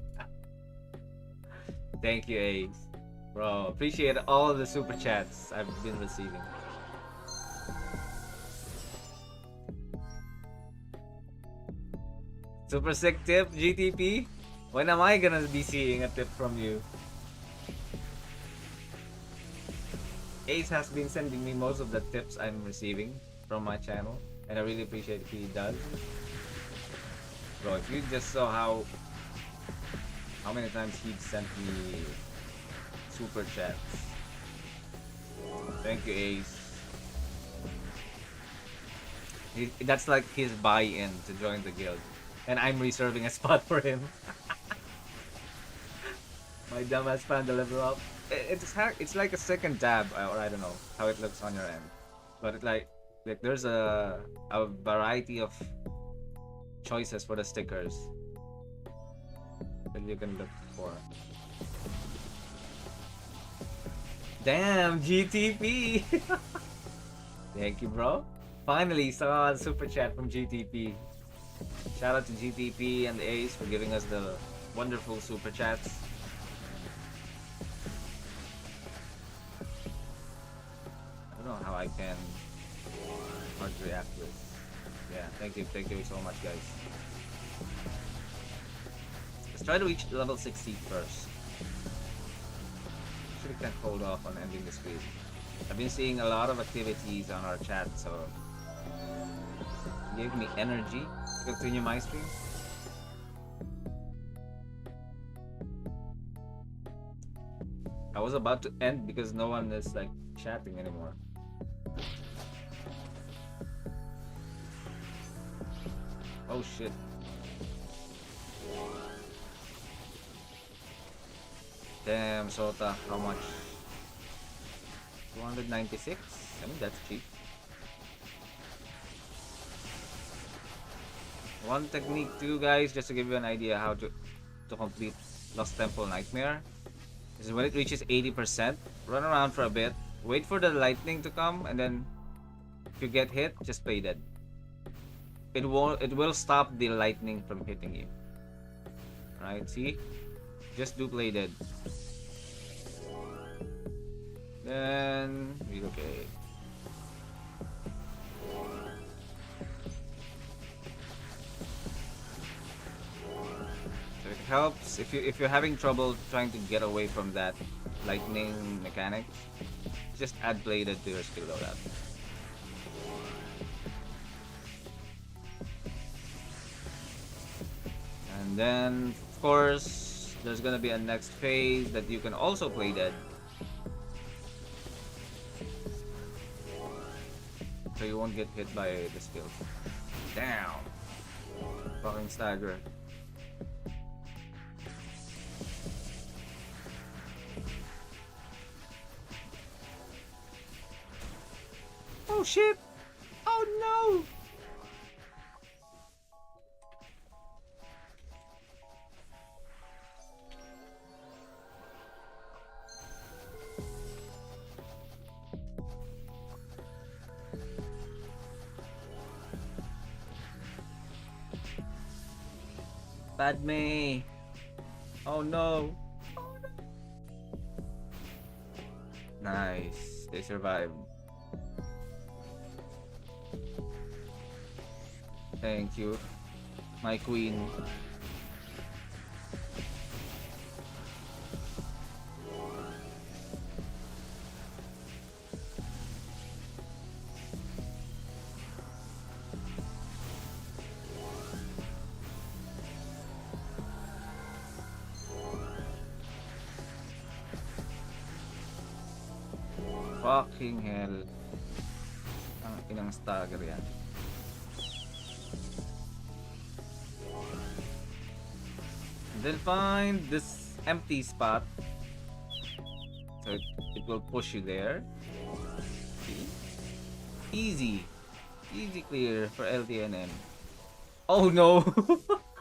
Thank you, Ace. Bro, appreciate all the super chats I've been receiving. Super sick tip, GTP. When am I gonna be seeing a tip from you? Ace has been sending me most of the tips I'm receiving from my channel, and I really appreciate he does. Bro, if you just saw how many times he sent me super chats. Thank you, Ace. That's like his buy-in to join the guild, and I'm reserving a spot for him. My dumbass found the level up. It's like a second tab, or I don't know how it looks on your end, but it like there's a variety of choices for the stickers that you can look for. Damn, GTP! Thank you, bro. Finally saw a super chat from GTP. Shout out to GTP and Ace for giving us the wonderful super chats. I don't know how I can hard to react with. Yeah, thank you so much, guys. Let's try to reach level 60 first. Actually can't hold off on ending this video. I've been seeing a lot of activities on our chat, so it gave me energy to continue my stream. I was about to end because no one is like chatting anymore. Oh shit. Damn, Sota, how much? 296? I mean, that's cheap. One technique too, guys, just to give you an idea how to complete Lost Temple Nightmare, is when it reaches 80%, run around for a bit, wait for the lightning to come, and then if you get hit, just play dead. It will stop the lightning from hitting you. Right, see? Just do play dead. Then relocate. So it helps if you're having trouble trying to get away from that lightning mechanic, just add play dead to your skill loadout. And then of course there's gonna be a next phase that you can also play dead. So you won't get hit by the skills. Damn! Fucking stagger. Oh shit! Oh no! Padme! Oh no! Nice. They survived. Thank you, my queen. Fucking hell. Ang inang stagger yan. Then find this empty spot. So it will push you there. See? Easy. Easy clear for LTNM. Oh no!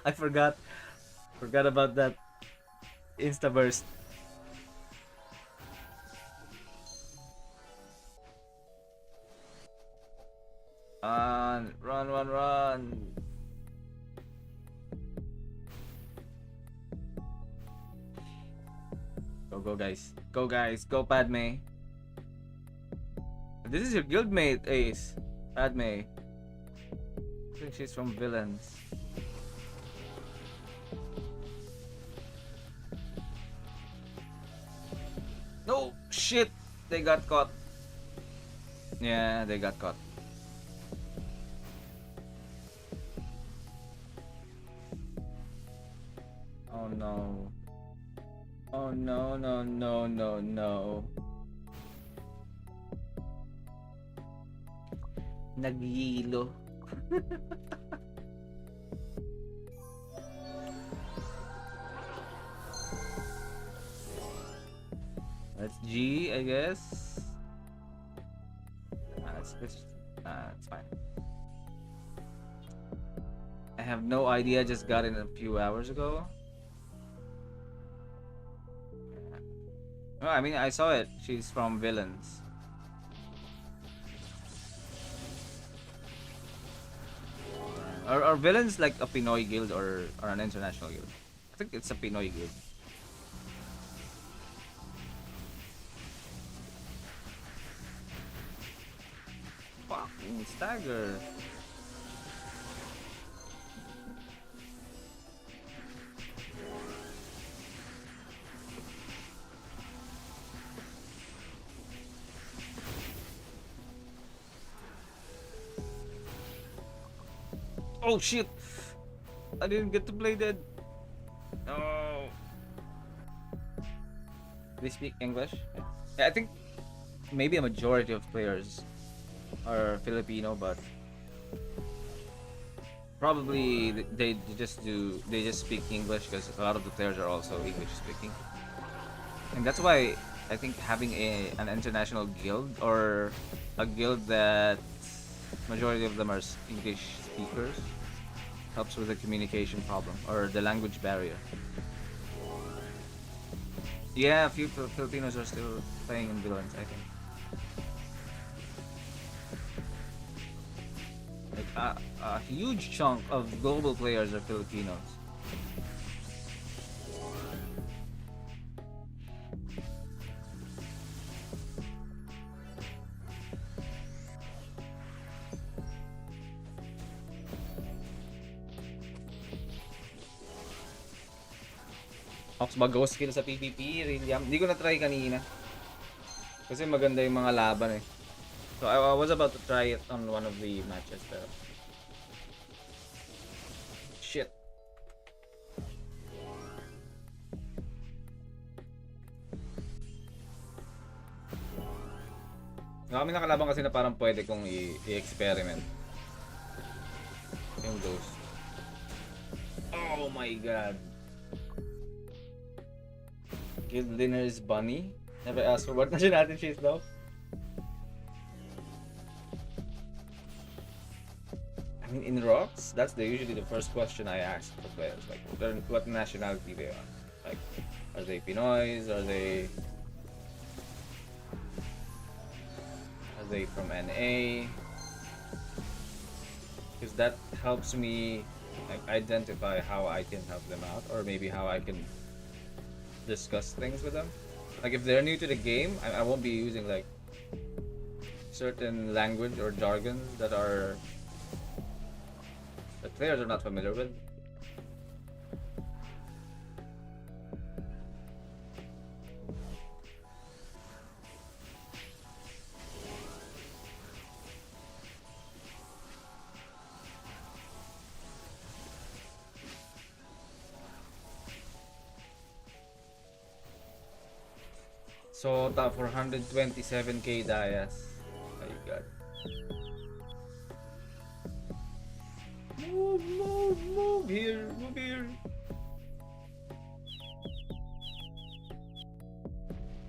I forgot. Forgot about that insta burst. Run. Go guys. Go guys. Go Padme. This is your guildmate, Ace. Padme. I think she's from Villains. shit! They got caught. Yeah, they got caught. Oh no. Oh no, no, no, no, no. Naghihilo. That's G, I guess. It's fine. I have no idea. Just got in a few hours ago. Oh, I mean, I saw it. She's from Villains. Are Villains like a Pinoy guild or an international guild? I think it's a Pinoy guild. Fucking stagger. Oh shit! I didn't get to play that. No. They speak English? Yeah, I think maybe a majority of players are Filipino, but probably they just speak English because a lot of the players are also English speaking, and that's why I think having an international guild or a guild that majority of them are English speakers helps with the communication problem or the language barrier. Yeah, a few Filipinos are still playing in Villains, I think. Like a huge chunk of global players are Filipinos. Ox ba ghost skill sa PvP? Really? Hindi ko na-try kanina. Kasi maganda yung mga laban eh. So I was about to try it on one of the matches pero... Shit. Kami nakalaban kasi na parang pwede kong i-experiment. Yung ghost. Oh my god. Guild dinner is Bunny. Never asked for what nationality she is though. I mean, in rocks, that's usually the first question I ask for players. Like, what nationality they are. Like, are they Pinoys? Are they from NA? Because that helps me like identify how I can help them out, or maybe how I can discuss things with them. Like if they're new to the game, I won't be using like certain language or jargons that players are not familiar with. So top 427k Dias. Oh my god. Move here, move here.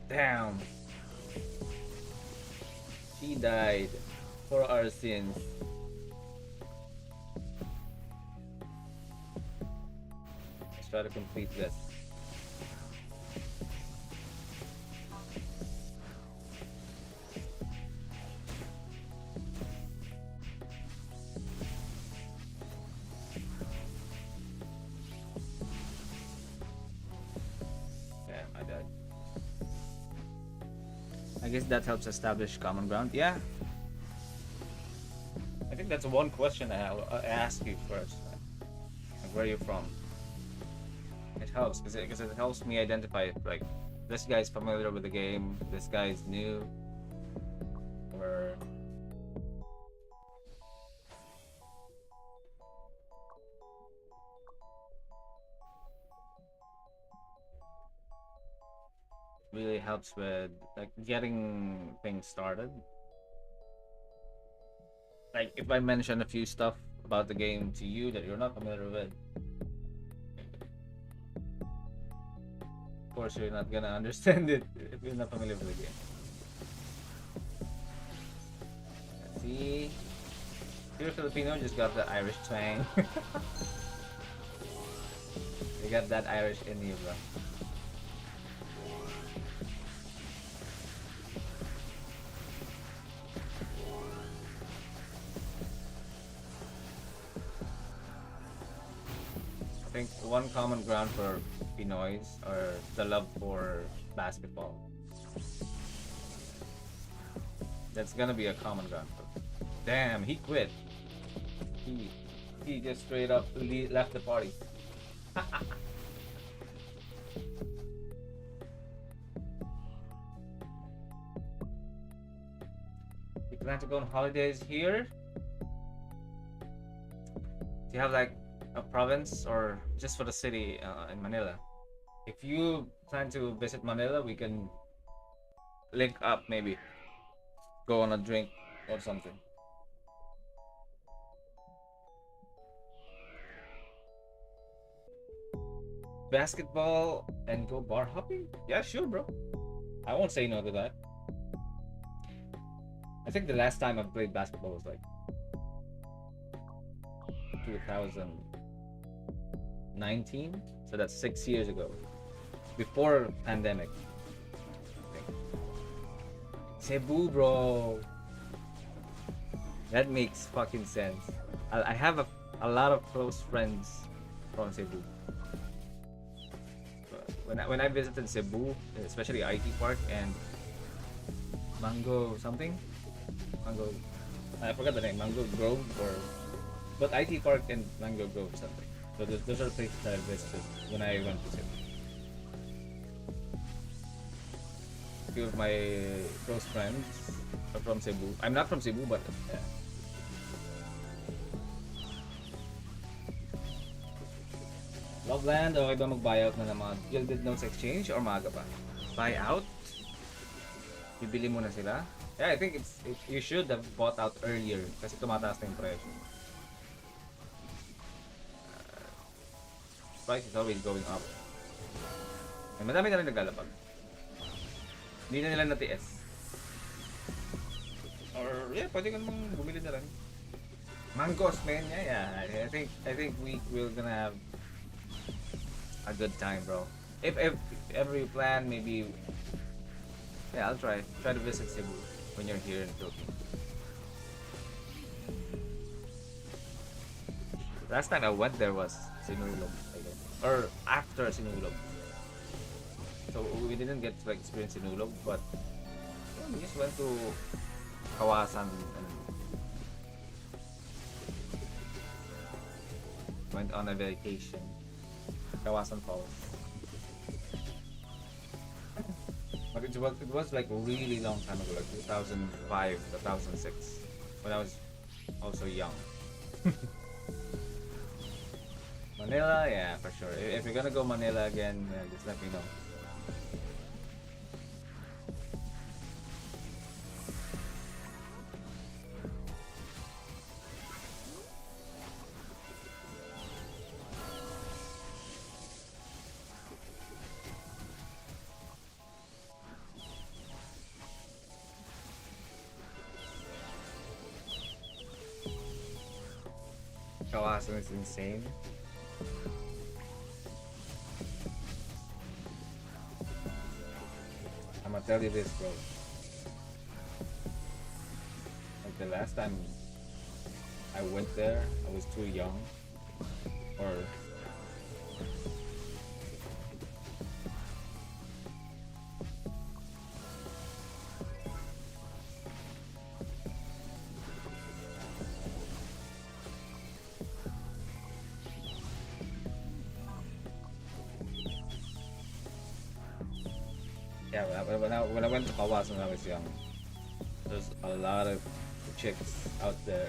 Damn. She died for our sins. Let's try to complete this. I guess that helps establish common ground. Yeah. I think that's one question I ask you first. Like, where are you from? It helps because it helps me identify like this guy's familiar with the game, this guy's new, or really helps with like getting things started. Like if I mention a few stuff about the game to you that you're not familiar with, of course you're not gonna understand it if you're not familiar with the game. Let's see. Pure Filipino just got the Irish twang. You got that Irish in you, bro. I think one common ground for Pinoys are the love for basketball. That's gonna be a common ground for. Damn, he quit. He just straight up left the party. You plan to go on holidays here? Do you have like a province or just for the city in Manila? If you plan to visit Manila, we can link up maybe. Go on a drink or something. Basketball and go bar hopping? Yeah, sure, bro. I won't say no to that. I think the last time I played basketball was like 2019, so that's 6 years ago, before pandemic. I think. Cebu, bro. That makes fucking sense. I have a lot of close friends from Cebu. When I visited Cebu, especially IT Park and Mango something, Mango, I forgot the name, Mango Grove or, but IT Park and Mango Grove something. So those are places that I visited when I went to Cebu. A few of my close friends are from Cebu. I'm not from Cebu, but yeah. Loveland, okay ba mag-buyout na naman? Gilded Notes Exchange or maaga pa? Buyout? Bibili mo na sila? Yeah, I think you should have bought out earlier kasi tumataas na yung presyo. Price is always going up. And madami na rin naglalapag. Hindi na nila natiis. Or yeah, pwede ka namang bumili na rin. Mangos, man. Yeah. I think we're gonna have a good time, bro. If ever you plan, maybe yeah, I'll try to visit Cebu when you're here in Philippines. Last time I went there was Sinulog, I guess, or after Sinulog. So we didn't get to like experience Sinulog, but yeah, we just went to Kawasan and went on a vacation. Kawasan Falls. But it was like a really long time ago, like 2005, 2006, when I was also young. Manila, yeah, for sure. If you're gonna go Manila again, yeah, just let me know. Kawasan is insane. I'm gonna tell you this, bro. Like the last time I went there, I was too young. Or yeah, when I went to Kawas when I was young, there's a lot of chicks out there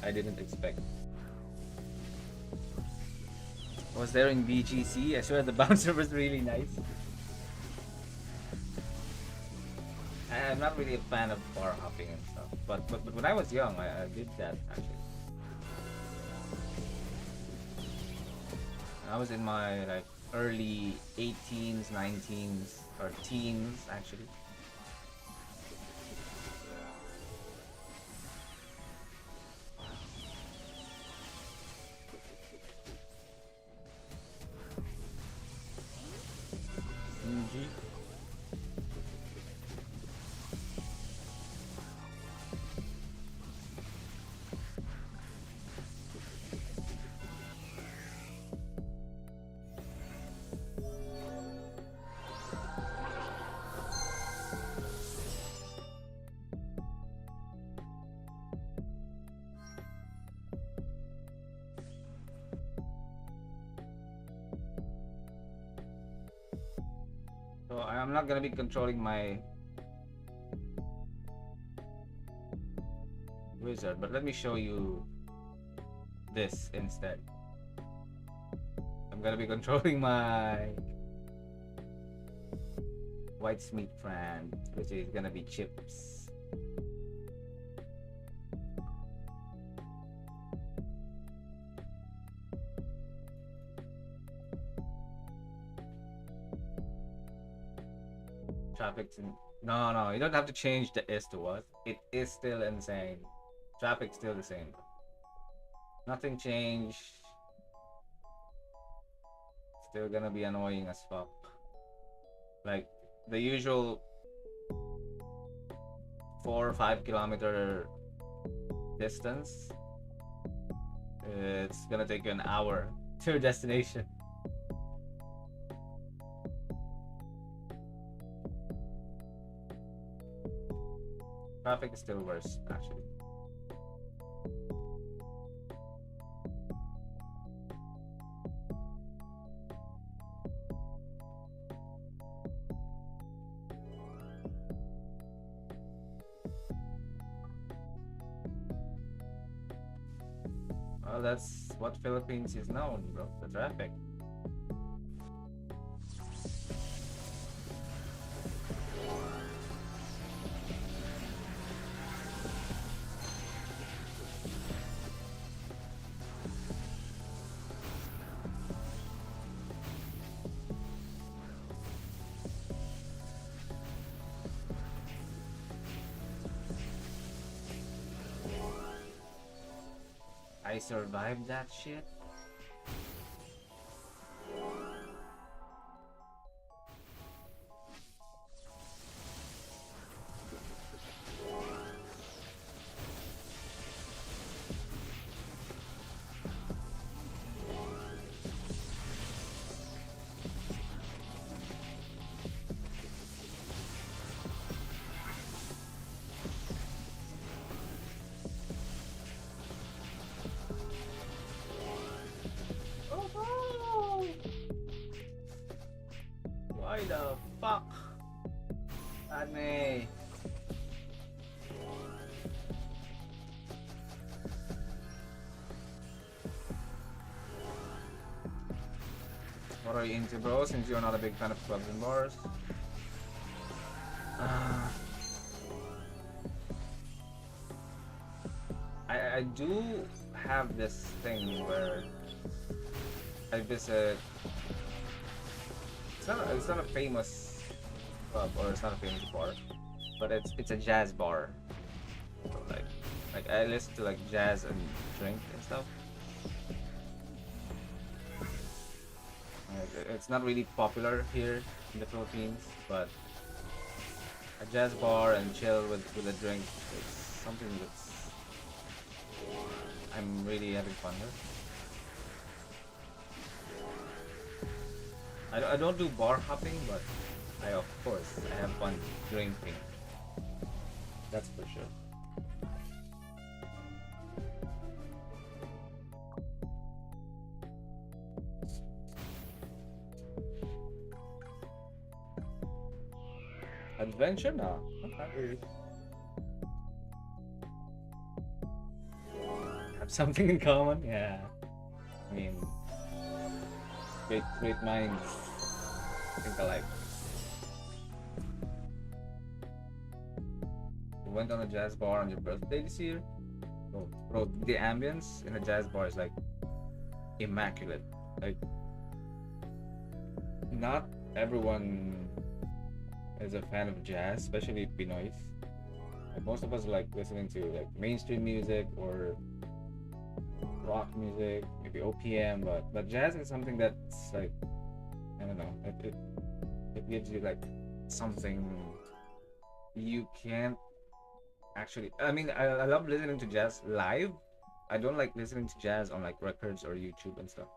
I didn't expect. I was there in BGC. I swear the bouncer was really nice. I'm not really a fan of bar hopping and stuff, but when I was young, I did that actually. I was in my like early 18s, 19s, or teens actually. Mhm. So I'm not gonna be controlling my wizard, but let me show you this instead. I'm gonna be controlling my whitesmith friend, which is gonna be Chips. Traffic's in... No, you don't have to change the is to what. It is still insane. Traffic's still the same. Nothing changed. Still gonna be annoying as fuck. Like the usual 4 or 5 kilometer distance. It's gonna take you an hour to your destination. Traffic is still worse, actually. Well, that's what Philippines is known, bro. The traffic. I survived that shit. Oh no! Why the fuck? Ane. What are you into, bro? Since you're not a big fan of clubs and bars. Uh, I do have this thing where I visit. It's not a famous club or it's not a famous bar, but it's a jazz bar. So like I listen to like jazz and drink and stuff. It's not really popular here in the Philippines, but a jazz bar and chill with a drink is something that's I'm really having fun with. I don't do bar hopping, but of course I have fun drinking. That's for sure. Adventure? No, not really. Have something in common? Yeah. I mean, great minds think alike. You went on a jazz bar on your birthday this year? Oh, bro, the ambience in a jazz bar is like immaculate. Like, not everyone is a fan of jazz, especially Pinoys. Like, most of us like listening to like mainstream music or rock music, maybe OPM, but jazz is something that's like, I don't know, it gives you like something you can't actually. I mean, I love listening to jazz live. I don't like listening to jazz on like records or YouTube and stuff.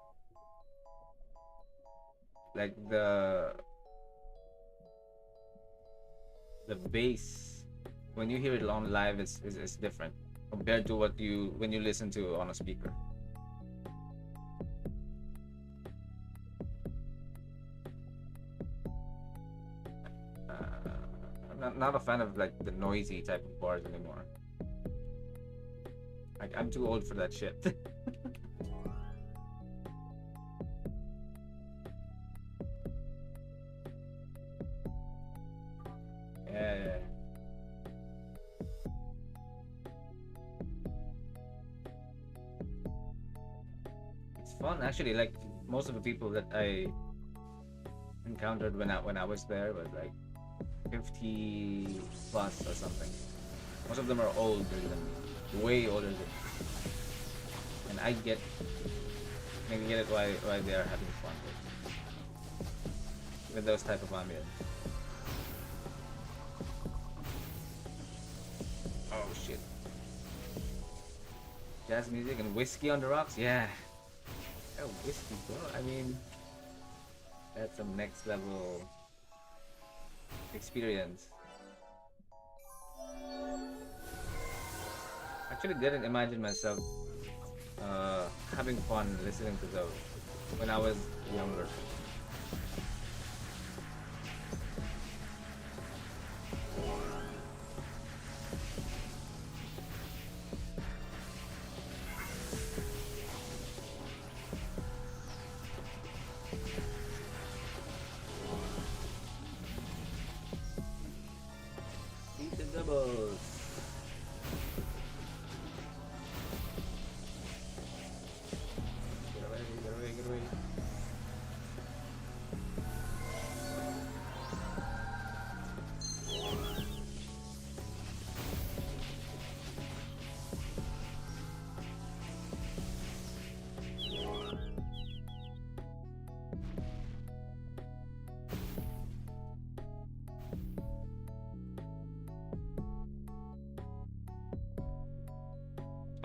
Like the bass when you hear it on live is different compared to what you when you listen to on a speaker. I'm not a fan of like the noisy type of bars anymore. Like I'm too old for that shit. Yeah. It's fun actually. Like most of the people that I encountered when I was there was like 50 plus or something. Most of them are older than me, way older than me, and I get it why they are having fun with those type of ambience. Oh shit! Jazz music and whiskey on the rocks, yeah. Oh, whiskey, bro. I mean, that's some next level experience. Actually, didn't imagine myself having fun listening to those when I was younger. Eat the doubles. Get away, get away, get away.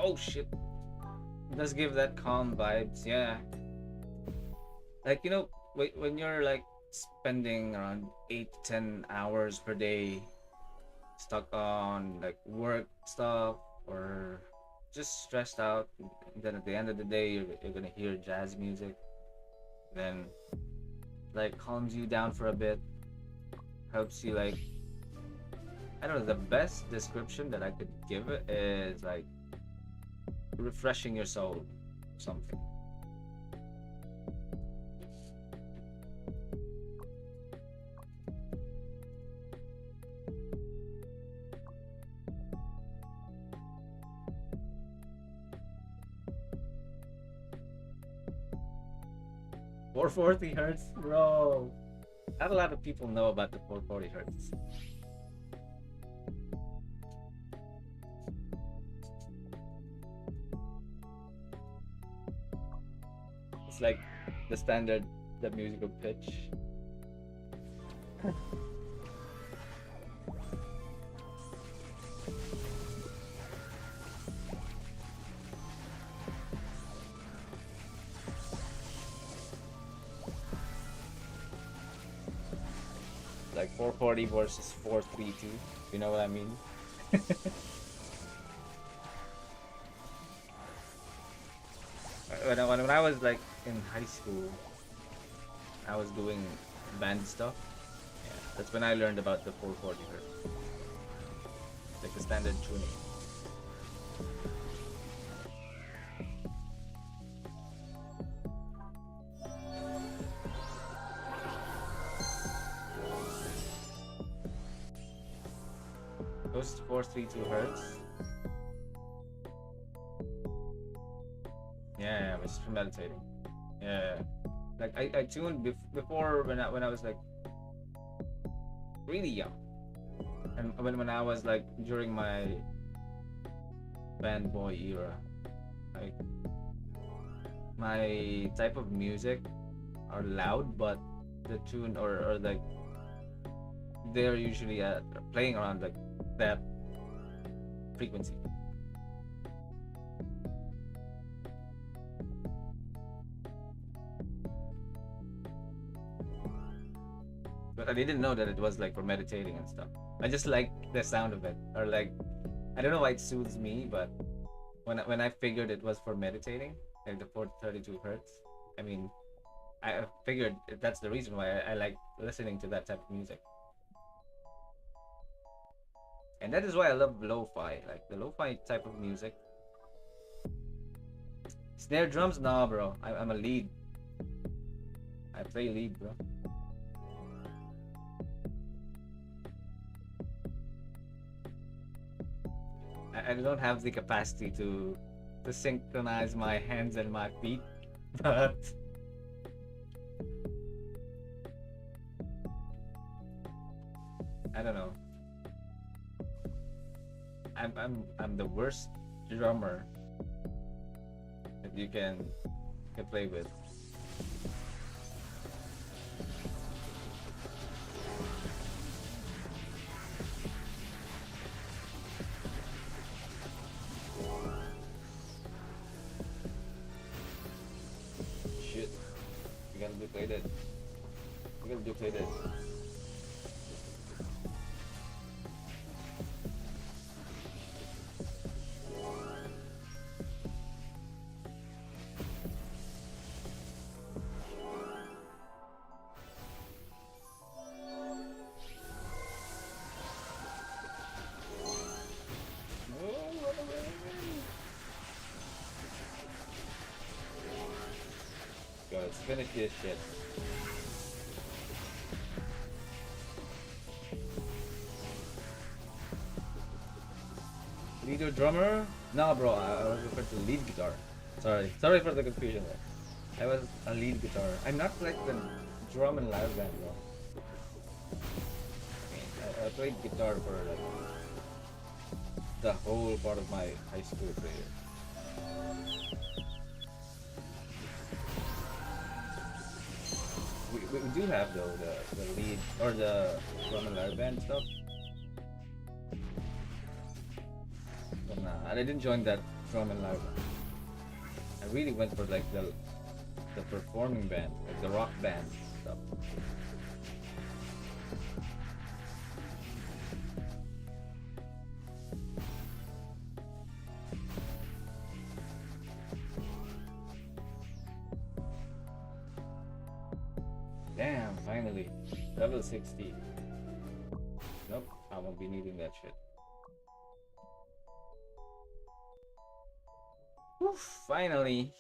Oh shit. It does give that calm vibes, yeah. Like, when you're like spending around 8 to 10 hours per day stuck on like work stuff or just stressed out, then at the end of the day you're gonna hear jazz music, then like calms you down for a bit, helps you like, I don't know, the best description that I could give it is like refreshing your soul, something. 440 hertz, bro. Not a lot of people know about the 440 hertz. It's like the standard, the musical pitch. Like 440 versus 432. You know what I mean? When I was like in high school, I was doing band stuff. Yeah, That's when I learned about the 440 hertz, like the standard tuning. Those 432 hertz. Yeah, I was just meditating. Yeah, like I tuned before when I was like really young, and when I was like during my fanboy era, like my type of music are loud, but the tune or like they're usually playing around like that frequency. But I didn't know that it was like for meditating and stuff. I just like the sound of it, or like I don't know why it soothes me, but when I figured it was for meditating, like the 432 hertz, I mean, I figured that's the reason why I like listening to that type of music. And that is why I love lo-fi, like the lo-fi type of music. Snare drums, nah, bro. I'm a lead. I play lead, bro. I don't have the capacity to synchronize my hands and my feet, but I don't know. I'm the worst drummer that you can play with. Shit. We gotta duplicate it. We gotta duplicate it. Go, let's finish this shit. Lead or drummer? No, bro, I was referring to lead guitar. Sorry for the confusion there. I was a lead guitar. I'm not like the drum and live band, bro. I played guitar for like the whole part of my high school career. We do have though the lead or the drum and live band stuff. But nah, I didn't join that drum and live band. I really went for like the performing band, like the rock band stuff. Damn, finally. Level 60. Nope, I won't be needing that shit. Whew, finally.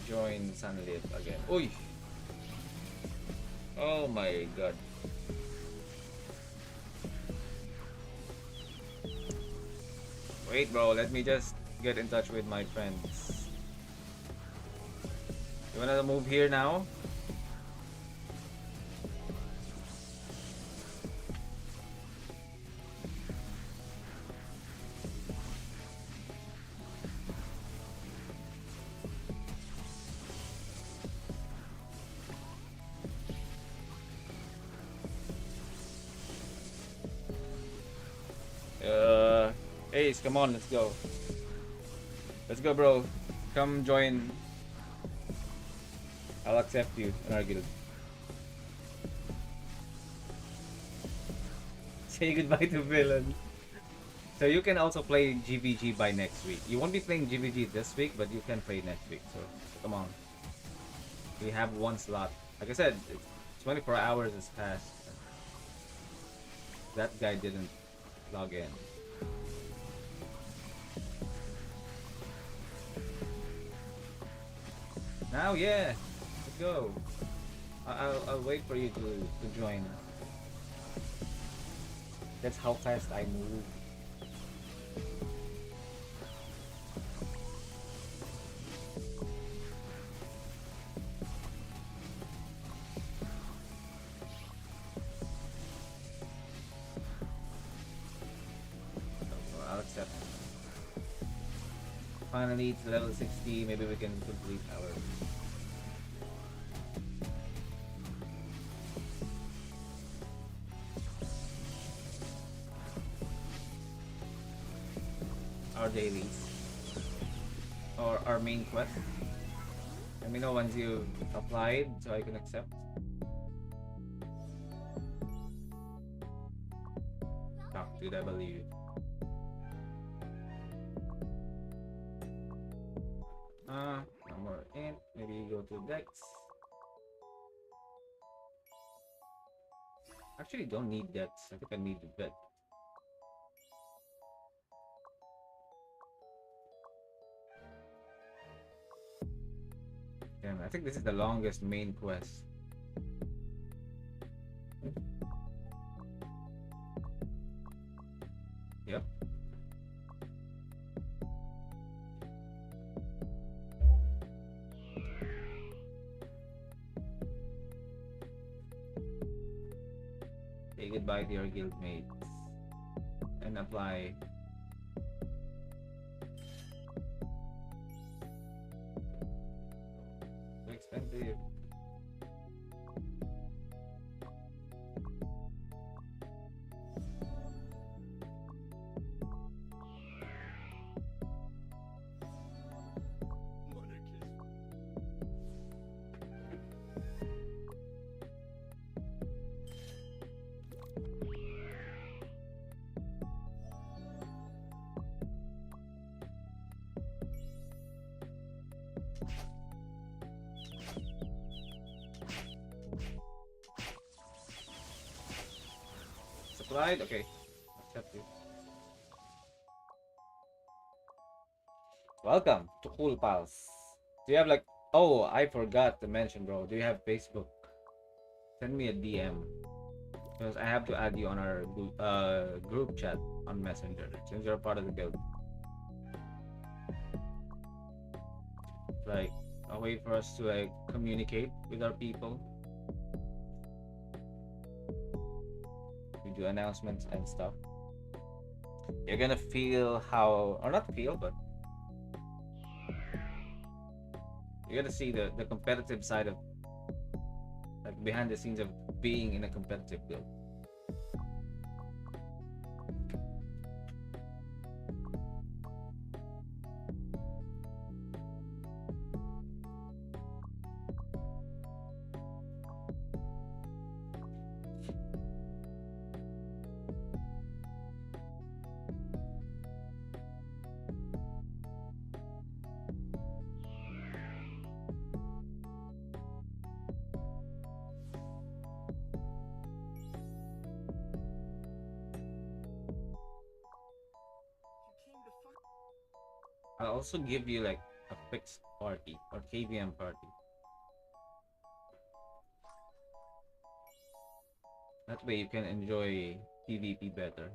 Join Sunlit again. Uy! Oh my god. Wait, bro, let me just get in touch with my friends. You wanna move here now? Ace, come on, let's go. Let's go, bro. Come join. I'll accept you in our guild. Say goodbye to villain. So you can also play GVG by next week. You won't be playing GVG this week, but you can play next week. So come on. We have one slot. Like I said, 24 hours has passed. That guy didn't log in. Now, yeah, let's go. I'll wait for you to join. That's how fast I move. So I'll accept. Finally, it's level 60. Maybe we can complete our. Our dailies or our main quest. Let me know once you've applied so I can accept. Talk to W. No more int. Maybe you go to Dex. Actually, don't need Dex. I think I need the vet. Damn, I think this is the longest main quest. Yep. Say goodbye to your guildmates and apply. Too expensive. Supplied? Okay. Accept you. Welcome to Cool Pals. Do you have like... Oh, I forgot to mention, bro. Do you have Facebook? Send me a DM. Because I have to add you on our group chat on Messenger. Since you're part of the guild. Like, a way for us to like communicate with our people. We do announcements and stuff. You're gonna feel how... Or not feel, but... You're gonna see the competitive side of... Like, behind the scenes of being in a competitive guild. I'll also give you like a fixed party or KVM party. That way you can enjoy PvP better.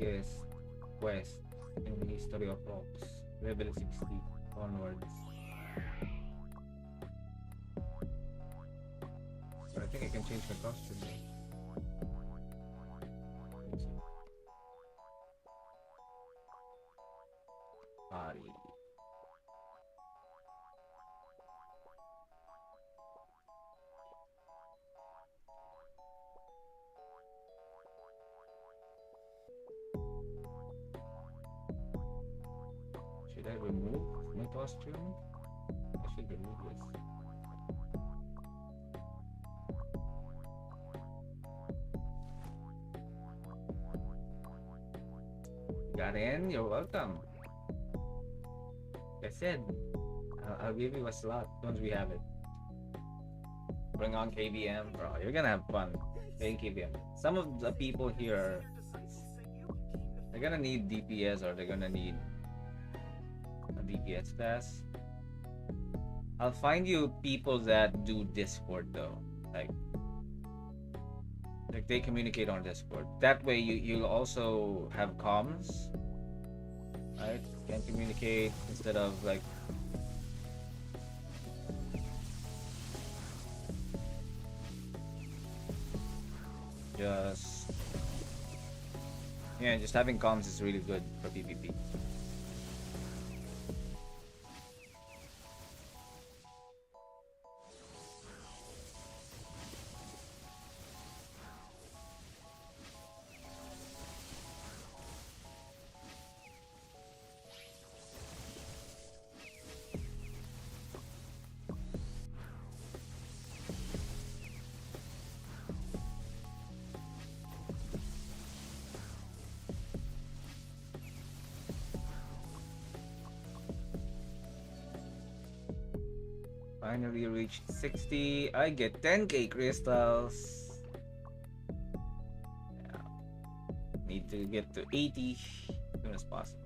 biggest quest in the history of rocks. Level 60 onwards. But I think I can change my costume now. Let's see. Party. Should I remove my costume? I should remove this. Got in? You're welcome. Like I said, I'll give you a slot once we have it. Bring on KBM, bro. You're gonna have fun playing KBM. Some of the people here, they're gonna need DPS or they're gonna need a DPS pass. I'll find you people that do Discord though, like they communicate on Discord. That way you'll also have comms, right? You can communicate instead of like just just having comms is really good for PvP. Finally reached 60. I get 10k crystals. Yeah. Need to get to 80 as soon as possible.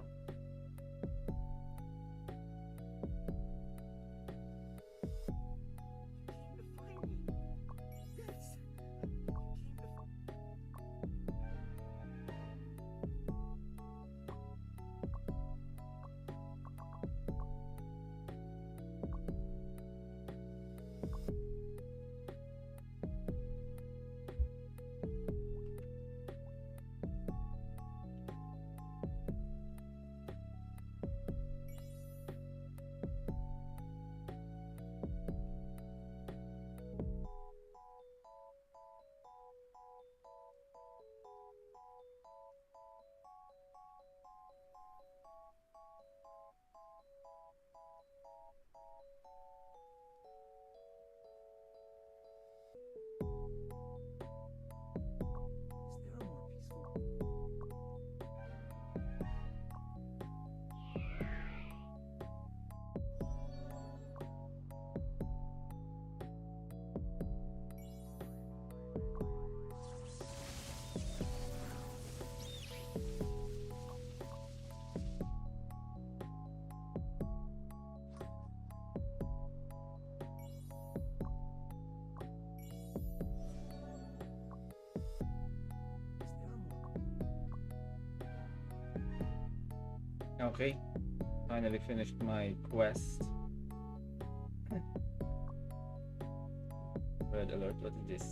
Okay, finally finished my quest. Red alert, what is this?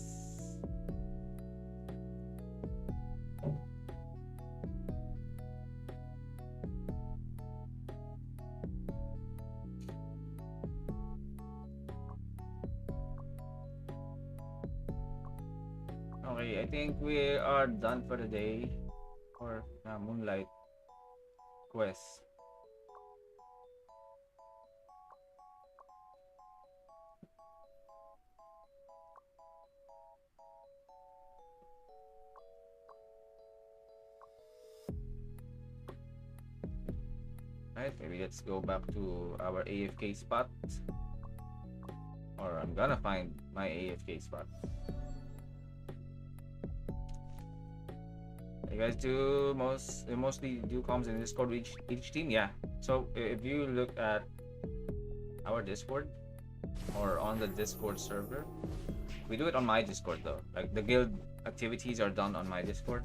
Okay, I think we are done for the day. Or Moonlight quest. Alright, maybe let's go back to our AFK spot. Or I'm gonna find my AFK spot. You guys do mostly do comms in Discord with each team? Yeah. So if you look at our Discord or on the Discord server, we do it on my Discord though. Like the guild activities are done on my Discord.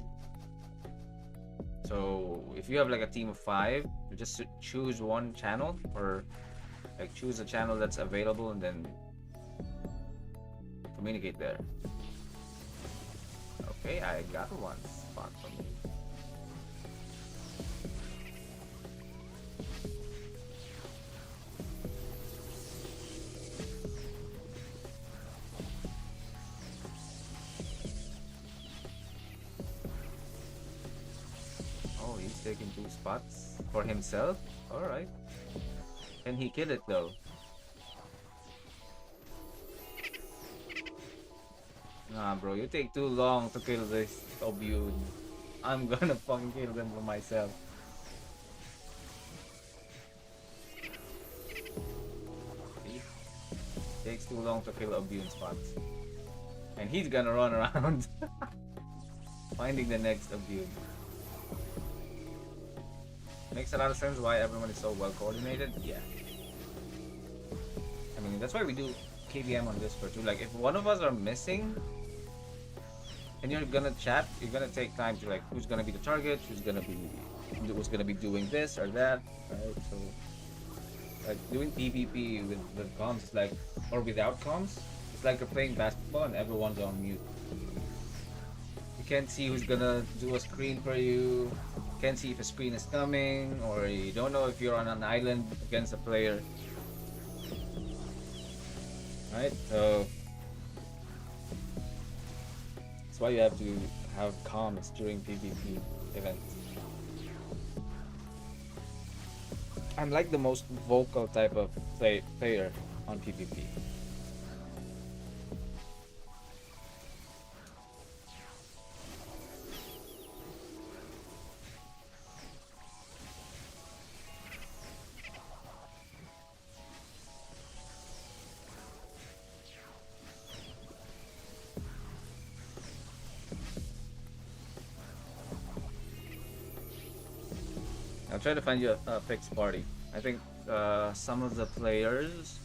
So if you have like a team of 5, you just choose one channel, or like choose a channel that's available and then communicate there. Okay, I got one spot for me. Oh, he's taking 2 spots for himself. All right. Can he kill it though? Nah, bro, you take too long to kill this Obune. I'm gonna fucking kill them for myself. See? Takes too long to kill Obune spots. And he's gonna run around finding the next Obune. Makes a lot of sense why everyone is so well coordinated. Yeah. I mean, that's why we do KBM on Discord too. Like, if one of us are missing, and you're gonna chat, you're gonna take time to like, who's gonna be the target, who's gonna be doing this or that, right? So, like doing PvP with comms is like, or without comms, it's like you're playing basketball and everyone's on mute. You can't see who's gonna do a screen for you. Can't see if a screen is coming, or you don't know if you're on an island against a player. Right? So that's why you have to have comms during PvP events. I'm like the most vocal type of player on PvP. I'll try to find you a fixed party. I think some of the players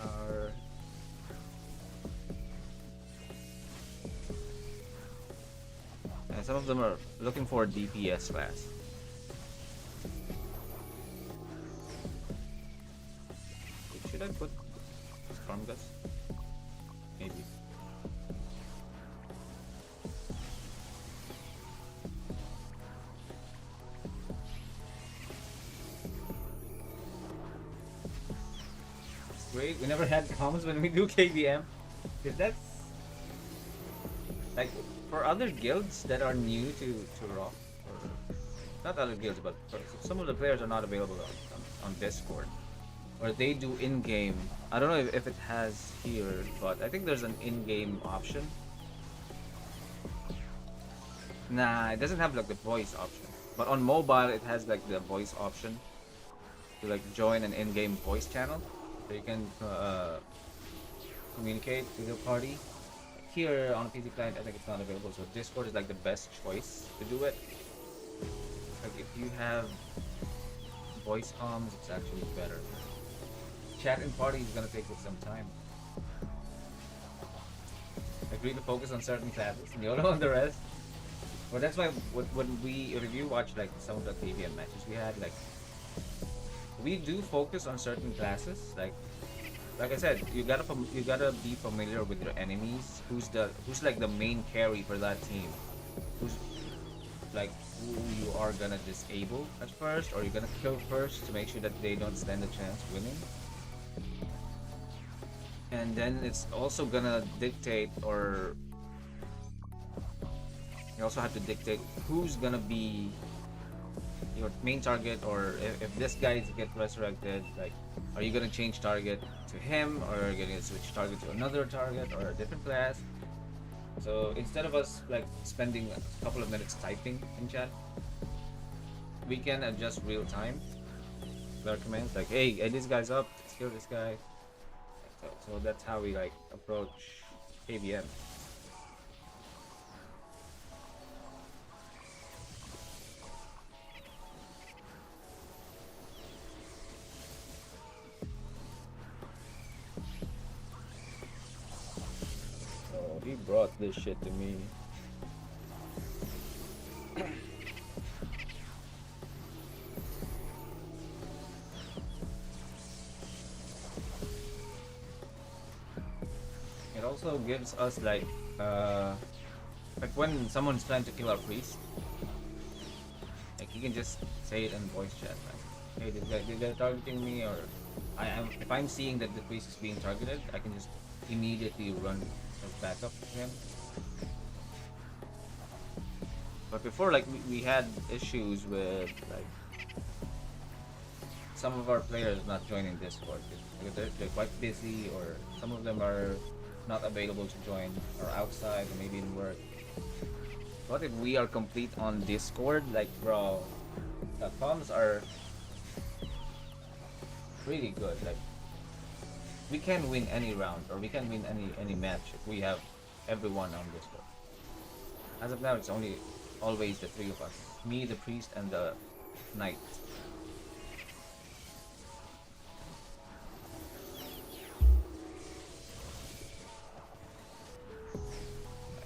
are and some of them are looking for a DPS class. Should I put Stormgus? Maybe. Great, we never had comms when we do KBM. Cause that's like for other guilds that are new to Raw, or not other guilds, but some of the players are not available on Discord, or they do in-game. I don't know if it has here, but I think there's an in-game option. Nah, it doesn't have like the voice option, but on mobile it has like the voice option to like join an in-game voice channel. So you can communicate with your party. Here on a PC client, I think it's not available. So Discord is like the best choice to do it. Like if you have voice comms, it's actually better. Chat in party is gonna take some time. Agree to focus on certain classes and YOLO on the rest. But that's why when you watch like some of the KBM matches we had, like we do focus on certain classes. Like I said, you gotta be familiar with your enemies. Who's like the main carry for that team? Who's like who you are gonna disable at first, or you're gonna kill first to make sure that they don't stand a chance winning. And then it's also gonna dictate, or you also have to dictate who's gonna be your main target, or if this guy gets resurrected, like, are you gonna change target to him, or are you gonna switch target to another target or a different class? So instead of us like spending a couple of minutes typing in chat, we can adjust real time with our commands. Like, hey, this guy's up, let's kill this guy. So that's how we like approach KBM. He brought this shit to me. It also gives us like when someone's trying to kill our priest, like you can just say it in voice chat, like, hey, they're targeting me, or if I'm seeing that the priest is being targeted, I can just immediately run as backup to him. But before, like we had issues with like some of our players not joining Discord because they're quite busy, or some of them are not available to join, or outside, or maybe in work. What if we are complete on Discord? Like, bro, the comms are really good. Like, we can win any round, or we can win any match if we have everyone on Discord. As of now, it's only always the three of us: me, the priest, and the knight.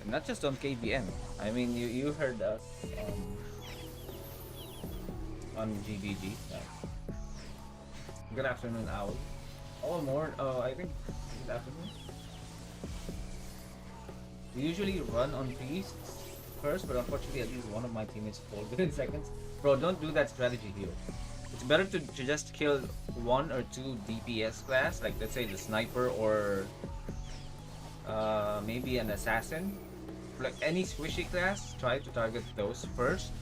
Not just on KBN. I mean, you heard us on GBG. Good afternoon, Owl. Oh, more. I think good afternoon. We usually run on priests first, but unfortunately, at least one of my teammates fall within seconds. Bro, don't do that strategy here. It's better to just kill one or two DPS class, like let's say the sniper, or maybe an assassin. Like any squishy class, try to target those first.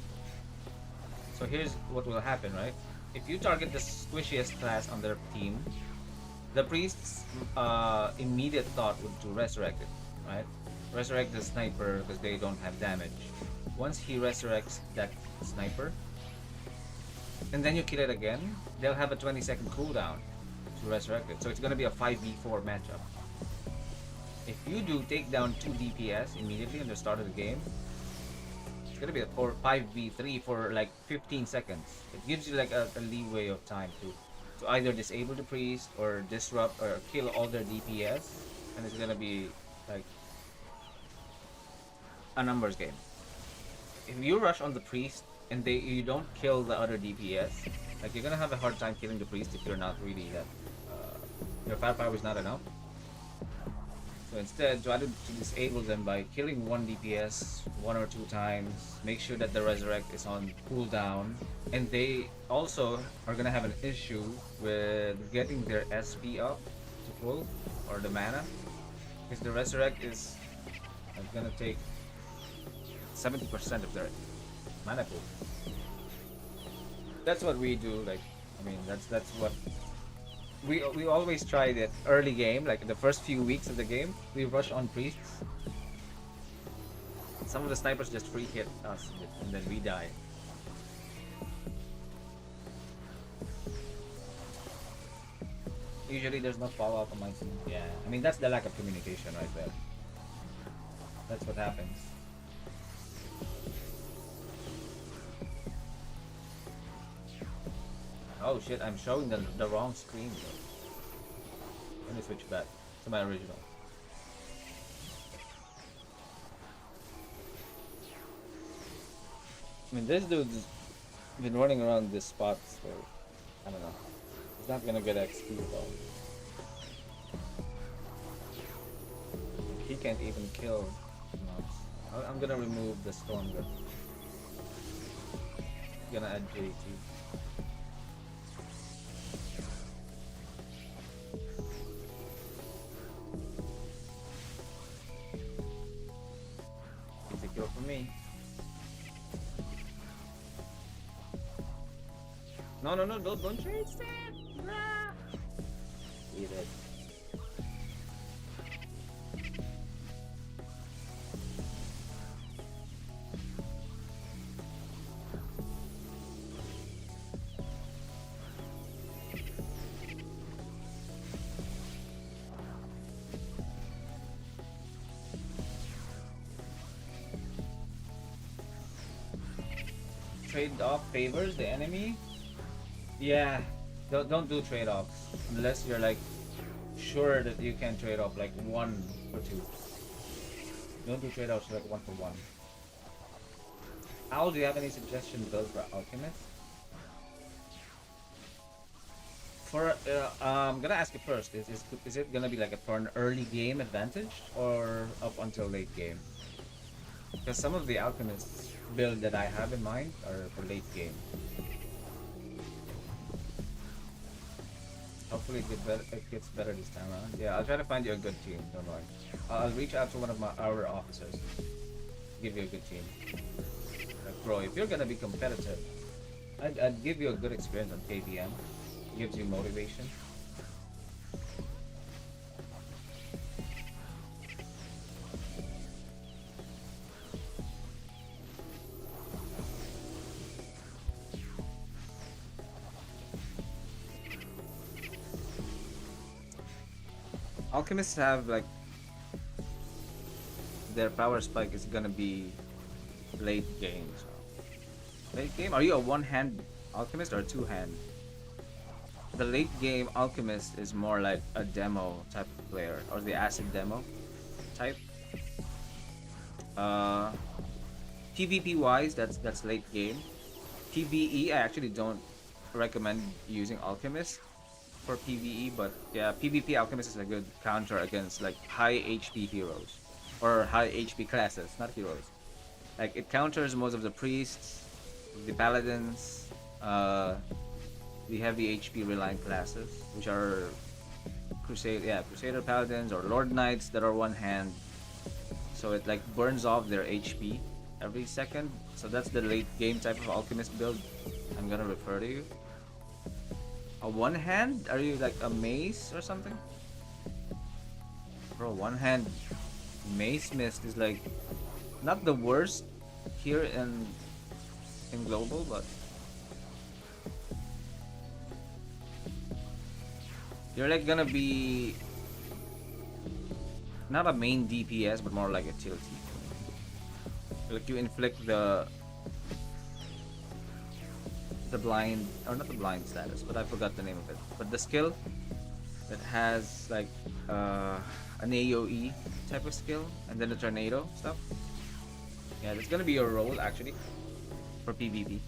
So here's what will happen, right? If you target the squishiest class on their team, the priest's immediate thought would to resurrect it, right? Resurrect the sniper because they don't have damage. Once he resurrects that sniper, and then you kill it again, they'll have a 20-second cooldown to resurrect it. So it's gonna be a 5v4 matchup. If you do take down 2 DPS immediately in the start of the game, it's gonna be a 5v3 for like 15 seconds. It gives you like a leeway of time to either disable the priest, or disrupt, or kill all their DPS, and it's gonna be like a numbers game. If you rush on the priest and you don't kill the other DPS, like you're gonna have a hard time killing the priest if you're not really that your firepower is not enough. So instead, try to disable them by killing one DPS 1 or 2 times. Make sure that the resurrect is on cooldown, and they also are gonna have an issue with getting their SP up to full, or the mana, because the resurrect is gonna take 70% of their mana pool. That's what we do. Like, I mean, that's what we always try that early game, like the first few weeks of the game, we rush on priests. Some of the snipers just free hit us, and then we die. Usually there's no follow-up on my team. Yeah, I mean, that's the lack of communication right there. That's what happens. Oh shit, I'm showing the wrong screen though. Let me switch back to my original. I mean, this dude's been running around this spot for, I don't know. He's not gonna get XP though. He can't even kill mobs. I'm gonna remove the storm gun. Gonna add JT. Kill for me. No, don't chase that! Ah. Eat it. Trade-off favors the enemy? Yeah, don't do trade-offs unless you're like sure that you can trade off like 1 for 2. Don't do trade-offs like 1 for 1. Owl, do you have any suggestion build for Alchemist? I'm gonna ask you first. Is it gonna be like for an early game advantage or up until late game? Because some of the alchemist build that I have in mind are for late game. Hopefully it gets better this time around. Yeah, I'll try to find you a good team. Don't worry. I'll reach out to one of our officers. Give you a good team. Like, bro, if you're gonna be competitive, I'd give you a good experience on KBM. Gives you motivation. Alchemists have like their power spike is gonna be late game. So. Late game? Are you a one-hand alchemist or a two-hand? The late game alchemist is more like a demo type of player or the acid demo type. PvP wise, that's late game. PvE, I actually don't recommend using alchemist for PvE, but yeah, PvP alchemist is a good counter against like high HP heroes or high HP classes, not heroes. Like it counters most of the priests, the paladins, the heavy HP reliant classes, which are Crusader paladins or Lord Knights that are one hand. So it like burns off their HP every second. So that's the late game type of alchemist build I'm gonna refer to you. A one hand? Are you like a mace or something? Bro, one hand mace mist is like not the worst here in global, but you're like gonna be not a main DPS, but more like a TLT. Like you inflict the blind, or not the blind status, but I forgot the name of it. But the skill that has like an AoE type of skill, and then the tornado stuff. Yeah, that's gonna be your role actually for PvP.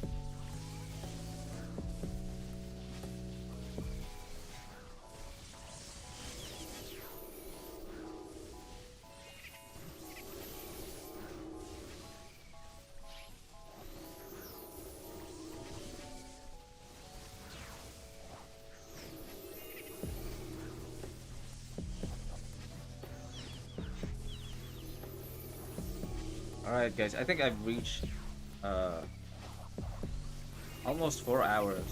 Alright guys, I think I've reached almost 4 hours.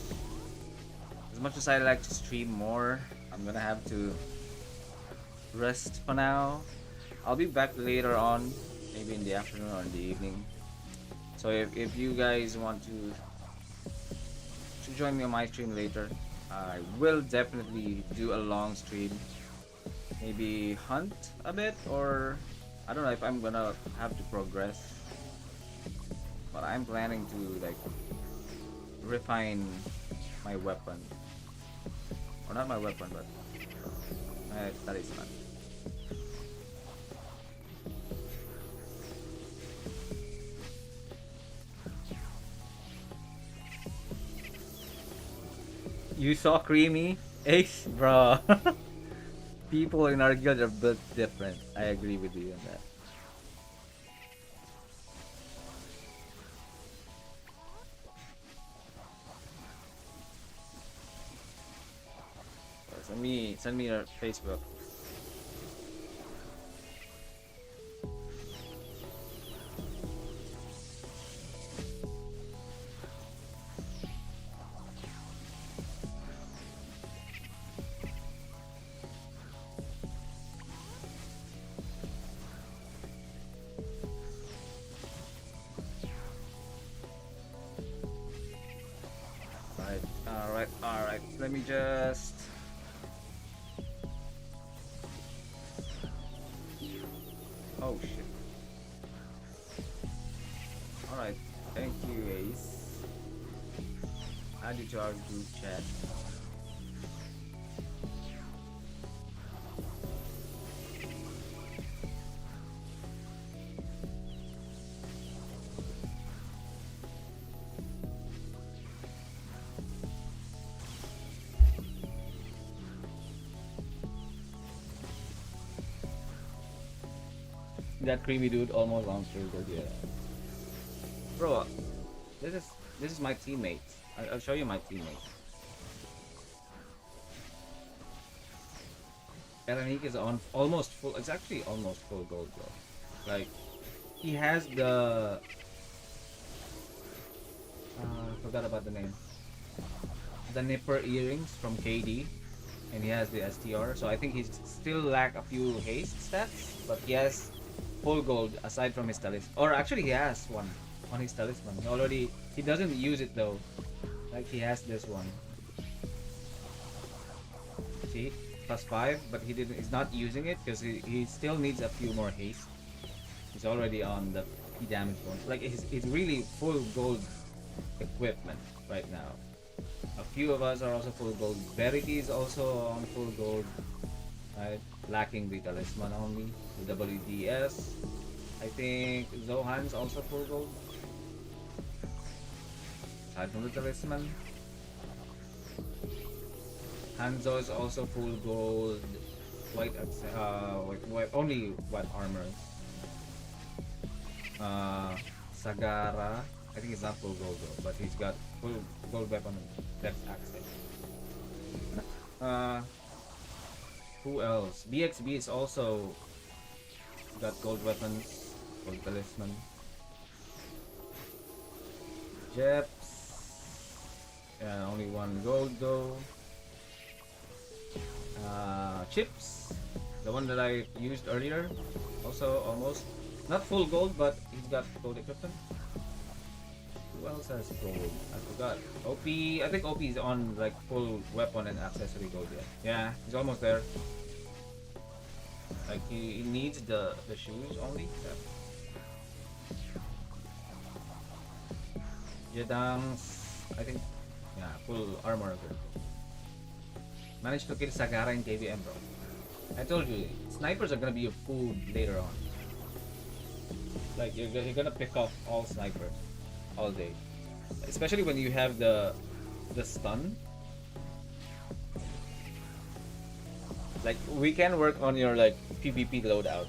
As much as I like to stream more, I'm gonna have to rest for now. I'll be back later on, maybe in the afternoon or in the evening. So if you guys want to join me on my stream later, I will definitely do a long stream. Maybe hunt a bit, or I don't know if I'm gonna have to progress, but I'm planning to like refine my weapon, or not my weapon, but my talisman. You saw Creamy? Ace, bro. People in our guild are built different. I agree with you on that. Send me your Facebook. Alright. Let me just. Oh shit. Alright. Thank you, Ace. Add you to our group chat. That creamy dude almost launched through good, yeah. Bro, this is my teammate. I'll show you my teammate. Eranik is on almost full. It's actually almost full gold, bro. Like, he has the. Forgot about the name. The Nipper earrings from KD, and he has the STR. So I think he's still lack a few haste stats, but he has full gold aside from his talisman. Or actually, he has one on his talisman. He doesn't use it though. Like he has this one. See, +5, but he's not using it because he still needs a few more haste. He's already on the P damage bonus. Like it's really full gold equipment right now. A few of us are also full gold. Verity is also on full gold, right? Lacking the talisman only. The WDS. I think Zohan's also full gold. Aside from the talisman. Hanzo is also full gold. Only white armor. Sagara, I think it's not full gold though, but he's got full gold weapon and depth access. Who else? BXB is also got gold weapons, gold talisman. Jeps, only one gold though. Chips, the one that I used earlier, also almost not full gold, but he's got gold equipment. Who else has gold? I forgot. OP, I think OP is on like full weapon and accessory gold yet. Yeah, he's almost there. Like he needs the shoes only. Yeah. Yedang's, I think, yeah, full armor gold. Managed to kill Sagara in KVM, bro. I told you, snipers are gonna be your food later on. Like you're gonna pick off all snipers all day, especially when you have the stun. Like we can work on your like PvP loadout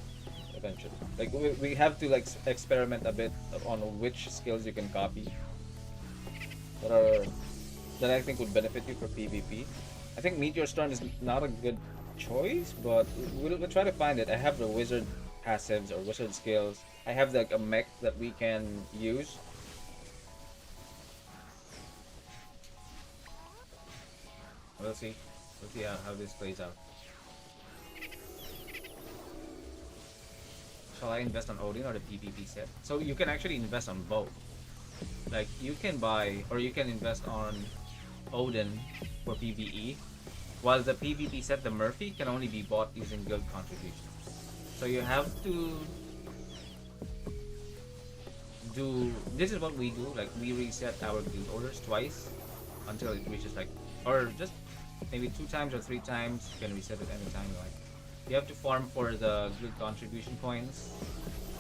eventually. Like we have to like experiment a bit on which skills you can copy that I think would benefit you for PvP. I think Meteor Storm is not a good choice, but we'll try to find it. I have the wizard passives or wizard skills. I have like a mech that we can use. We'll see. We'll see how this plays out. Shall I invest on Odin or the PvP set? So you can actually invest on both. Like you can buy or you can invest on Odin for PvE, while the PvP set, the Murphy, can only be bought using guild contributions. So you have to do, this is what we do, like we reset our guild orders twice until it reaches like, or just maybe 2 times or 3 times, you can reset it anytime you like. You have to farm for the guild contribution points.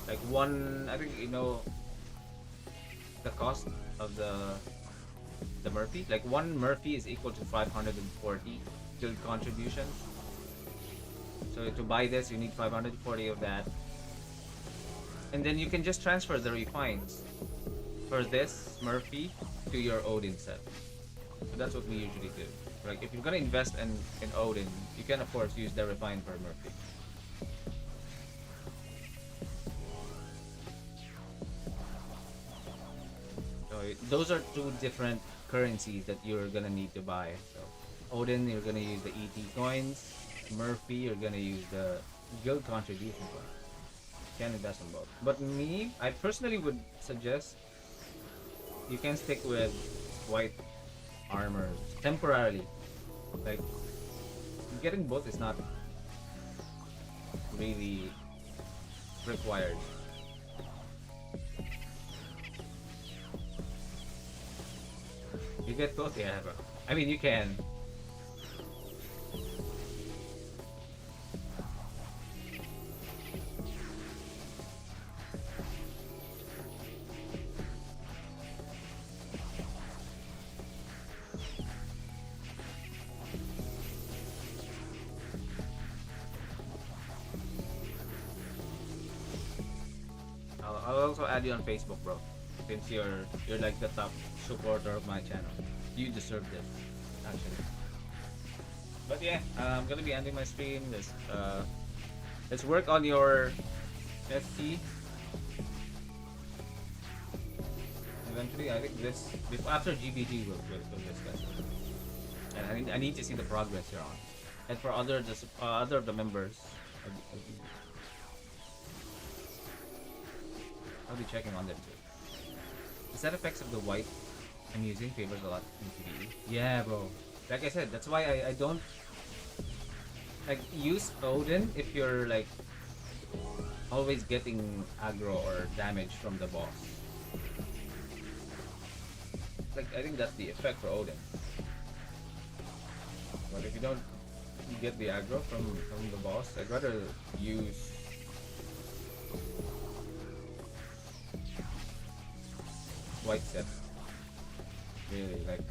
Like one, I think you know the cost of the Murphy. Like one Murphy is equal to 540 guild contributions. So to buy this, you need 540 of that. And then you can just transfer the refines for this Murphy to your Odin set. So that's what we usually do. Like if you're gonna invest in Odin, you can of course use the refine per Murphy. So those are 2 different currencies that you're gonna need to buy. So Odin, you're gonna use the ET coins. Murphy, you're gonna use the guild contribution coins. Can invest in both. But me, I personally would suggest you can stick with white armor temporarily. Like getting both is not really required. You get both, yeah, bro. I mean, you can. also add you on Facebook, bro. Since you're like the top supporter of my channel. You deserve this, actually. But yeah, I'm gonna be ending my stream. Let's work on your SC. Eventually, I think after GBG we'll discuss it. And I need to see the progress you're on. And for other of the members, I'll be checking on them too. The side effects of the white I'm using favors a lot in PvE. Yeah, bro. Like I said, that's why I don't like use Odin if you're like always getting aggro or damage from the boss. Like I think that's the effect for Odin. But if you don't get the aggro from the boss, I'd rather use white set. Really, like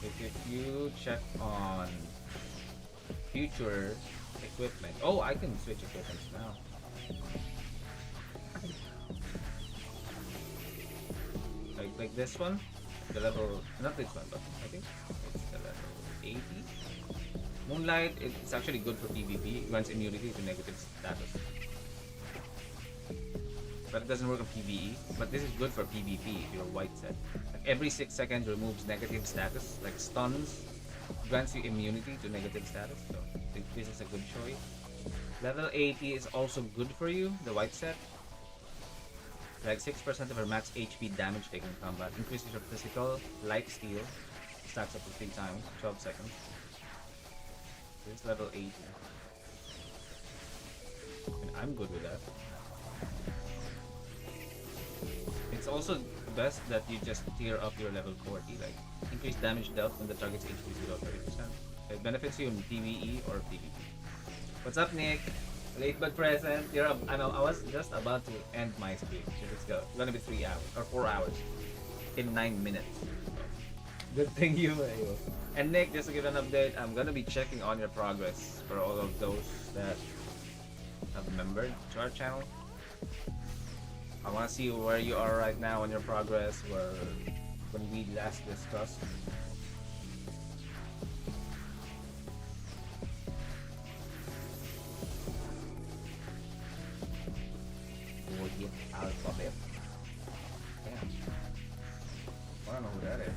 if you check on future equipment. Oh, I can switch equipments now. Like this one, the level, not this one, but I think it's the level 80. Moonlight, it's actually good for PvP. It grants immunity to negative status. But it doesn't work on PvE. But this is good for PvP if you're white set. Like every 6 seconds removes negative status, like stuns, grants you immunity to negative status. So this is a good choice. Level 80 is also good for you, the white set. Like 6% of her max HP damage taken in combat. Increases your physical, like steel. Stacks up to 3 times, 12 seconds. This is level 80. And I'm good with that. It's also best that you just tier up your level 40, like increase damage dealt when the target's HP is below 30%. It benefits you in PvE or PvP. What's up, Nick? Late but present. I was just about to end my stream. It's gonna be 3 hours or 4 hours in 9 minutes. Good thing you. And Nick, just to give an update, I'm gonna be checking on your progress for all of those that have membered to our channel. I want to see where you are right now on your progress, when we last discussed. Alphabet. Damn. I don't know who that is.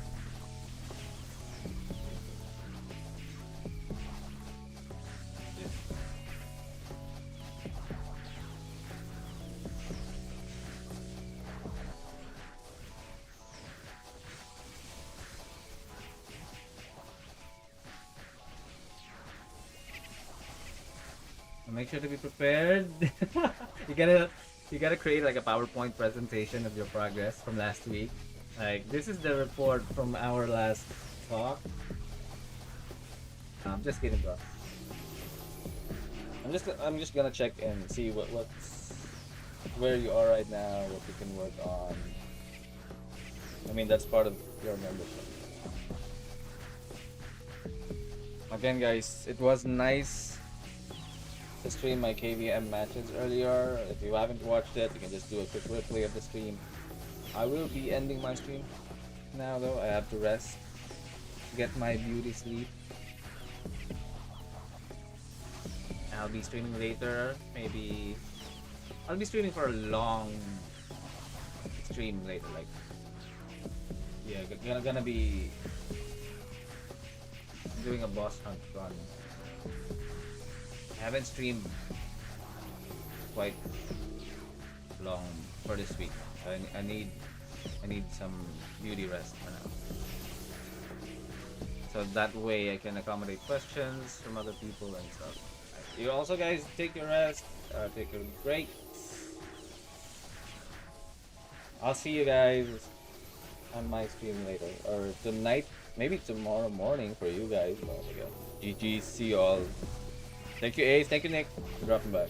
Make sure to be prepared. you gotta create like a PowerPoint presentation of your progress from last week. Like this is the report from our last talk. I'm just kidding, bro. I'm just gonna check and see where you are right now, what you can work on. I mean that's part of your membership. Again, guys, it was nice to stream my KVM matches earlier. If you haven't watched it, you can just do a quick replay of the stream. I will be ending my stream now though. I have to rest, get my beauty sleep. I'll be streaming later. Maybe I'll be streaming for a long stream later. Like, yeah, gonna be doing a boss hunt run. I haven't streamed quite long for this week. I need some beauty rest for now. So that way I can accommodate questions from other people and stuff. You also guys take your rest, take a break. I'll see you guys on my stream later or tonight, maybe tomorrow morning for you guys. Oh my god. GG, see you all. Thank you, Ace. Thank you, Nick, for dropping by.